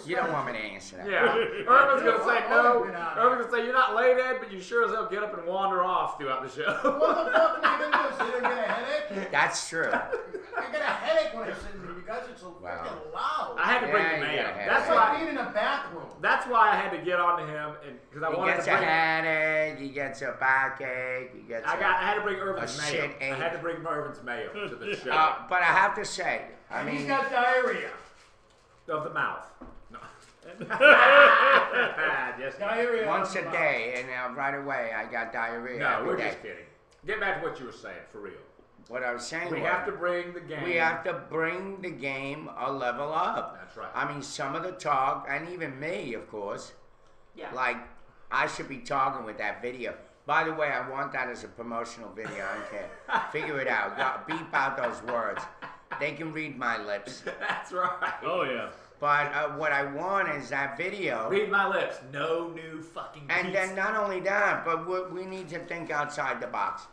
You don't want me to answer that. Yeah. Irvin's going to say no. Been on it. Irvin's going to say you're not late, Ed, but you sure as hell get up and wander off throughout the show. What the fuck am I going to do? Sit there and get a headache? That's true. I get a headache when I sit in there. You guys are so freaking loud. I had to bring the you mayo. got a headache. That's It's like why. being in a bathroom. That's why I had to get on to him, and because I He wanted gets to a bring. headache. He gets a backache. He gets. I had to bring a Irvin's mayo. shit I ache. had to bring Irvin's mayo to the show But I have to say, I He's mean, got diarrhea. of the mouth. No. Yes. Diarrhea. once a on the day, and right away I got diarrhea. No, every we're day. just kidding. Get back to what you were saying, for real. What I was saying We was, have to bring the game. we have to bring the game a level up. That's right. I mean, some of the talk, and even me, of course. Yeah. Like, I should be talking with that video. By the way, I want that as a promotional video. I don't care. Figure it out. Beep out those words. They can read my lips. That's right. Oh yeah. But what I want is that video. Read my lips. No new fucking And pizza. then not only that, but we need to think outside the box.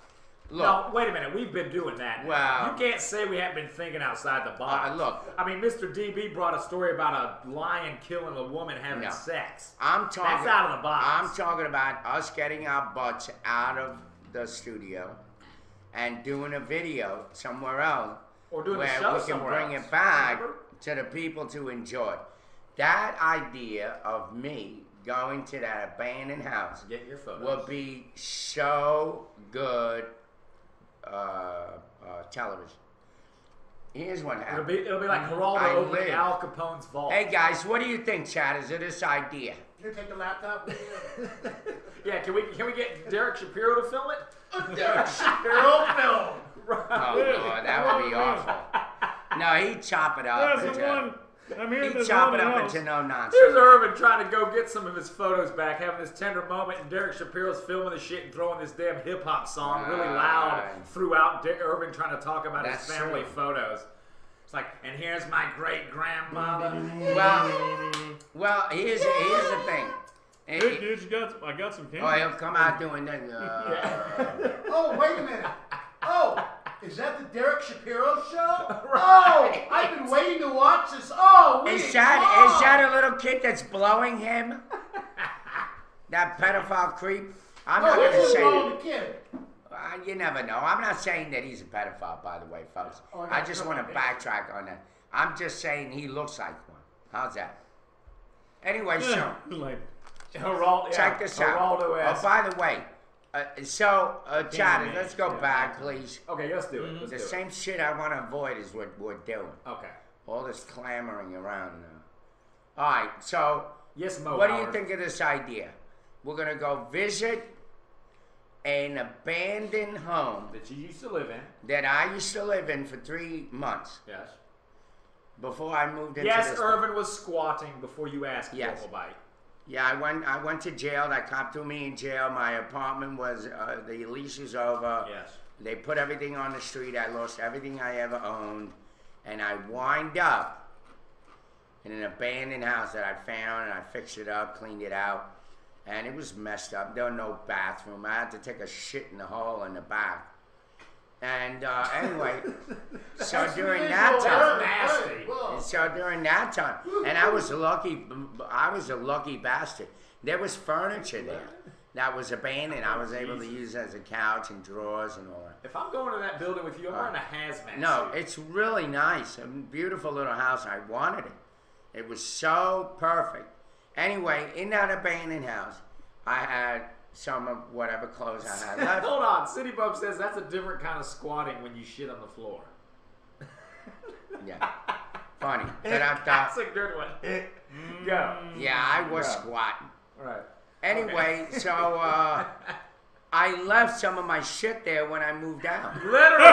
Look, No, wait a minute. We've been doing that. Well- You can't say we haven't been thinking outside the box. look. I mean, Mr. DB brought a story about a lion killing a woman having No. sex. I'm talking. That's out of the box. I'm talking about us getting our butts out of the studio and doing a video somewhere else, Or doing a where show we can somewhere bring else. it back Remember? to the people to enjoy. That idea of me going to that abandoned house Get your photos. will be so good television. Here's what happened. It'll be like Geraldo I opening live. Al Capone's vault. Hey guys, what do you think, Chad? Is it this idea? Can you take the laptop with you? Yeah, can we get Derek Shapiro to film it? Derek Shapiro film. Oh Lord, that would be awful. No, he'd chop it up. That's the into- one. I'm hearing He'd this chop haunted it up house. into no nonsense. Here's Irvin trying to go get some of his photos back, having this tender moment, and Derek Shapiro's filming the shit and throwing this damn hip hop song really loud Right. throughout. Irvin trying to talk about That's his family true. photos. It's like, and here's my great grandmother. Well, here's the thing. Hey, dude, I got some candy. Oh, he'll come out doing that. Oh, wait a minute. Oh, is that the Derek Shapiro show? Oh, I've been waiting to watch this. Oh, wait. Is that a little kid that's blowing him? That pedophile creep? I'm not going to who's say. blowing the kid? You never know. I'm not saying that he's a pedophile, by the way, folks. Oh, I just want to backtrack on that. I'm just saying he looks like one. How's that? Anyway, so like, check this out. Geraldo Oh, by the way, Chad, man. let's go Yeah. back, please. Okay, let's do it. Let's The do it. same shit I want to avoid is what we're doing. Okay. All this clamoring around now. All right, so Yes, Mo what do you Howard. think of this idea? We're going to go visit an abandoned home That you used to live in. that I used to live in for 3 months Yes. before I moved into Yes, this. Irvin was squatting before you asked Yes. for a bite. Yeah, I went to jail. That cop threw me in jail. My apartment was, the lease was over. Yes. They put everything on the street. I lost everything I ever owned. And I wind up in an abandoned house that I found, and I fixed it up, cleaned it out. And it was messed up. There was no bathroom. I had to take a shit in the hole in the back. And anyway, so during that time, and I was a lucky bastard. There was furniture there that was abandoned. I was able to use as a couch and drawers and all that. If I'm going to that building with you, I'm wearing a hazmat No, suit. it's really nice. A beautiful little house. I wanted it. It was so perfect. Anyway, in that abandoned house, I had some of whatever clothes I had left. Hold on. City Bump says that's a different kind of squatting when you shit on the floor. Yeah. Funny. But I That's thought, a good one. Go. yeah, I was Go. squatting. All right. Anyway, Okay. so I left some of my shit there when I moved out. Literally.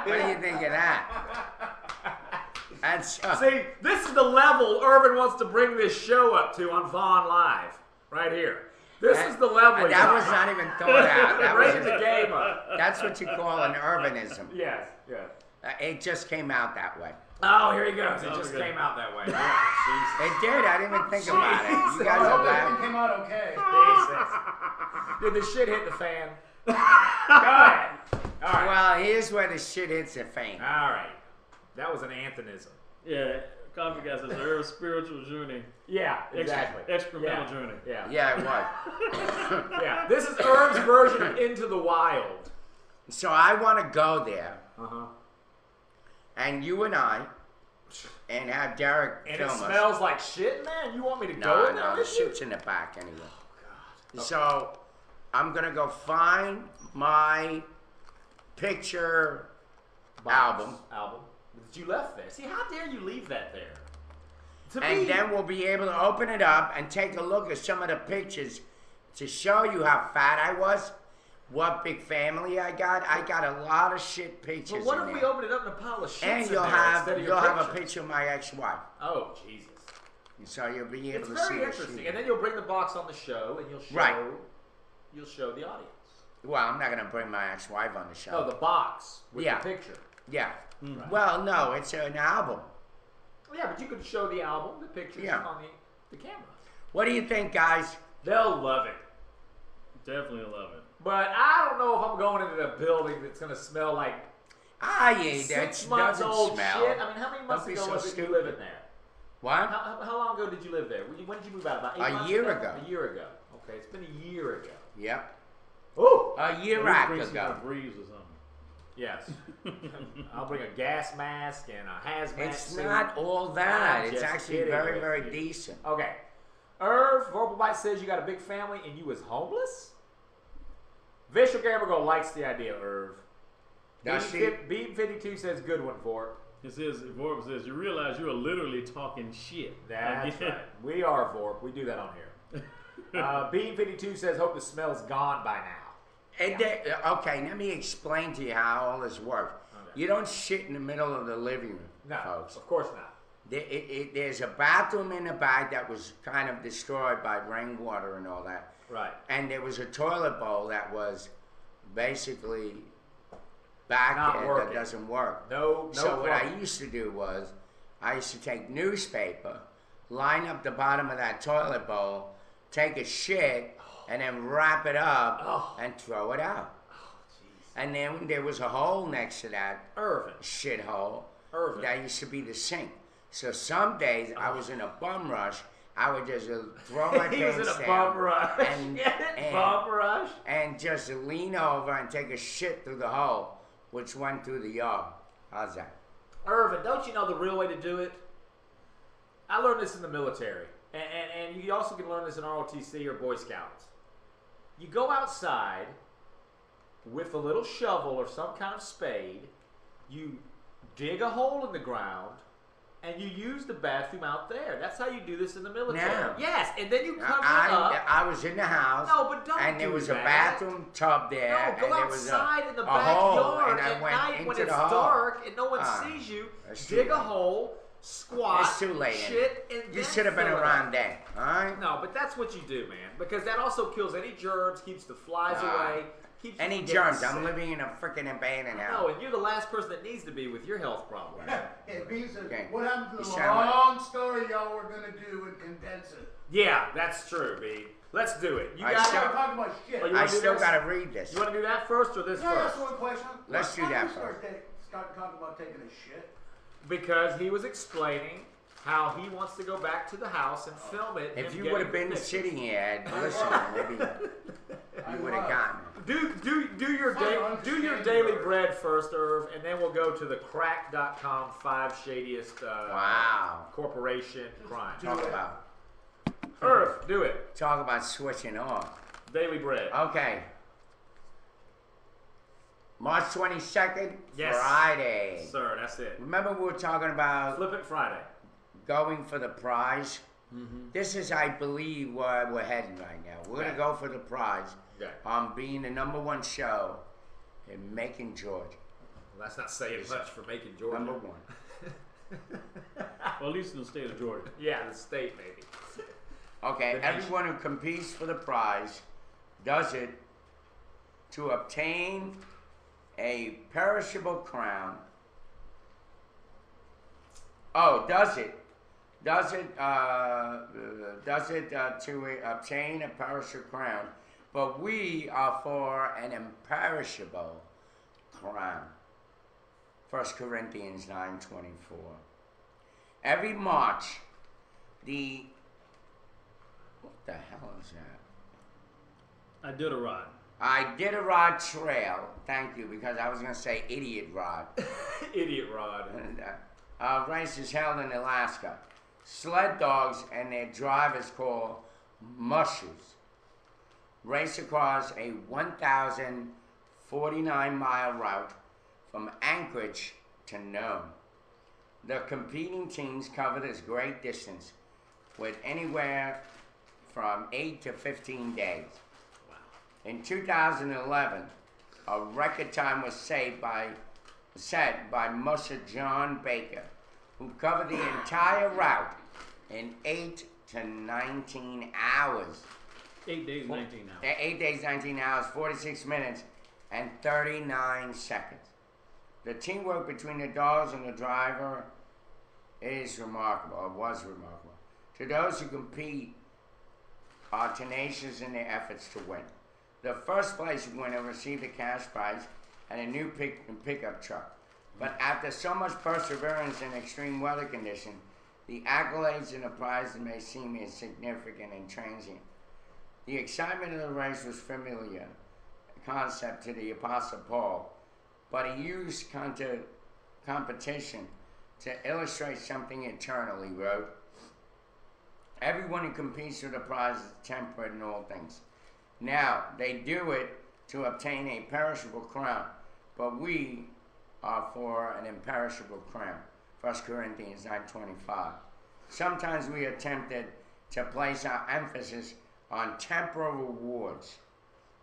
What do you think of that? That's See, this is the level Irvin wants to bring this show up to on Vaughn Live. Right here. This is the level. That was not even thought out. That was Raise the game up. That's what you call an urbanism. Yes, yes. It just came out that way. Oh, here he goes. It just came out that way. It did. I didn't even think about it. You guys I are hope bad. everything came out okay. Did the shit hit the fan? Go ahead. All right. Well, here's where the shit hits the fan. All right. That was an anthenism. Yeah, Coffee Guy says Irv's spiritual journey. Yeah, exactly. Experimental journey. Yeah. Yeah, it was. Yeah. This is Irv's version of Into the Wild. So I want to go there, Uh-huh. and you and I, and have Derek And film it us. smells like shit in there? You want me to go No, in there no, the with you? shit's in the back anyway. Oh, God. So I'm gonna go find my picture album, that you left there. See, how dare you leave that there? To and me, then we'll be able to open it up and take a look at some of the pictures to show you how fat I was, what big family I got. I got a lot of shit pictures. but what in if we there. open it up in a pile of shit? And you'll have a picture of my ex-wife. Oh, Jesus. So you'll be able It's to see very the interesting. shit. And then you'll bring the box on the show, and you'll show, Right. you'll show the audience. Well, I'm not gonna bring my ex-wife on the show. Oh, the box with Yeah. the picture. Yeah. Right. Well, no, it's an album. Yeah, but you could show the album, the pictures Yeah. on the camera. What do you think, guys? They'll love it. Definitely love it. But I don't know if I'm going into a building that's going to smell like Yeah, 6 that months doesn't old smell. shit. I mean, how many months Don't be ago so was it you stupid. living there? What? How long ago did you live there? When did you move out? About 8 A months year ago? ago. A year ago. Okay, it's been a year ago. Yep. Ooh! A year Bring some ago. Febreze or something. Yes. I'll bring a gas mask and a hazmat It's suit. not all that. I'm It's just actually kidding very, with very you. decent. Okay. Irv, Verbal Bite says you got a big family and you was homeless? Visual Gamer Girl likes the idea, Irv. Does she? Beam52 says good one, Vorp. It says, Vorp says, you realize you are literally talking shit. That's Again. right. We are Vorp. We do that on here. Beam52 says hope the smell's gone by now. And okay, let me explain to you how all this works. You don't shit in the middle of the living room, No, folks. of course not. There's a bathroom in the back that was kind of destroyed by rainwater and all that. Right. And there was a toilet bowl that was basically back Not there working. that doesn't work. No So what I plumbing. used to do was I used to take newspaper, line up the bottom of that toilet bowl, take a shit, and then wrap it up and throw it out. And then there was a hole next to that Irvin. shithole. Irvin. That used to be the sink. So some days I was in a bum rush. I would just throw my He was pants in a down bum rush. and, Bum rush? and just lean over and take a shit through the hole, which went through the yard. How's that? Irvin, don't you know the real way to do it? I learned this in the military. And you also can learn this in ROTC or Boy Scouts. You go outside with a little shovel or some kind of spade, you dig a hole in the ground, and you use the bathroom out there. That's how you do this in the military. Now. Yes, and then you cover it up. I was in the house. No, but don't and there do was that. a bathroom tub there. No, go and there was outside in the a hole, backyard and I at went night into when the it's hole. dark and no one Ah, sees you. that's too Dig a late. hole, squat, It's too late. shit, and You then should have been fill it around up. then. All right. No, but that's what you do, man. Because that also kills any germs, keeps the flies Ah. away, keeps you Any from getting germs? I'm sick. living in a freaking abandoned No, house. and you're the last person that needs to be with your health problem. And B says, Okay. what happened to You the sound like- long story y'all were gonna do and condense it? Yeah, that's true, B. Let's do it. You I got still- it? Talking about shit. Oh, you I wanna do still this? got to read this. You want to do that first or this Can I ask first? one question? Let's do Why that did you start talking about taking a shit? Because he was explaining how he wants to go back to the house and film it. If him you would getting have been pictures. sitting here and listened, maybe you would have gotten it. Do your daily bread first, Irv, and then we'll go to the crack.com 5 shadiest Wow. corporation crime. Talk about. Irv, do it. Talk about switching off. Daily bread. Okay. March 22nd, Yes. Friday. Sir, that's it. Remember we were talking about Flip it Friday. going for the prize? Mm-hmm. This is, I believe, where we're heading right now. We're going to go for the prize Okay. on being the #1 show in Macon, Georgia. Well, that's not saying much for making Georgia. #1. Well, at least in the state of Georgia. Yeah, the state maybe. Okay, The nation. everyone who competes for the prize does it to obtain a perishable crown. Oh, does it to obtain a perishable crown? But we are for an imperishable crown. 1 Corinthians 9:24. Every March, what the hell is that? Iditarod. Iditarod Trail. Thank you, because I was going to say Idiot Rod. Idiot Rod. Race is held in Alaska. Sled dogs and their drivers called mushers race across a 1,049-mile route from Anchorage to Nome. The competing teams cover this great distance with anywhere from 8 to 15 days. Wow. In 2011, a record time was set by musher John Baker, who covered the entire route in 8 to 19 hours. 8 days, 19 hours. 8 days, 19 hours, 46 minutes, and 39 seconds. The teamwork between the dogs and the driver is remarkable, or was remarkable. To those who compete are tenacious in their efforts to win. The first place winner received a cash prize and a new pickup truck. But after so much perseverance in extreme weather conditions, the accolades and the prizes may seem insignificant and transient. The excitement of the race was familiar concept to the Apostle Paul, but he used competition to illustrate something eternal, he wrote. Everyone who competes for the prize is temperate in all things. Now, they do it to obtain a perishable crown, but we are for an imperishable crown. 1 Corinthians 9:25. Sometimes we are tempted to place our emphasis on temporal rewards,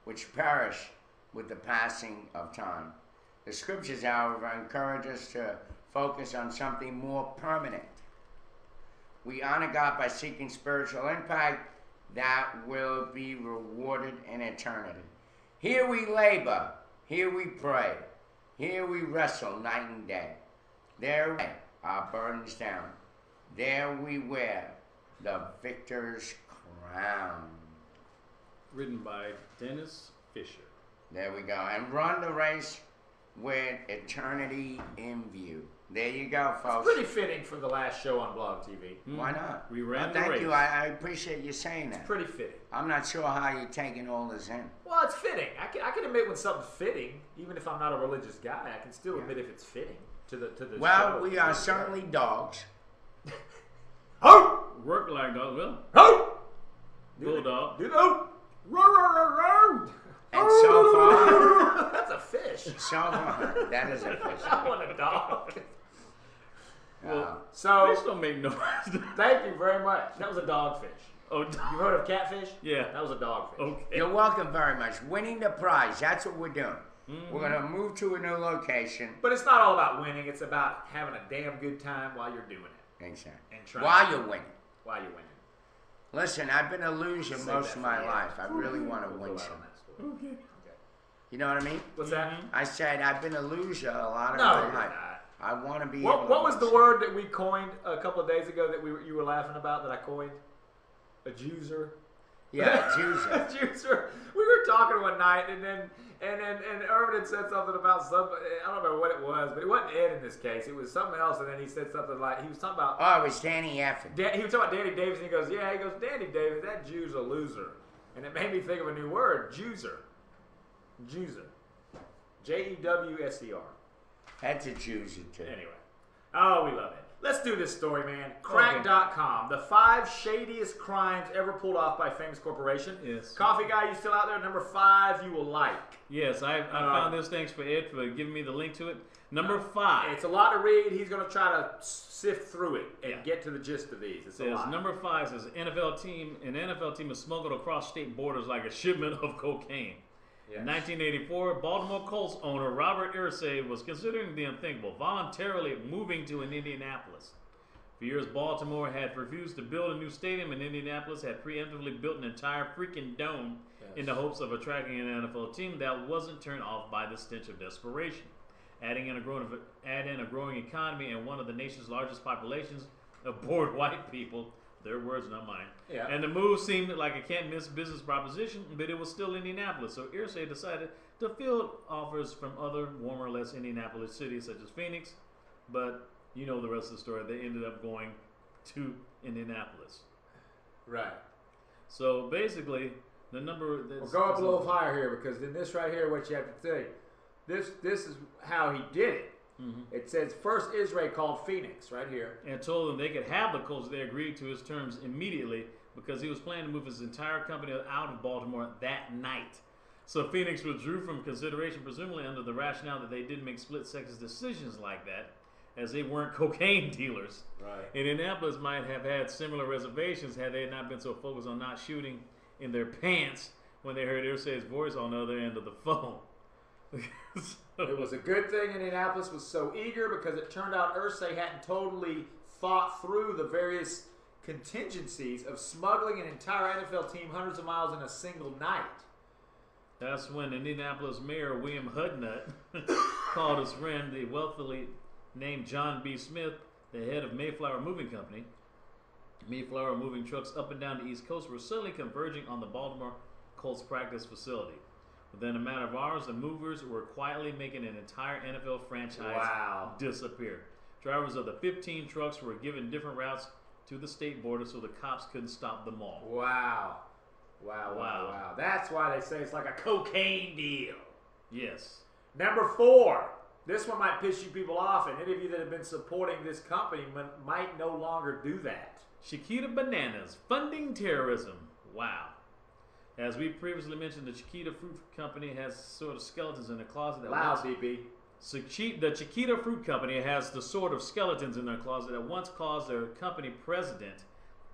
which perish with the passing of time. The scriptures, however, encourage us to focus on something more permanent. We honor God by seeking spiritual impact that will be rewarded in eternity. Here we labor, here we pray, here we wrestle night and day. There we lay our burdens down. There we wear the victor's crown. Written by Dennis Fisher. There we go. And run the race with eternity in view. There you go, folks. It's pretty fitting for the last show on Blog TV. Why not? We ran the Thank race. you. I appreciate you saying that. It's pretty fitting. I'm not sure how you're taking all this in. Well, it's fitting. I can admit when something's fitting, even if I'm not a religious guy. I can still admit if it's fitting to the Well, show. we are certainly dogs. Ho! Work like dogs, Will. Ho! Bulldog. Do no. Roar. And so far, That's a fish. so far, that is a fish. I want a dog. Well, So fish don't make noise. thank you very much. That was a dogfish. Oh, You heard of catfish? yeah. That was a dogfish. Okay. You're welcome very much. Winning the prize, that's what we're doing. We're going to move to a new location. But it's not all about winning. It's about having a damn good time while you're doing it. Exactly. And trying. While you're winning. While you're winning. Listen, I've been a loser Save most that of for my the life. end. I really want to We'll win go out some. on that story. Okay. You know what I mean? What's that? I said I've been a loser a lot of No, my you're life. not. I want to be What able to was win the some. word that we coined a couple of days ago that you were laughing about that I coined? A juicer. Yeah, Jews. A juicer. We were talking one night, and Irvin had said something about somebody. I don't remember what it was, but it wasn't Ed in this case. It was something else, and then he said something like he was talking about. Oh, it was Danny Effin. He was talking about Danny Davis, and he goes, Danny Davis, that Jew's a loser. And it made me think of a new word, juicer. Juicer. Jewser. That's a Jewser too. Anyway. Oh, we love it. Let's do this story, man. Crack.com. The 5 shadiest crimes ever pulled off by famous corporation. Yes. Coffee guy, you still out there? Number 5 you will like. Yes, I found this. Thanks for Ed for giving me the link to it. Number 5. It's a lot to read. He's going to try to sift through it and get to the gist of these. It's a Says lot. number 5 says an NFL team is smuggled across state borders like a shipment of cocaine. In 1984, Baltimore Colts owner Robert Irsay was considering the unthinkable, voluntarily moving to Indianapolis. For years, Baltimore had refused to build a new stadium, and Indianapolis had preemptively built an entire freaking dome in the hopes of attracting an NFL team that wasn't turned off by the stench of desperation. Add in a growing economy and one of the nation's largest populations of bored white people. Their words, not mine. Yeah. And the move seemed like a can't-miss business proposition, but it was still Indianapolis. So Irsay decided to field offers from other warmer, less Indianapolis cities such as Phoenix, but you know the rest of the story. They ended up going to Indianapolis. Right. So basically, the number. We'll go up a little higher here because in this right here, what you have to say, this is how he did it. It says first Israel called Phoenix right here and told them they could have the Colts. They agreed to his terms immediately because he was planning to move his entire company out of Baltimore that night. So Phoenix withdrew from consideration, presumably under the rationale that they didn't make split-second decisions like that, as they weren't cocaine dealers. Right. Indianapolis might have had similar reservations had they not been so focused on not shooting in their pants when they heard Irsay's voice on the other end of the phone. It was a good thing Indianapolis was so eager because it turned out Irsay hadn't totally thought through the various contingencies of smuggling an entire NFL team hundreds of miles in a single night. That's when Indianapolis Mayor William Hudnut called his friend, the wealthily named John B. Smith, the head of Mayflower Moving Company. Mayflower moving trucks up and down the East Coast were suddenly converging on the Baltimore Colts practice facility. Within a matter of hours, the movers were quietly making an entire NFL franchise disappear. Drivers of the 15 trucks were given different routes to the state border so the cops couldn't stop them all. Wow. That's why they say it's like a cocaine deal. Yes. Number 4. This one might piss you people off, and any of you that have been supporting this company might no longer do that. Chiquita Bananas, funding terrorism. Wow. As we previously mentioned, the Chiquita Fruit Company has sort of skeletons in their closet. The Chiquita Fruit Company has the sort of skeletons in their closet that once caused their company president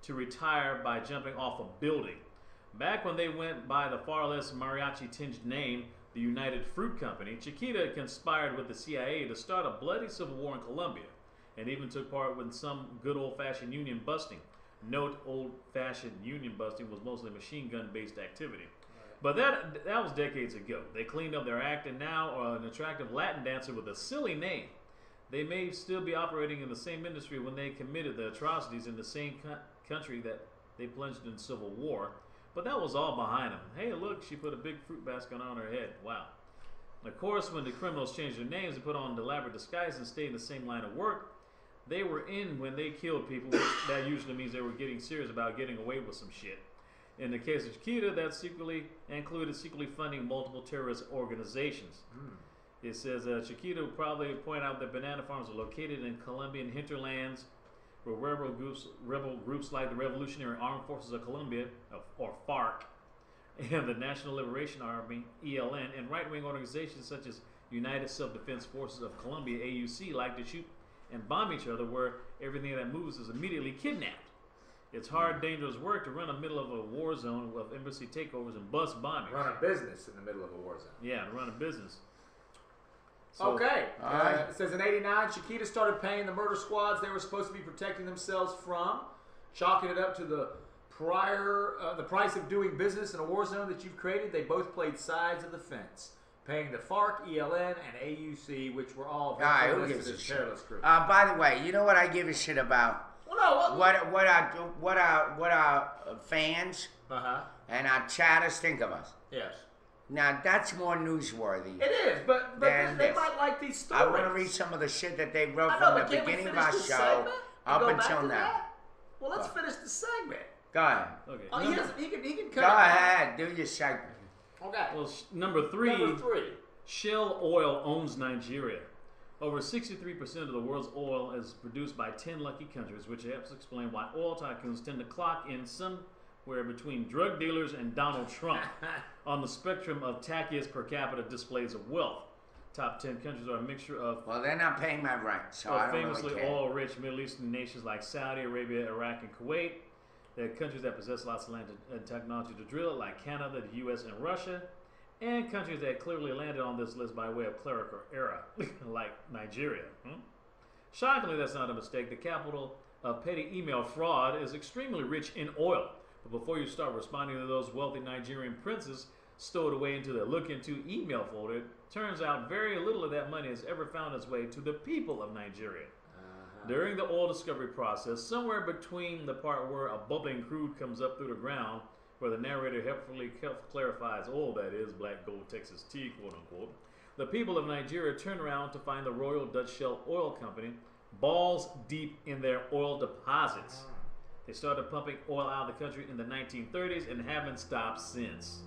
to retire by jumping off a building. Back when they went by the far less mariachi-tinged name, the United Fruit Company, Chiquita conspired with the CIA to start a bloody civil war in Colombia and even took part in some good old-fashioned union busting. Note, old-fashioned union busting was mostly machine gun-based activity. But that was decades ago. They cleaned up their act and now are an attractive Latin dancer with a silly name. They may still be operating in the same industry when they committed the atrocities in the same country that they plunged in civil war. But that was all behind them. Hey, look, she put a big fruit basket on her head. Wow. Of course, when the criminals changed their names and put on elaborate disguises and stayed in the same line of work, they were in when they killed people. That usually means they were getting serious about getting away with some shit. In the case of Chiquita, that included secretly funding multiple terrorist organizations. It says Chiquita will probably point out that banana farms are located in Colombian hinterlands where rebel groups like the Revolutionary Armed Forces of Colombia, or FARC, and the National Liberation Army, ELN, and right-wing organizations such as United Self-Defense Forces of Colombia, AUC, like to shoot and bomb each other, where everything that moves is immediately kidnapped. It's hard, dangerous work to run in the middle of a war zone of embassy takeovers and bus bombings. Run a business in the middle of a war zone. Yeah, run a business. So, okay. It says in '89, Chiquita started paying the murder squads they were supposed to be protecting themselves from, chalking it up to the price of doing business in a war zone that you've created. They both played sides of the fence, paying the FARC, ELN, and AUC, which were all listed as terrorist groups. By the way, you know what I give a shit about? Well, no, what our fans and our chatters think of us. Yes. Now that's more newsworthy. It is, but they might like these stories. I want to read some of the shit that they wrote from the beginning of our show up until now. Well, let's finish the segment. Go ahead. Okay. He can cut Go ahead, do your segment. Okay. Well, number three. Shell Oil owns Nigeria. Over 63% of the world's oil is produced by 10 lucky countries, which helps explain why oil tycoons tend to clock in somewhere between drug dealers and Donald Trump on the spectrum of tackiest per capita displays of wealth. Top 10 countries are a mixture of... Well, they're not paying my rent, so I don't famously really care. oil-rich Middle Eastern nations like Saudi Arabia, Iraq, and Kuwait. There are countries that possess lots of land and technology to drill it, like Canada, the U.S., and Russia. And countries that clearly landed on this list by way of clerical error, like Nigeria. Shockingly, that's not a mistake. The capital of petty email fraud is extremely rich in oil. But before you start responding to those wealthy Nigerian princes stowed away into the look into email folder, it turns out very little of that money has ever found its way to the people of Nigeria. During the oil discovery process, somewhere between the part where a bubbling crude comes up through the ground, where the narrator helpfully clarifies, oh, that is black gold Texas tea, quote unquote, the people of Nigeria turn around to find the Royal Dutch Shell Oil Company balls deep in their oil deposits. They started pumping oil out of the country in the 1930s and haven't stopped since.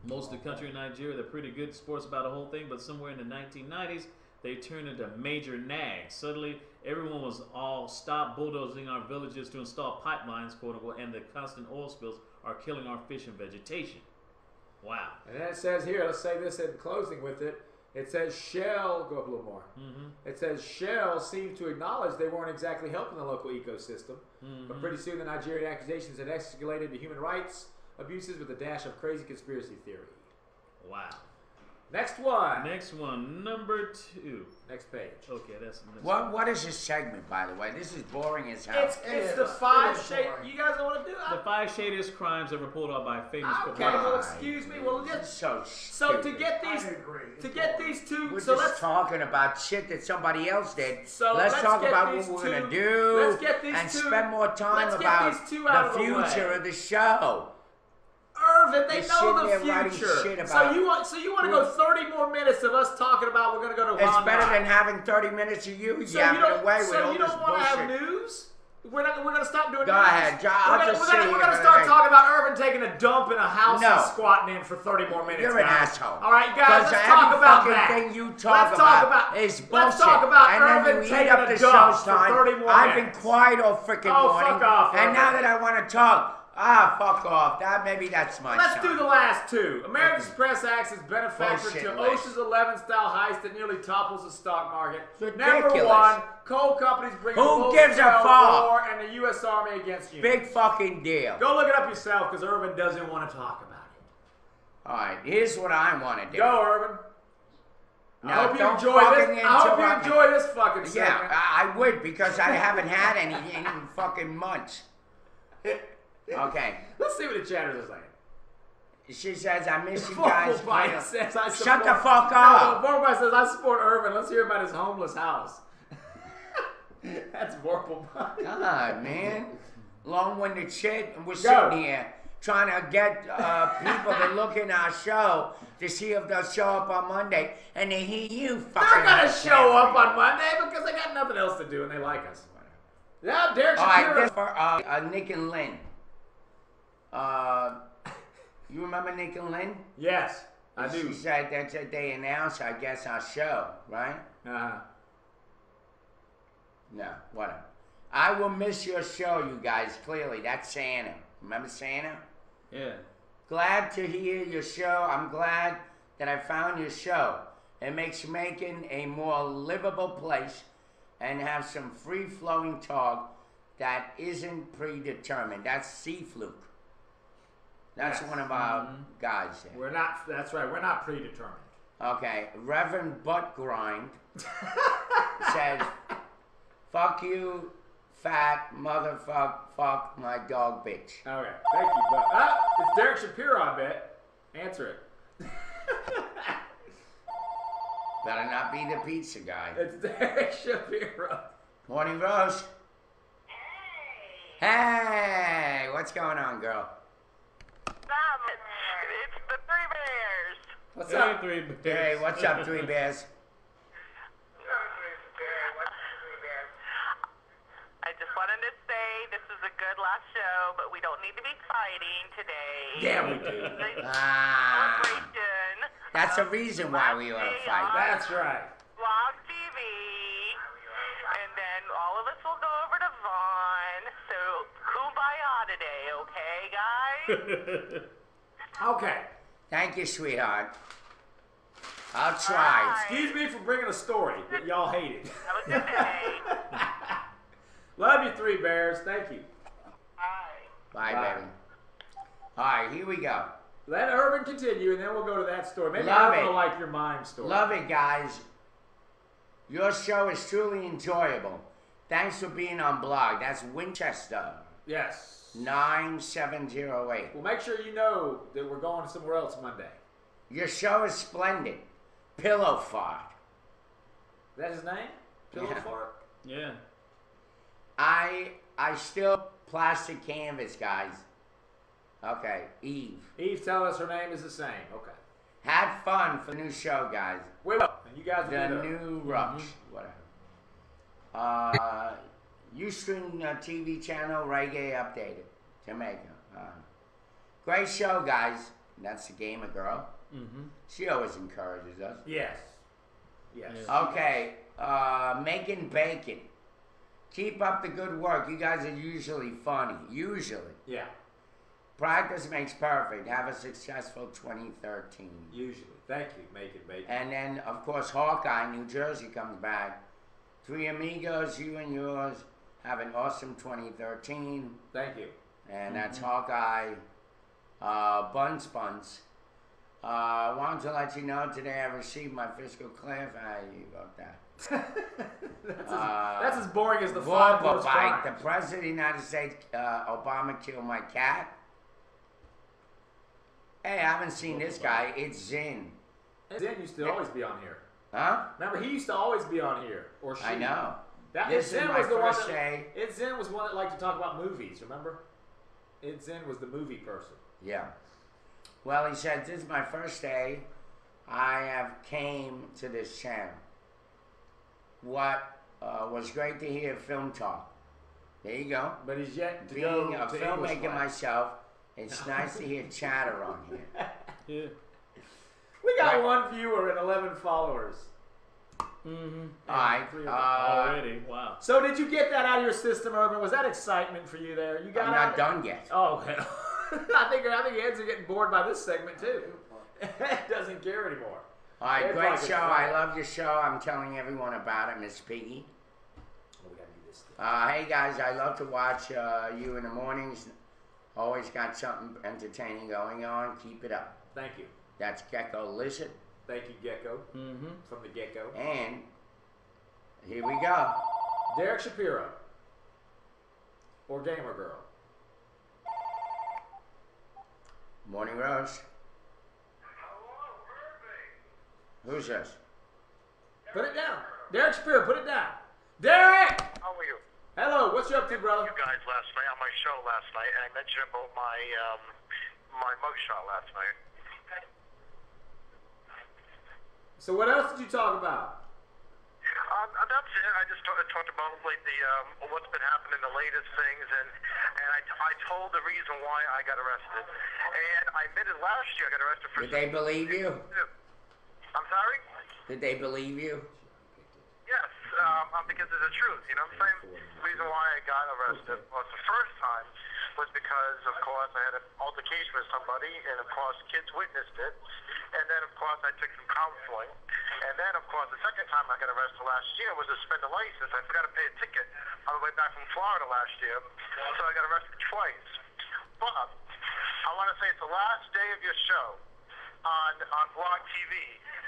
Most of the country in Nigeria, they're pretty good sports about the whole thing, but somewhere in the 1990s, they turned into major nags. Suddenly, everyone was all stopped bulldozing our villages to install pipelines, quote unquote, and the constant oil spills are killing our fish and vegetation. Wow. And then it says here, let's say this in closing with it. It says Shell, go up a little more. It says Shell seemed to acknowledge they weren't exactly helping the local ecosystem. But pretty soon the Nigerian accusations had escalated to human rights abuses with a dash of crazy conspiracy theory. Wow. Next one. Next one, number 2. Next page. Okay, that's the next What is this segment, by the way? This is boring as hell. It's the 5 shade. You guys don't want to do it? The 5 shadiest crimes that were pulled off by famous Okay, well, excuse me. Well, just so to get these two, We're so just let's talking about shit that somebody else did. So let's talk get about these what we're two- gonna do let's get these and two- spend more time let's get about these two out the of the way. future of the show. Irvin, they You're know the sitting there writing future. shit So about- you want to go 30 more minutes of us talking about we're gonna go to It's Ron better Live. than having 30 minutes of you So yapping you don't, away with so all you this don't want to have bullshit. news? We're gonna stop doing Go news. ahead, John. I'll just we're sit gonna, here we're gonna for start the talking about Irvin taking a dump in a house No. and squatting in for 30 more minutes. You're an guys. asshole. All right, guys, let's every talk about fucking that. thing you Let's talk talk about is bullshit. Let's talk about and Irvin then you eat taking up a the dump show's for time. 30 more I've minutes. been quiet all freaking Oh, morning. fuck off, and Irvin. now that I want to talk, fuck off. Maybe that's my Let's time. do the last two. American Express acts as benefactor Bullshit to list. Ocean's 11 style heist that nearly topples the stock market. ridiculous. Number 1, coal companies bring Who gives a fuck? war and the U.S. Army against you. Big fucking deal. Go look it up yourself because Irvin doesn't want to talk about it. All right, here's what I want to do. Go, Irvin. No, I hope you don't enjoy fucking this. I hope you interrupt me. enjoy this fucking segment. Yeah, I would because I haven't had any in fucking months. Okay. Let's see what the chatters are saying. She says, I miss you guys. Vorpal says, I Shut support- the fuck up. No, Vorpal says, I support Irvin. Let's hear about his homeless house. That's Vorpal. God, man. Long-winded shit. And we're Go. sitting here trying to get people to look in our show to see if they'll show up on Monday. And they hear you fucking. They're going to upset show up me. on Monday because they got nothing else to do and they like us. Yeah, Derek All right, Shapiro. this for Nick and Lynn. You remember Nick and Lynn? Yes, I do. She said that they announced, I guess, our show, right? Uh-huh. No, whatever. I will miss your show, you guys, clearly. That's Santa. Remember Santa? Yeah. Glad to hear your show. I'm glad that I found your show. It makes Macon a more livable place and have some free-flowing talk that isn't predetermined. That's C-Fluke. That's Yes. one of our guys there. We're not, that's right, we're not predetermined. Okay, Reverend Butt Grind says, fuck you, fat fuck my dog bitch. Okay, thank you, but it's Derek Shapiro, I bet. Answer it. Better not be the pizza guy. It's Derek Shapiro. Morning, Rose. Hey, what's going on, girl? It's the Three Bears. What's Hey, up? Three Bears. Hey, what's up, Three Bears? I just wanted to say this is a good last show, but we don't need to be fighting today. Yeah, we do. Celebration. That's the reason why we ought to fight. That's right. Blog TV. And then all of us will go over to Vaughn. So, kumbaya today, okay, guys? Okay. Thank you, sweetheart. I'll try. Excuse me for bringing a story that y'all hated. Have a good day. Love you, Three Bears. Thank you. Bye, Bye. baby. All right, here we go. Let Irvin continue, and then we'll go to that story. Maybe Love Irvin it. will like your mime story. Love it, guys. Your show is truly enjoyable. Thanks for being on blog. That's Winchester. Yes. 9708. Well, make sure you know that we're going somewhere else Monday. Your show is splendid. Pillow fart. Is that his name? Pillow Yeah. Fart? Yeah. I still plastic canvas, guys. Okay, Eve. Eve telling us her name is the same. Okay. Have fun for the new show, guys. We will. And you guys will The be there. new Rush. Whatever. Ustream TV channel, Reggae Updated, Jamaica. Great show, guys. That's the Gamer Girl. Mm-hmm. She always encourages us. Yes. Yes. Okay, Making Bacon. Keep up the good work. You guys are usually funny. Usually. Yeah. Practice makes perfect. Have a successful 2013. Usually. Thank you, Making Bacon. And then, of course, Hawkeye, New Jersey comes back. Three amigos, you and yours. Have an awesome 2013. Thank you. And that's Hawkeye. Buns. Wanted to let you know today I received my fiscal cliff. You got that. That's as boring as the five most bike. The President of the United States, Obama killed my cat. Hey, I haven't seen this guy. It's Zin. Zin used to always be on here. Huh? Remember, he used to always be on here. Or she. I know. Zin was the one that, Zin was one that liked to talk about movies, remember? Zin was the movie person. Yeah. Well, he said, this is my first day I have came to this channel. What was great to hear film talk. There you go. But he's yet to Being go a to filmmaker myself, it's nice to hear chatter on here. Yeah. We got one viewer and 11 followers. Mm-hmm. All right. Already. Wow. So did you get that out of your system, Urban? Was that excitement for you there? You got I'm not done yet. Oh, hell. I think Eds are getting bored by this segment, too. Doesn't care anymore. All right, great show. I love your show. I'm telling everyone about it, Miss Piggy. Oh, we got to do this thing. Hey, guys, I love to watch you in the mornings. Always got something entertaining going on. Keep it up. Thank you. That's Gecko Lizard. Thank you, Gecko. Mm-hmm. From the Gecko. And here we go. Derek Shapiro. Or Gamer Girl. Morning, Rose. Who's this? Put it down. Derek Shapiro, put it down. Derek! How are you? Hello, what you up to, brother? You guys last night on my show last night, and I mentioned about my my mugshot last night. So what else did you talk about? That's it. I just talked about like the what's been happening, the latest things, and I told the reason why I got arrested, and I admitted last year I got arrested for. Did they believe you? I'm sorry? Did they believe you? Yes, because of the truth. You know what I'm saying? The reason why I got arrested was the first time was because, of course, I had an altercation with somebody, and of course, kids witnessed it. And then, of course, I took some counseling. And then, of course, the second time I got arrested last year was to suspend a license. I forgot to pay a ticket on the way back from Florida last year, so I got arrested twice. But I want to say it's the last day of your show on Blog TV.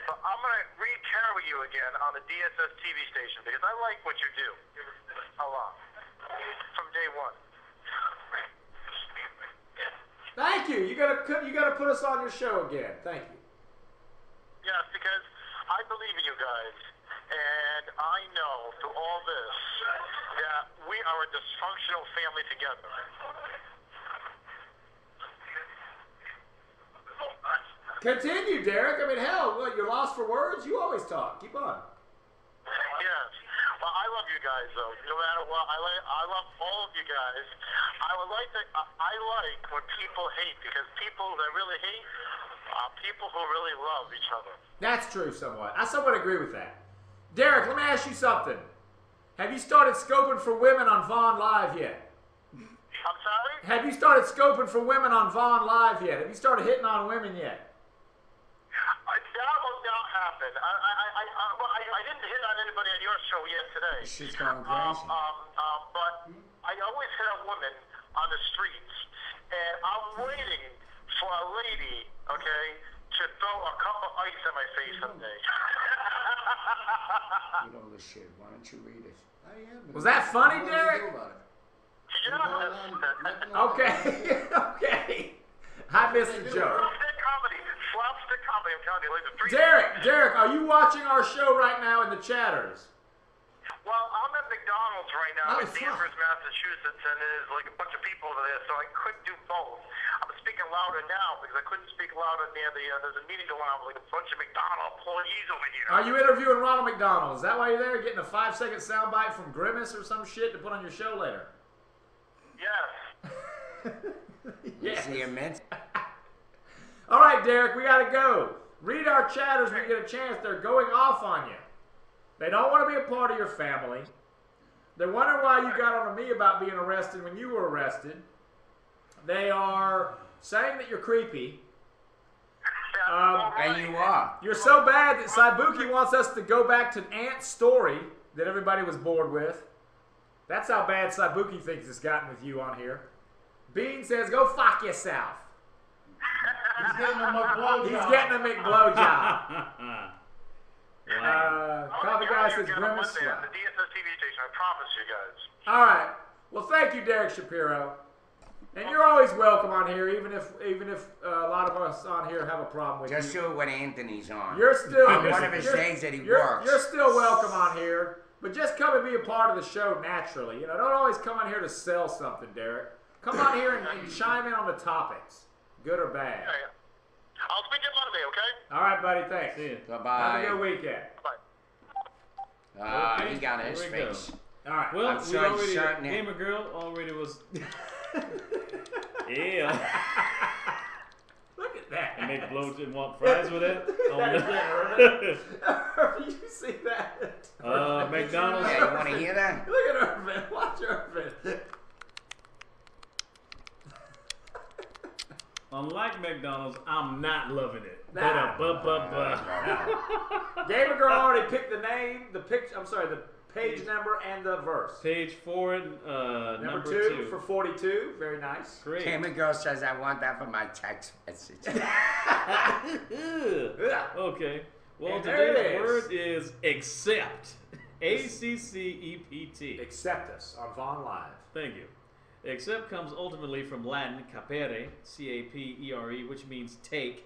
But I'm going to re-carry you again on the DSS TV station because I like what you do a lot from day one. Thank you. You gotta put us on your show again. Thank you. Yes, because I believe in you guys, and I know through all this that we are a dysfunctional family together. Continue, Derek. I mean, hell, what, you're lost for words? You always talk. Keep on. Yes. Well, I love you guys, though. No matter what, I love all of you guys. I like when people hate, because people that really hate are people who really love each other. That's true, somewhat. I somewhat agree with that. Derek, let me ask you something. Have you started scoping for women on Vaughn Live yet? I'm sorry? Have you started scoping for women on Vaughn Live yet? Have you started hitting on women yet? That will not happen. I didn't hit on anybody on your show yet today. She's going crazy. But I always hit on women on the streets, and I'm waiting for a lady, okay, to throw a cup of ice in my face someday. You know this shit. Why don't you read it? Was that funny, Derek? Yeah. Okay. Okay. I missed the joke. Slapstick comedy, I'm telling you. Like the Derek, are you watching our show right now in the chatters? Well, I'm at McDonald's right now Oh, in Danvers, Massachusetts, and there's like a bunch of people over there, so I couldn't do both. I'm speaking speaking louder now because I couldn't speak louder near the. There's a meeting going on with like a bunch of McDonald employees over here. Are you interviewing Ronald McDonald? Is that why you're there? Getting a 5-second soundbite from Grimace or some shit to put on your show later? Yes. Is he immense? All right, Derek, we gotta go. Read our chatters when you get a chance. They're going off on you. They don't want to be a part of your family. They're wondering why you got on to me about being arrested when you were arrested. They are saying that you're creepy. And you are. You're so bad that Saibuki wants us to go back to Ant's story that everybody was bored with. That's how bad Saibuki thinks it's gotten with you on here. Bean says, go fuck yourself. He's getting a McBlowjob. He's getting a McBlowjob. I'll Coffee be Guy out says here again on Grimace Monday Swag. at the DSS TV station. I promise you guys. All right. Well, thank you, Derek Shapiro. And you're always welcome on here, even if a lot of us on here have a problem with Just you. do it when Anthony's on. You're still on one of his days that he works. You're still welcome on here, but just come and be a part of the show naturally. You know, don't always come on here to sell something, Derek. Come on here and chime in on the topics, good or bad. Yeah. I'll speak to you Monday, okay? All right, buddy. Thanks. Bye-bye. Have a good weekend. He got his Here we face. go. All right. Well, I'm we sure he's already certain it. Gamer Girl already was. Yeah. Look at that. And make blow and want fries with it. That is Irvin. Irvin, you see that? McDonald's. Yeah, you want to hear that? Look at Irvin. Watch Irvin. Unlike McDonald's, I'm not loving it. Nah. Gamer Girl already picked the name, the picture. I'm sorry, the page number and the verse. Page 4, Number 2 for 42. Very nice. Great. Gamer Girl says I want that for my text message. Okay. Well, And there today's it is. word is accept. A-C-C-E-P-T. Accept us on Vaughn Live. Thank you. Accept comes ultimately from Latin capere, C-A-P-E-R-E, which means take,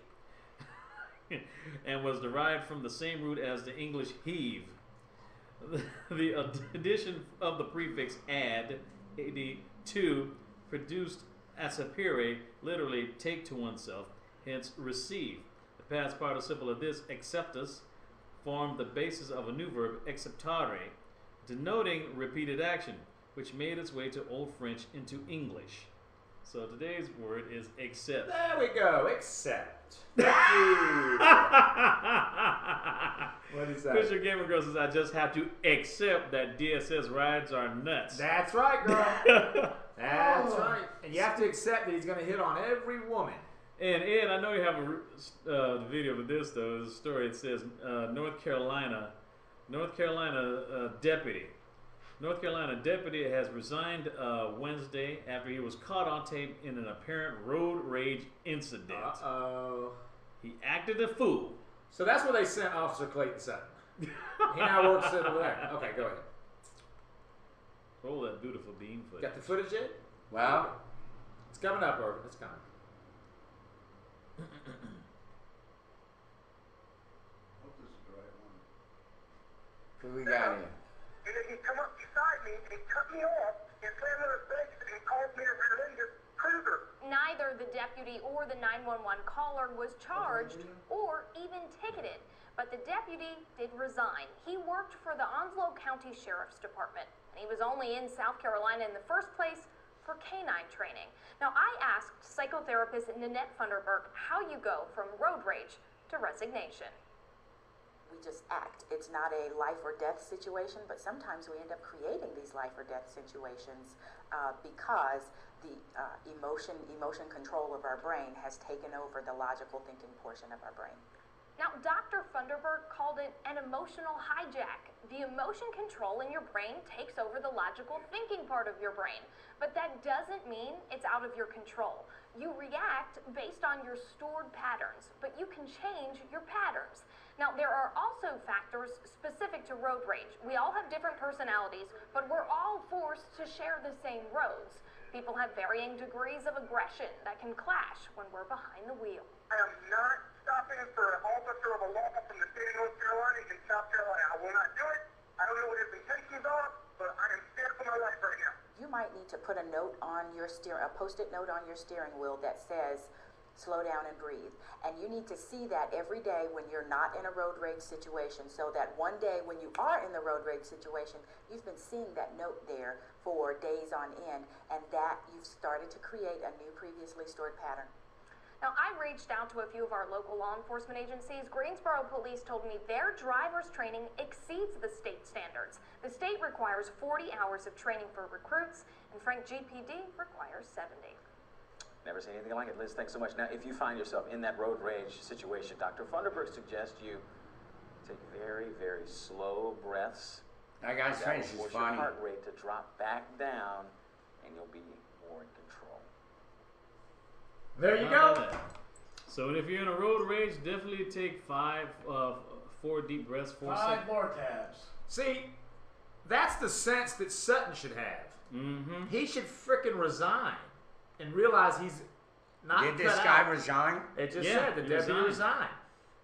and was derived from the same root as the English heave. The addition of the prefix ad, to, produced accepere, literally take to oneself, hence receive. The past participle of this, acceptus, formed the basis of a new verb, acceptare, denoting repeated action, which made its way to Old French into English. So today's word is accept. There we go. Accept. Thank you. What is that? Fisher Gamer Girl says, I just have to accept that DSS rides are nuts. That's right, girl. That's right. And you have to accept that he's going to hit on every woman. And Ed, I know you have a video of this, though. There's a story. It says North Carolina deputy has resigned Wednesday after he was caught on tape in an apparent road rage incident. Uh-oh. He acted a fool. So that's where they sent Officer Clayton Sutton. He now works over there. Okay, go ahead. Roll that beautiful bean footage. Got the footage yet? Well, It's coming up, Irvin. It's coming. who we got here? And then he come up beside me and he cut me off and slammed on his face and he called me a related cougar. Neither the deputy or the 911 caller was charged or even ticketed, but the deputy did resign. He worked for the Onslow County Sheriff's Department, and he was only in South Carolina in the first place for canine training. Now, I asked psychotherapist Nanette Funderburk how you go from road rage to resignation. We just act. It's not a life or death situation, but sometimes we end up creating these life or death situations because the emotion control of our brain has taken over the logical thinking portion of our brain. Now, Dr. Funderburk called it an emotional hijack. The emotion control in your brain takes over the logical thinking part of your brain. But that doesn't mean it's out of your control. You react based on your stored patterns, but you can change your patterns. Now, there are also factors specific to road rage. We all have different personalities, but we're all forced to share the same roads. People have varying degrees of aggression that can clash when we're behind the wheel. I am not stopping for an officer of a law from the state of North Carolina in South Carolina. I will not do it. I don't know what his intentions are, but I am scared for my life right now. You might need to put a note on your a post-it note on your steering wheel that says, slow down and breathe. And you need to see that every day when you're not in a road rage situation, so that one day when you are in the road rage situation, you've been seeing that note there for days on end, and that you've started to create a new previously stored pattern. Now, I reached out to a few of our local law enforcement agencies. Greensboro Police told me their driver's training exceeds the state standards. The state requires 40 hours of training for recruits, and Frank GPD requires 70. Never seen anything like it. Liz, thanks so much. Now, if you find yourself in that road rage situation, Dr. Funderburg suggests you take very, very slow breaths. That guy's French is force funny. your heart rate to drop back down, and you'll be more in control. There you How go. about that? So if you're in a road rage, definitely take 4 deep breaths, 4 5 seconds. more tabs. See, that's the sense that Sutton should have. Mm-hmm. He should frickin' resign and realize he's not Did cut this guy out. resign? It just Yeah, said the he deputy resigned. resigned.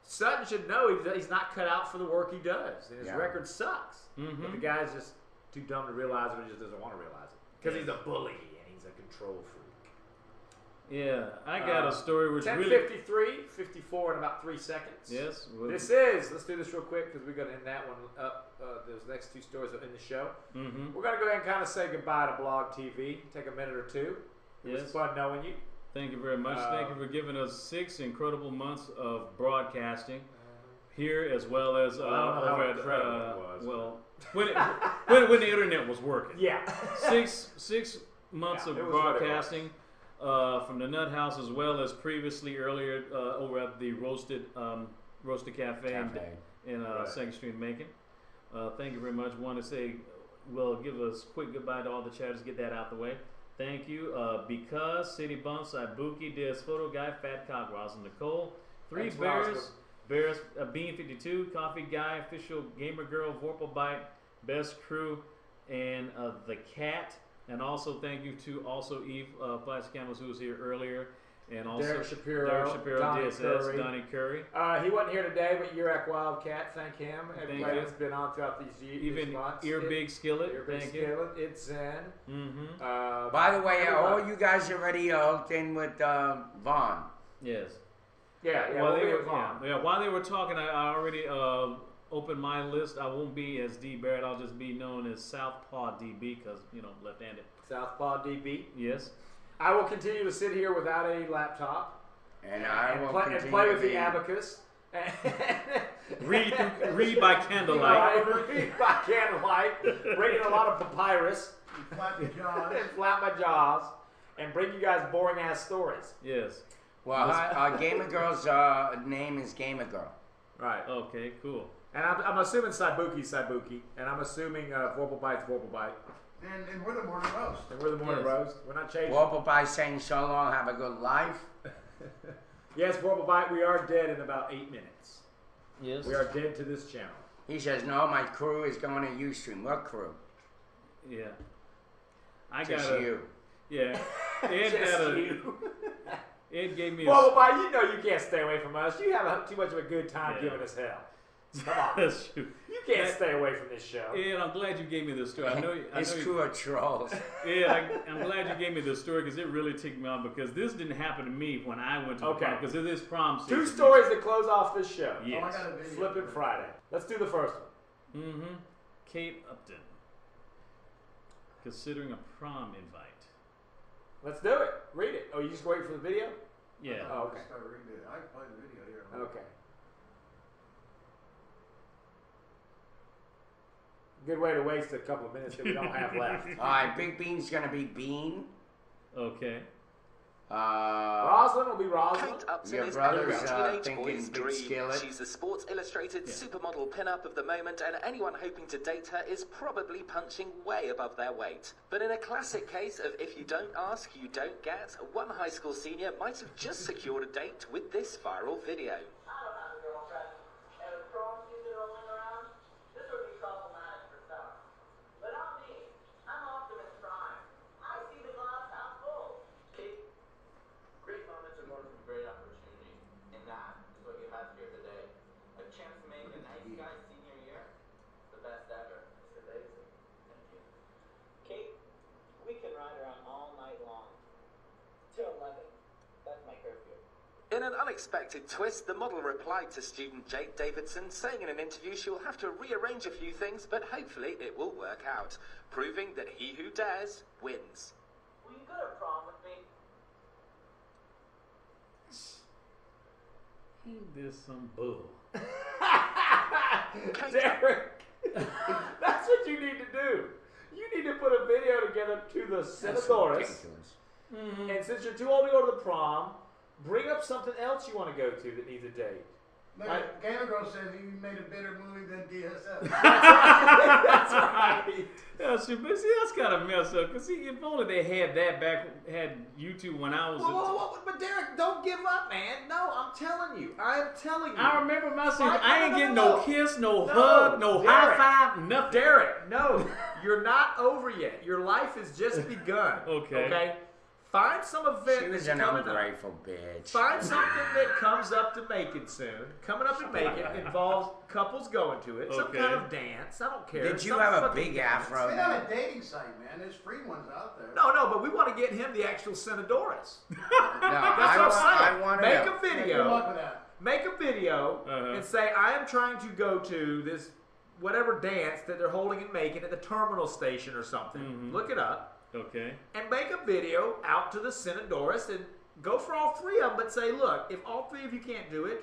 Sutton should know he's not cut out for the work he does, and his Yeah. record sucks. Mhm. But the guy's just too dumb to realize it, or he just doesn't want to realize it because Yes. he's a bully and he's a control freak. Yeah, I got a story which 10:53, 54 in about 3 seconds. Yes. Let's do this real quick because we're going to end that one up. Those next 2 stories are in the show. Mm-hmm. We're going to go ahead and kind of say goodbye to Blog TV. Take a minute or two. It was fun knowing you. Thank you very much. Thank you for giving us 6 incredible months of broadcasting here, as well as I don't know how over at incredible it was. well, when the internet was working. Yeah. 6 months Yeah, of it was what it was. broadcasting from the Nut House, as well as previously earlier over at the Roasted Cafe in Right. 2nd Street in Macon. Thank you very much. Want to say, well, give us a quick goodbye to all the chatters. Get that out the way. Thank you. Because City Bump, Ibuki, Des Photo Guy, Fat Cock, Rosin Nicole, 3 Thanks, Bears, Bean 52, Coffee Guy, Official Gamer Girl, Vorpal Bite, Best Crew, and the Cat. And also thank you to also Eve Plastic Cameras, who was here earlier, and also Derek Shapiro, Donnie Donnie DSS, Curry. Donnie Curry. He wasn't here today, but Urak Wildcat, thank him. Everybody you. that's been on throughout these years. Even Ear Big Skillet, Ear Big thank you. Skillet, It's Zen. Mm-hmm. By the way, everybody. all you guys already hooked in with Vaughn. Yes. Yeah, While we'll they be were, at Vaughn. while they were talking, I already opened my list. I won't be as D Barrett. I'll just be known as Southpaw DB because left-handed. Southpaw DB. Yes. I will continue to sit here without a laptop And I will play with the abacus. Read by candlelight. Read by candlelight. Bring in a lot of papyrus. Flap your jaws. And flap my jaws. And bring you guys boring ass stories. Yes. Well, Gamer Girl's name is Gamer Girl. Right. Okay, cool. And I'm assuming Saibuki's Saibuki. And I'm assuming Vorpal Bite's Vorpal Bite. And we're the morning roast. And we're the morning Yes. roast. We're not changing. Warple by saying so long, have a good life. Yes, Vorpal Bite, we are dead in about 8 minutes. Yes. We are dead to this channel. He says, no, my crew is going to Ustream. What crew? Yeah. I Just got you. Yeah. Ed Just got a. you. Ed gave me. Vorpal Bite, you know you can't stay away from us. You have too much of a good time Yeah. giving us hell. Come on. That's true. You can't stay away from this show. Ed, I'm glad you gave me this story. I know. His crew are trolls. Yeah, I'm glad you gave me this story because it really ticked me off because this didn't happen to me when I went to the prom because it is prom season. 2 stories that close off this show. Yes. Oh, I got a video. Flippin' Friday. Let's do the first one. Mm-hmm. Kate Upton. Considering a prom invite. Let's do it. Read it. Oh, you just wait for the video? Yeah. Oh, okay. Start reading it. I can play the video here. Okay. Good way to waste a couple of minutes that we don't have left. All right, Big Bean's going to be Bean. Okay. Roslyn will be Roslyn. Kate Upton Your is brother's, every teenage thinking boy's Big dream. Skillet. She's the Sports Illustrated supermodel pin-up of the moment, and anyone hoping to date her is probably punching way above their weight. But in a classic case of if you don't ask, you don't get, one high school senior might have just secured a date with this viral video. Great moments are born from great opportunity, and that is what you have here today. A chance to make a nice guy senior year the best ever. Mr. Daisy. Thank you. Kate, we In an unexpected twist, the model replied to student Jake Davidson, saying in an interview she will have to rearrange a few things, but hopefully it will work out, proving that he who dares wins. Will you go to prom with me? Ain't this some bull? Derek, that's what you need to do. You need to put a video together to the Senadores. And since you're too old to go to the prom, bring up something else you want to go to that needs a date. Like, Gamer Girl said he made a better movie than DSL. That's right. Yeah, see, that's kind of messed up. Cause see, if only they had that back, had YouTube when I was. But Derek, don't give up, man. No, I'm telling you. I am telling you. I remember my season. I ain't getting no kiss, no hug, no high five, nothing. Derek, no, you're not over yet. Your life has just begun. Okay. Find some event She was that's an coming ungrateful up. bitch. Find something that comes up to Macon soon. Coming up to Macon involves couples going to it. Some kind of dance. I don't care. Did you Some have a fucking big dance. afro? Get on a dating site, man. There's free ones out there. No, but we want to get him the actual Senadores. That's what I I'm saying. want Make to a video. Good luck with that. Make a video and say, I am trying to go to this whatever dance that they're holding in Macon at the terminal station or something. Look it up. Okay. And make a video out to the Senadores and go for all three of them, but say, look, if all three of you can't do it,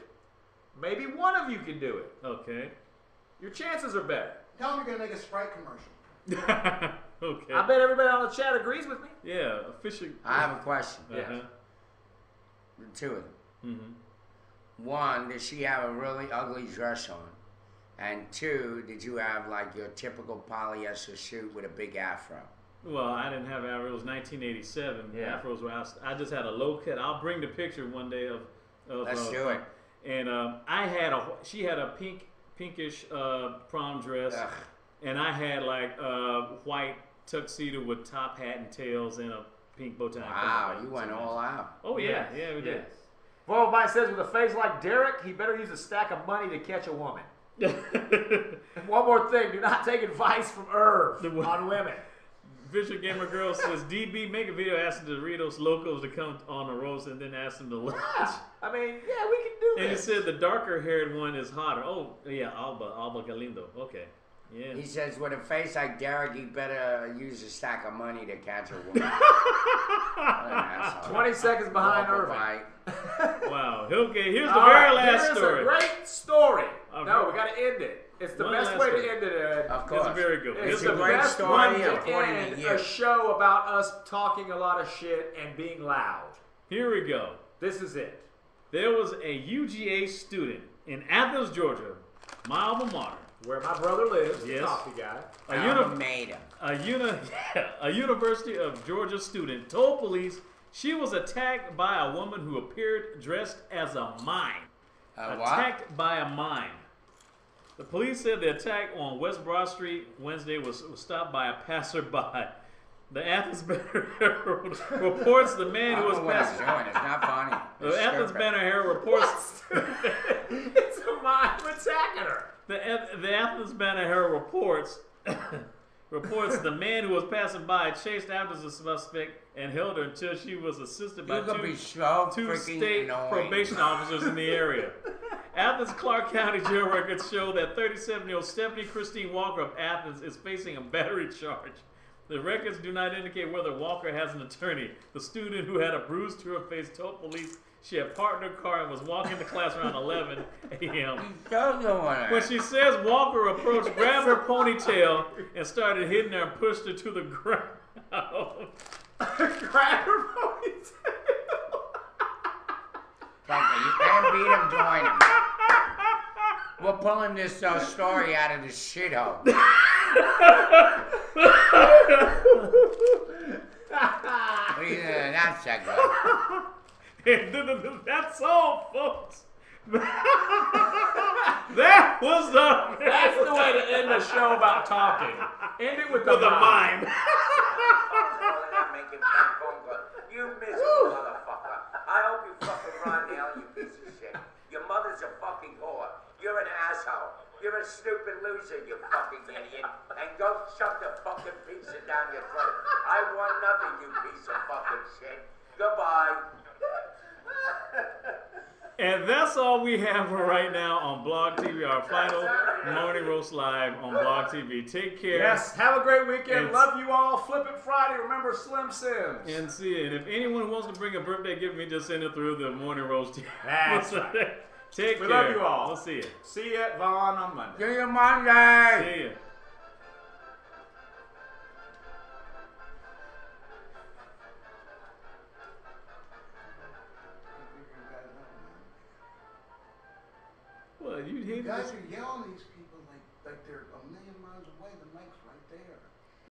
maybe one of you can do it. Okay. Your chances are better. Tell them you're going to make a Sprite commercial. Okay. I bet everybody on the chat agrees with me. Yeah, officially. I have a question. Two of them. One, did she have a really ugly dress on? And two, did you have like your typical polyester suit with a big afro? Well, I didn't have afro. It was 1987. Yeah. Afros were out. I just had a low cut. I'll bring the picture one day of Let's do it. And she had a pinkish prom dress, and I had like white tuxedo with top hat and tails and a pink bow tie. Wow, you went all out. Oh yeah, we did. Well, everybody says with a face like Derek, he better use a stack of money to catch a woman. And one more thing, do not take advice from Irv on women. Visual Gamer Girl says, DB, make a video asking the Doritos Locos to come on the roast and then ask them to lunch. I mean, yeah, we can do And he this. said the darker haired one is hotter. Oh, yeah, Alba Galindo. Okay. Yeah. He says, with a face like Derek, you better use a stack of money to catch a woman. 20 seconds behind Irving. Wow. Okay, here's the All very right, last here's story. a great story. Okay. No, we got to end it. It's the One best last way story. to end it, Ed. Of course. It's very good. It's It's the a great best story one to according to end you. a show about us talking a lot of shit and being loud. Here we go. This is it. There was a UGA student in Athens, Georgia, my alma mater. Where my brother lives, the Yes. coffee guy. A University of Georgia student told police she was attacked by a woman who appeared dressed as a mime. Attacked by a mime. The police said the attack on West Broad Street Wednesday was stopped by a passerby. The Athens Banner Herald reports the man who was passing. It's not funny. The Athens Banner Herald reports. It's a mime attacking her. The Athens Banner Herald reports the man who was passing by chased after the suspect and held her until she was assisted by two state probation officers in the area. Athens Clark County jail records show that 37-year-old Stephanie Christine Walker of Athens is facing a battery charge. The records do not indicate whether Walker has an attorney. The student who had a bruise to her face told police she had parked her car and was walking to class around 11 a.m. When she says Walker approached, grabbed her ponytail, and started hitting her and pushed her to the ground. Grab her ponytail. You can't beat him, join him. We're pulling this story out of the shithole. What do you think of that segue? That's all, folks. That was the. That's the way to end a show about talking. End it with a mime. You miserable motherfucker. I hope you fucking run hell, you piece of shit. Your mother's a fucking whore. You're an asshole. You're a stupid loser, you fucking idiot. And go shove the fucking pizza down your throat. I want nothing, you piece of fucking shit. Goodbye. And that's all we have for right now on Blog TV, our final Morning Roast Live on Blog TV. Take care. Yes, have a great weekend. And Love you all. Flip It Friday. Remember Slim Sims. And see it. And if anyone wants to bring a birthday gift me, just send it through the Morning Roast TV. That's right. Take We care. love you all. We'll see you. See you at Vaughn on Monday. See you Monday. See you. Well, you You guys are yelling these